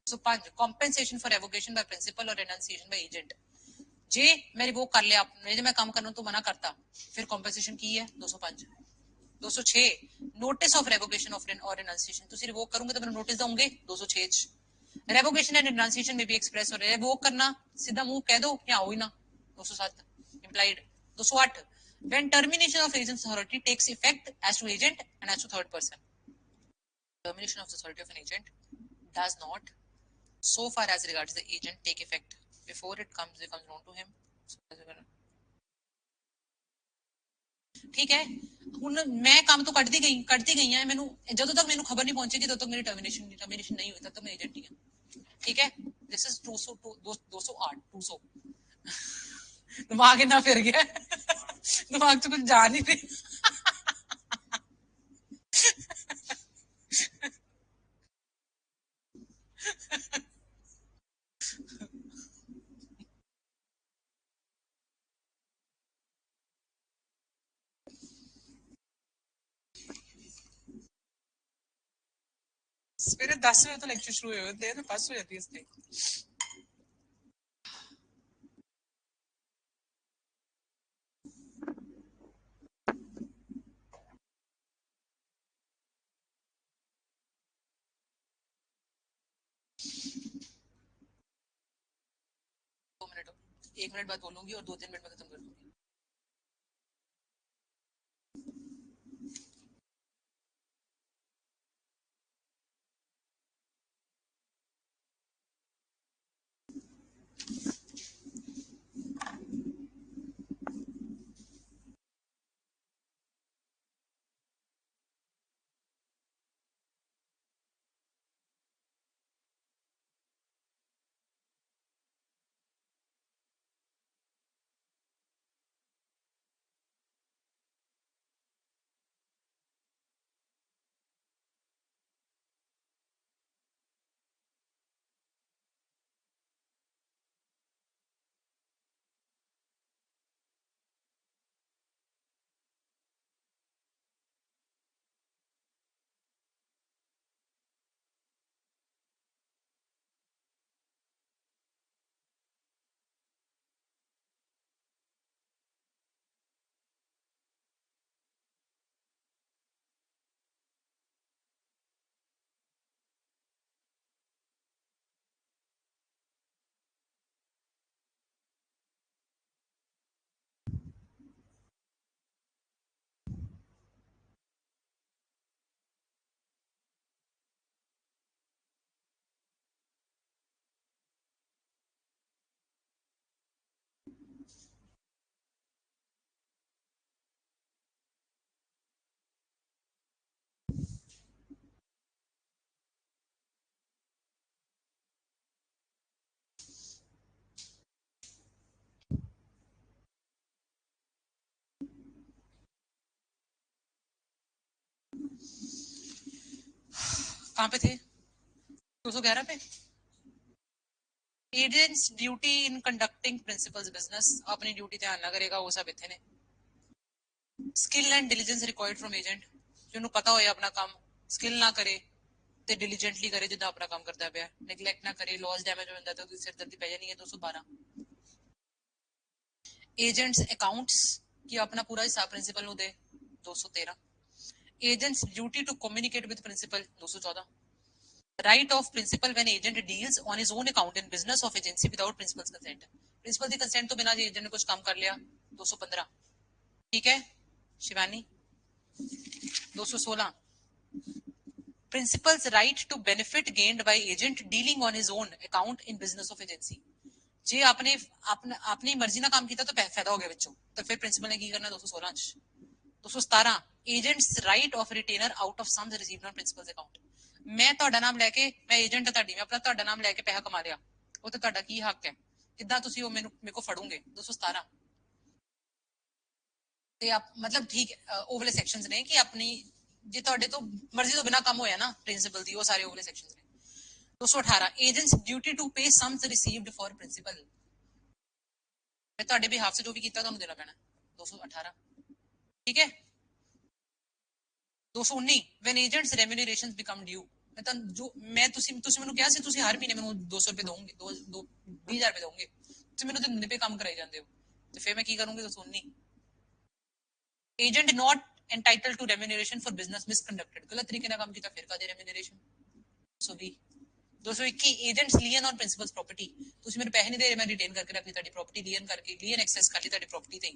205 compensation for revocation by principal or renunciation by agent। ਜੇ ਮੈਂ ਰਿਵੋਕ ਕਰ ਲਿਆ, ਜੇ ਮੈਂ ਕੰਮ ਕਰਨ ਤੋਂ ਮਨਾ ਕਰਤਾ, ਫਿਰ ਕੰਪਨਸੇਸ਼ਨ ਕੀ ਹੈ? 205 206 ਨੋਟਿਸ ਆਫ ਰੈਵੋਕੇਸ਼ਨ ਆਫ ਔਰ ਰਿਨੰਸੀਏਸ਼ਨ, ਤੁਸੀਂ ਰਿਵੋਕ ਕਰੋਗੇ ਤਾਂ ਮੈਨੂੰ ਨੋਟਿਸ ਦਓਗੇ 206 ਚ। ਰੈਵੋਕੇਸ਼ਨ ਐਂਡ ਰਿਨੰਸੀਏਸ਼ਨ ਮੇ ਬੀ ਐਕਸਪ੍ਰੈਸ ਔਰ ਰਿਵੋਕ ਕਰਨਾ ਸਿੱਧਾ ਮੂੰਹ ਕਹਿ ਦੋ ਜਾਂ ਆਓ ਹੀ ਨਾ, 207 implied। 208 when termination of agent's authority takes effect as to agent and as to third person, termination of the authority of an agent does not so far as regards the agent take effect before it becomes known to him। ठीक है, ਹੁਣ ਮੈਂ ਕੰਮ ਤੋਂ ਕੱਢਦੀ ਗਈ ਆ, ਮੈਨੂੰ ਜਦੋਂ ਤੱਕ ਮੈਨੂੰ ਖਬਰ ਨਹੀਂ ਪਹੁੰਚੇਗੀ ਤਦੋਂ ਤੱਕ ਮੇਰੀ ਟਰਮੀਨੇਸ਼ਨ ਨਹੀਂ ਹੋਈ, ਤਦ ਤੱਕ ਮੈਂ ਏਜੰਟ ਹੀ ਹਾਂ। ਠੀਕ ਹੈ, ਦਿਸ ਇਜ਼ 208 200 ਦਿਮਾਗ ਇੰਨਾ ਫਿਰ ਗਿਆ, ਦਿਮਾਗ ਚ ਕੁਝ ਜਾ ਨਹੀਂ ਰਿਹਾ। सवेरे 10 बजे तो लेक्चर शुरू हुए होते हैं, तो पास हो जाती है इसलिए। 1 मिनट बाद बोलूंगी और 2-3 मिनट में खत्म कर दूंगी। कहाँ पे थे? 211 पे। Agents duty in conducting principles business, अपनी ड्यूटी ध्यान ना करेगा वो सब इतने ने। Skill and diligence required from agent, ਜਿਹਨੂੰ ਪਤਾ ਹੋਏ ਆਪਣਾ ਕੰਮ, ਸਕਿੱਲ ਨਾ ਕਰੇ ਤੇ ਡਿਲੀਜੈਂਟਲੀ ਕਰੇ ਜਿੱਦਾਂ ਆਪਣਾ ਕੰਮ ਕਰਦਾ ਪਿਆ, ਨੈਗਲੈਕਟ ਨਾ ਕਰੇ, ਲਾਸ ਡੈਮੇਜ ਹੋ ਜਾਂਦਾ ਤਾਂ ਉਹਦੀ ਸਿਰਦਰਦੀ ਪੈ ਜਾਣੀ ਹੈ। 212 ਏਜੰਟਸ ਅਕਾਊਂਟਸ ਕਿ ਆਪਣਾ ਪੂਰਾ ਹਿਸਾਬ ਪ੍ਰਿੰਸੀਪਲ ਨੂੰ ਦੇ। 213 agent's duty to communicate with principal. 214 right of principal when agent deals on his own account in business of agency without principal's consent, principal the consent ਤੋਂ ਬਿਨਾਂ ਜੇ agent ਨੇ ਕੁਝ ਕੰਮ ਕਰ ਲਿਆ। 215 ਠੀਕ ਹੈ Shivani. 216 principal's right to benefit gained by agent dealing on his own account in business of agency, ਜੇ ਆਪਣੇ ਆਪਣੀ ਮਰਜ਼ੀ ਨਾਲ ਕੰਮ ਕੀਤਾ ਤਾਂ ਫਾਇਦਾ ਹੋ ਗਿਆ ਵਿੱਚੋਂ, ਤਾਂ ਫਿਰ ਪ੍ਰਿੰਸੀਪਲ ਨੇ ਕੀ ਕਰਨਾ। 216 ਚ। 217 agent's right of retainer out of sums received on principal's account, ਮੈਂ ਤੁਹਾਡਾ ਨਾਮ ਲੈ ਕੇ, ਮੈਂ ਏਜੰਟ ਹਾਂ ਤੁਹਾਡੀ, ਮੈਂ ਆਪਣਾ ਤੁਹਾਡਾ ਨਾਮ ਲੈ ਕੇ ਪੈਸਾ ਕਮਾ ਲਿਆ, ਉਹ ਤੇ ਤੁਹਾਡਾ ਕੀ ਹੱਕ ਹੈ, ਕਿੱਦਾਂ ਤੁਸੀਂ ਉਹ ਮੇਰੇ ਕੋਲ ਫੜੋਗੇ। 217 ਤੇ ਮਤਲਬ ਠੀਕ ਉਹ ਵਾਲੇ ਸੈਕਸ਼ਨਸ ਨੇ ਕਿ ਆਪਣੀ ਜੇ ਤੁਹਾਡੇ ਤੋਂ ਮਰਜ਼ੀ ਤੋਂ ਬਿਨਾਂ ਕੰਮ ਹੋਇਆ ਨਾ ਪ੍ਰਿੰਸੀਪਲ ਦੀ, ਉਹ ਸਾਰੇ ਉਹ ਵਾਲੇ ਸੈਕਸ਼ਨਸ ਨੇ। 218 agent's duty to pay sums received for principal, ਮੈਂ ਤੁਹਾਡੇ ਬਿਹਾਫ ਸੇ ਜੋ ਵੀ ਕੀਤਾ ਤੁਹਾਨੂੰ ਦੇਣਾ ਪੈਣਾ। 218 ਠੀਕ ਹੈ। 219 when agents remunerations become due, ਮੈਂ ਤੁਹਾਨੂੰ ਜੋ ਮੈਂ ਤੁਸੀਂ ਮੈਨੂੰ ਕਿਹਾ ਸੀ ਤੁਸੀਂ ਹਰ ਮਹੀਨੇ ਮੈਨੂੰ 200 ਰੁਪਏ ਦੋਗੇ, 20,000 ਰੁਪਏ ਦੋਗੇ, ਤੁਸੀਂ ਮੈਨੂੰ ਤੇ ਨਿਪੇ ਕੰਮ ਕਰਾਈ ਜਾਂਦੇ ਹੋ, ਤੇ ਫਿਰ ਮੈਂ ਕੀ ਕਰੂੰਗੀ। 219 agent not entitled to remuneration for business misconducted, ਗਲਤ ਤਰੀਕੇ ਨਾਲ ਕੰਮ ਕੀਤਾ ਫਿਰ ਕਾਦੇ remuneration। 220 221 agents lien on principal's property, ਤੁਸੀਂ ਮੈਨੂੰ ਪੈਸੇ ਨਹੀਂ ਦੇ ਰਹੇ, ਮੈਂ ਰਿਟੇਨ ਕਰਕੇ ਰੱਖੀ ਤੁਹਾਡੀ ਪ੍ਰਾਪਰਟੀ, ਲੀਨ ਕਰਕੇ ਲੀਨ ਐਕਸੈਸ ਕਰ ਲਈ ਤੁਹਾਡੀ ਪ੍ਰਾਪਰਟੀ ਤੇ,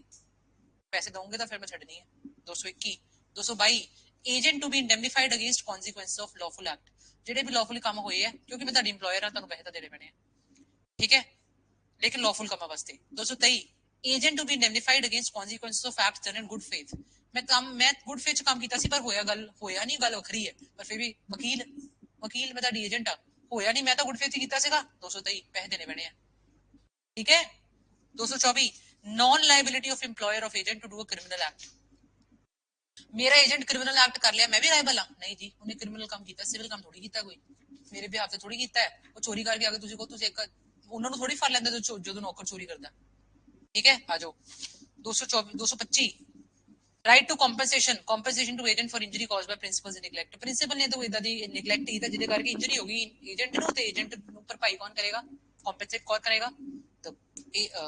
ਪੈਸੇ ਦੋਗੇ ਤਾਂ ਫਿਰ ਮੈਂ ਛੱਡਣੀ ਹੈ। 221 222 agent to be indemnified against consequences of lawful act, ਜਿਹੜੇ ਵੀ ਲਾਫੁਲ ਕੰਮ ਹੋਏ ਆ, ਕਿਉਂਕਿ ਮੈਂ ਤੁਹਾਡੀ ਇੰਪਲੋਇਰ ਹਾਂ, ਤੁਹਾਨੂੰ ਪੈਸੇ ਤਾਂ ਦੇਣੇ ਪੈਣੇ ਆ, ਠੀਕ ਹੈ, ਲੇਕਿਨ ਲਾਫੁਲ ਕੰਮਾਂ ਵਾਸਤੇ। 223 agent to be indemnified against consequences of acts done in good faith, ਮੈਂ ਗੁੱਡ ਫੇਥ ਚ ਕੰਮ ਕੀਤਾ ਸੀ ਪਰ ਹੋਇਆ ਨਹੀਂ, ਗੱਲ ਵੱਖਰੀ ਹੈ, ਪਰ ਫਿਰ ਵੀ ਵਕੀਲ ਮੈਂ ਤੁਹਾਡੀ ਏਜੰਟ ਆ, ਹੋਇਆ ਨਹੀਂ, ਮੈਂ ਤਾਂ ਗੁੱਡ ਫੇਥ ਹੀ ਕੀਤਾ ਸੀਗਾ। 223 ਪੈਸੇ ਦੇਣੇ ਪੈਣੇ ਆ, ਠੀਕ ਹੈ। 224 non liability of employer of agent to do a criminal act, ਮੇਰਾ ਏਜੰਟ ਕ੍ਰਿਮੀਨਲ ਐਕਟ ਕਰ ਲਿਆ, ਮੈਂ ਵੀ ਲਾਇਬਲ ਹਾਂ? ਨਹੀਂ ਜੀ, ਉਹਨੇ ਕ੍ਰਿਮੀਨਲ ਕੰਮ ਕੀਤਾ, ਸਿਵਲ ਕੰਮ ਥੋੜੀ ਕੀਤਾ, ਕੋਈ ਮੇਰੇ ਬਿਹਾਫ ਤੇ ਥੋੜੀ ਕੀਤਾ ਹੈ। ਉਹ ਚੋਰੀ ਕਰਕੇ ਆ ਕੇ ਤੁਸੀਂ ਕਹੋ ਤੁਸੀਂ ਇੱਕ ਉਹਨਾਂ ਨੂੰ ਥੋੜੀ ਫੜ ਲੈਂਦੇ ਜਦੋਂ ਨੌਕਰ ਚੋਰੀ ਕਰਦਾ, ਠੀਕ ਹੈ। ਆ ਜਾਓ 224 225 right to compensation to agent for injury caused by principal's neglect, principal ਨੇ ਤਾਂ ਇਦਾਂ ਦੀ ਨੈਗਲੈਕਟ ਕੀਤਾ ਜਿਹਦੇ ਕਰਕੇ ਇੰਜਰੀ ਹੋ ਗਈ ਏਜੰਟ ਨੂੰ, ਤੇ ਏਜੰਟ ਨੂੰ ਭਰਪਾਈ ਕੌਣ ਕਰੇਗਾ, ਕੰਪਨਸੇਟ ਕੌਣ ਕਰੇਗਾ,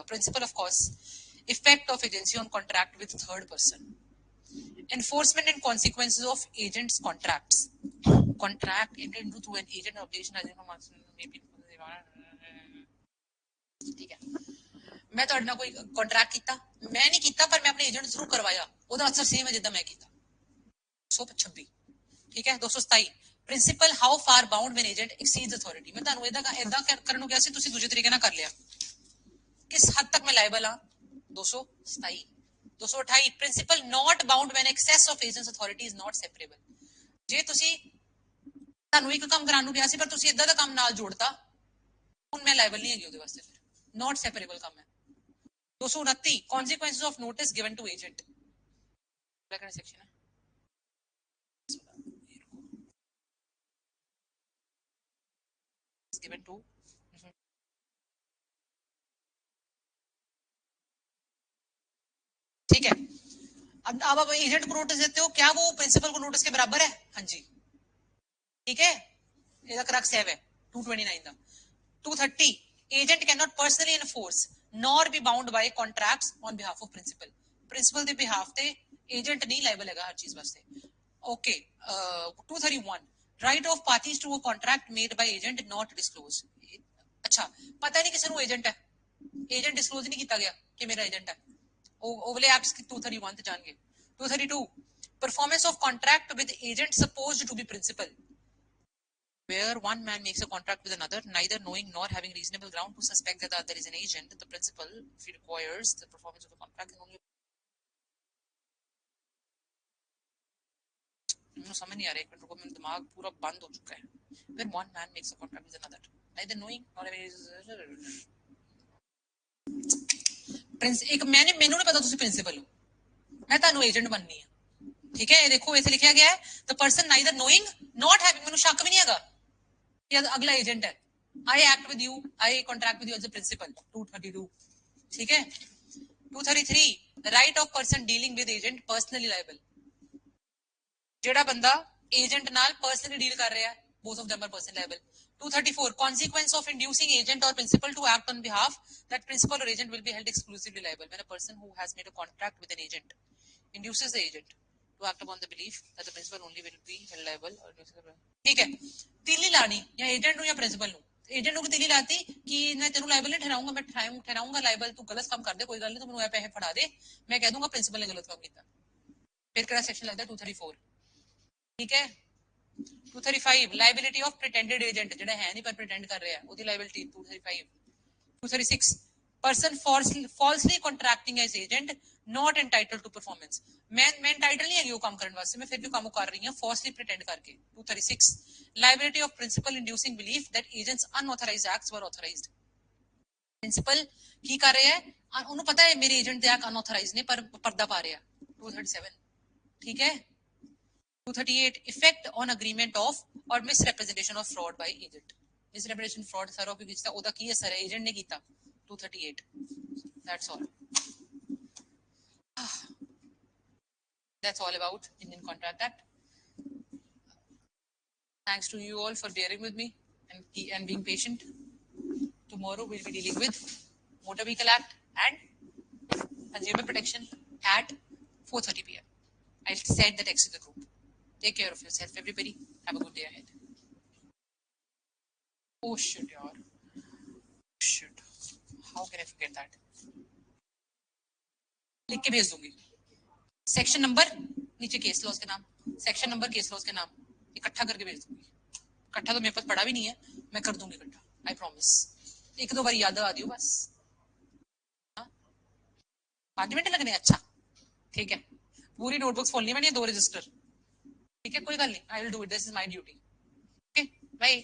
principal of course. Effect of agency on contract with third person, enforcement and consequences of agents contract entered into through an agent obligation as ठीक है। मैं ਤੁਹਾਡੇ ਨਾਲ ਕੋਈ ਕੰਟਰੈਕਟ ਕੀਤਾ, ਮੈਂ ਨਹੀਂ ਕੀਤਾ, ਪਰ ਮੈਂ ਆਪਣੇ ਏਜੰਟ ਥਰੂ ਕਰਵਾਇਆ, ਉਹਦਾ ਅਸਰ ਸੇਮ ਹੈ ਜਿੱਦਾਂ ਮੈਂ ਕੀਤਾ। 226 ਠੀਕ ਹੈ। 227 principal how far bound when agent exceeds authority. ਮੈਂ ਤੁਹਾਨੂੰ ਇਦਾਂ ਕਰਨ ਨੂੰ ਕਿਹਾ ਸੀ, ਤੁਸੀਂ ਦੂਜੇ ਤਰੀਕੇ ਨਾਲ ਕਰ ਲਿਆ। किस हद तक मैं लाइबल हाँ? 227 228 principal not bound when excess of agent's authority is not separable. जे तुसी ਤੁਹਾਨੂੰ ਇੱਕ ਕੰਮ ਕਰਾਉਣ ਨੂੰ ਕਿਹਾ ਸੀ, ਪਰ ਤੁਸੀਂ ਇਦਾਂ ਦਾ ਕੰਮ ਨਾਲ ਜੋੜਤਾ, ਹੁਣ ਮੈਂ ਲਾਇਬਲ ਨਹੀਂ ਹੈਗੀ ਉਹਦੇ ਵਾਸਤੇ, ਫਿਰ ਨॉट ਸੈਪਰੇਬਲ ਕੰਮ ਹੈ। 229 consequences of notice given to agent. ਕਿਹੜਾ ਸੈਕਸ਼ਨ ਹੈ? given to ठीक है। अब आप एजेंट को नोटिस देते हो, क्या वो प्रिंसिपल को नोटिस के बराबर है? हाँ जी, ठीक है। ਇਹਦਾ ਕਰਕ 7 है 229 ਦਾ। 230 agent cannot personally enforce nor be bound by contracts on behalf of principal। principal ਦੇ behalf ਤੇ agent ਨਹੀਂ liable ਹੈਗਾ ਹਰ ਚੀਜ਼ ਵਾਸਤੇ। okay 231 right of parties to a contract made by agent not disclose। ਅੱਛਾ, ਪਤਾ ਨਹੀਂ ਕਿਸੇ ਨੂੰ ਏਜੰਟ ਹੈ, ਏਜੰਟ ਡਿਸਕਲੋਜ਼ ਨਹੀਂ ਕੀਤਾ ਗਿਆ ਕਿ ਮੇਰਾ ਏਜੰਟ ਹੈ, ਉਹ ਵਾਲੇ ਐਕਟਸ 231 ਤੇ ਜਾਣਗੇ। 232 performance of contract with agent supposed to be principal where one man makes a contract with another neither knowing nor having reasonable ground to suspect that the other is an agent, the principal if he requires the performance of the contract can only मुझे समझ नहीं आ रहा, एक minute रुको, मेरा दिमाग पूरा बंद हो चुका है। when one man makes a contract with another neither knowing nor having एक मैंने ਮੈਨੂੰ नहीं पता ਤੁਸੀਂ प्रिंसिपल हो, मैं ਤੁਹਾਨੂੰ एजेंट बननी है, ठीक है। ये देखो ऐसे लिखा गया है the person neither knowing not having, ਮੈਨੂੰ शक भी नहीं हैगा ये अगला एजेंट है। I act with you, I contract with you as a principal। 232 ठीक है। 233 right of person dealing with agent personally liable। ਜਿਹੜਾ ਬੰਦਾ ਏਜੰਟ ਨਾਲ ਪਰਸਨਲੀ ਡੀਲ ਕਰ ਰਿਹਾ ਹੈ, both of them are personally liable। 234 consequence of inducing agent or principal to act on behalf that principal or agent will be held exclusively liable when a person who has made a contract with an agent induces the agent to act upon the belief that the principal only will be held liable or ठीक है। तीली लानी या agent ਨੂੰ ਜਾਂ principal ਨੂੰ, agent ਨੂੰ ਤੀਲੀ ਲਾਤੀ ਕਿ ਮੈਂ ਤੈਨੂੰ ਲਾਇਬਲ ਨਹੀਂ ਠਹਿਰਾਉਂਗਾ, ਮੈਂ ਠਹਿਰਾਉਂਗਾ ਲਾਇਬਲ, ਤੂੰ ਗਲਤ ਕੰਮ ਕਰਦੇ ਕੋਈ ਗੱਲ ਨਹੀਂ, ਤੂੰ ਮੈਨੂੰ ਇਹ ਪੈਸੇ ਫੜਾ ਦੇ, ਮੈਂ ਕਹਿ ਦੂੰਗਾ ਪ੍ਰਿੰਸੀਪਲ ਨੇ ਗਲਤ ਕੰਮ ਕੀਤਾ। ਫਿਰ ਕਿਹੜਾ ਸੈਕਸ਼ਨ ਲੱਗਦਾ? 234 ਠੀਕ ਹੈ। 235 ਲਾਇਬਿਲਿਟੀ ਆਫ ਪ੍ਰੀਟੈਂਡਡ ਏਜੰਟ, ਜਿਹੜਾ ਹੈ ਨਹੀਂ ਪਰ ਪ੍ਰੀਟੈਂਡ ਕਰ ਰਿਹਾ, ਉਹਦੀ liability 235। 236 person falsely contracting as agent not entitled to performance। मैं entitled नहीं है वो काम करने वास्ते, मैं फिर भी काम कर रही हूँ falsely pretend करके। 236 liability of principal inducing belief that agents unauthorized acts were authorized। Principal की कर रहे हैं, उन्होंने पता है मेरे एजेंट दे एक्ट अनऑथराइज्ड ने, पर पर्दा पा रहे हैं। 237 ठीक है। 238 effect on agreement of or misrepresentation of fraud by agent। misrepresentation fraud सारा भी किसका ओदा की असर है, एजेंट ने कीता। 238 that's all that's all about Indian Contract Act। thanks to you all for bearing with me and being patient। tomorrow we'll be dealing with Motor Vehicle Act and Consumer Protection at 4:30 p.m. I'll send the text to the group। take care of yourself everybody, have a good day ahead। oh shit yaar, shit, how can I forget that? लिख के भेज दूंगी, section number नीचे case laws के नाम, section number case laws के नाम इकट्ठा करके भेज दूंगी। इकट्ठा तो मेरे पास पड़ा भी नहीं है, मैं कर दूंगी इकट्ठा, आई प्रॉमिस। एक दो बार याद आ दियो बस। 5 मिनट लगने, अच्छा ठीक है। पूरी नोटबुक्स खोलनी है, मैंने 2 रजिस्टर, ठीक है कोई गल नहीं, I will do it, this is my duty. Okay bye.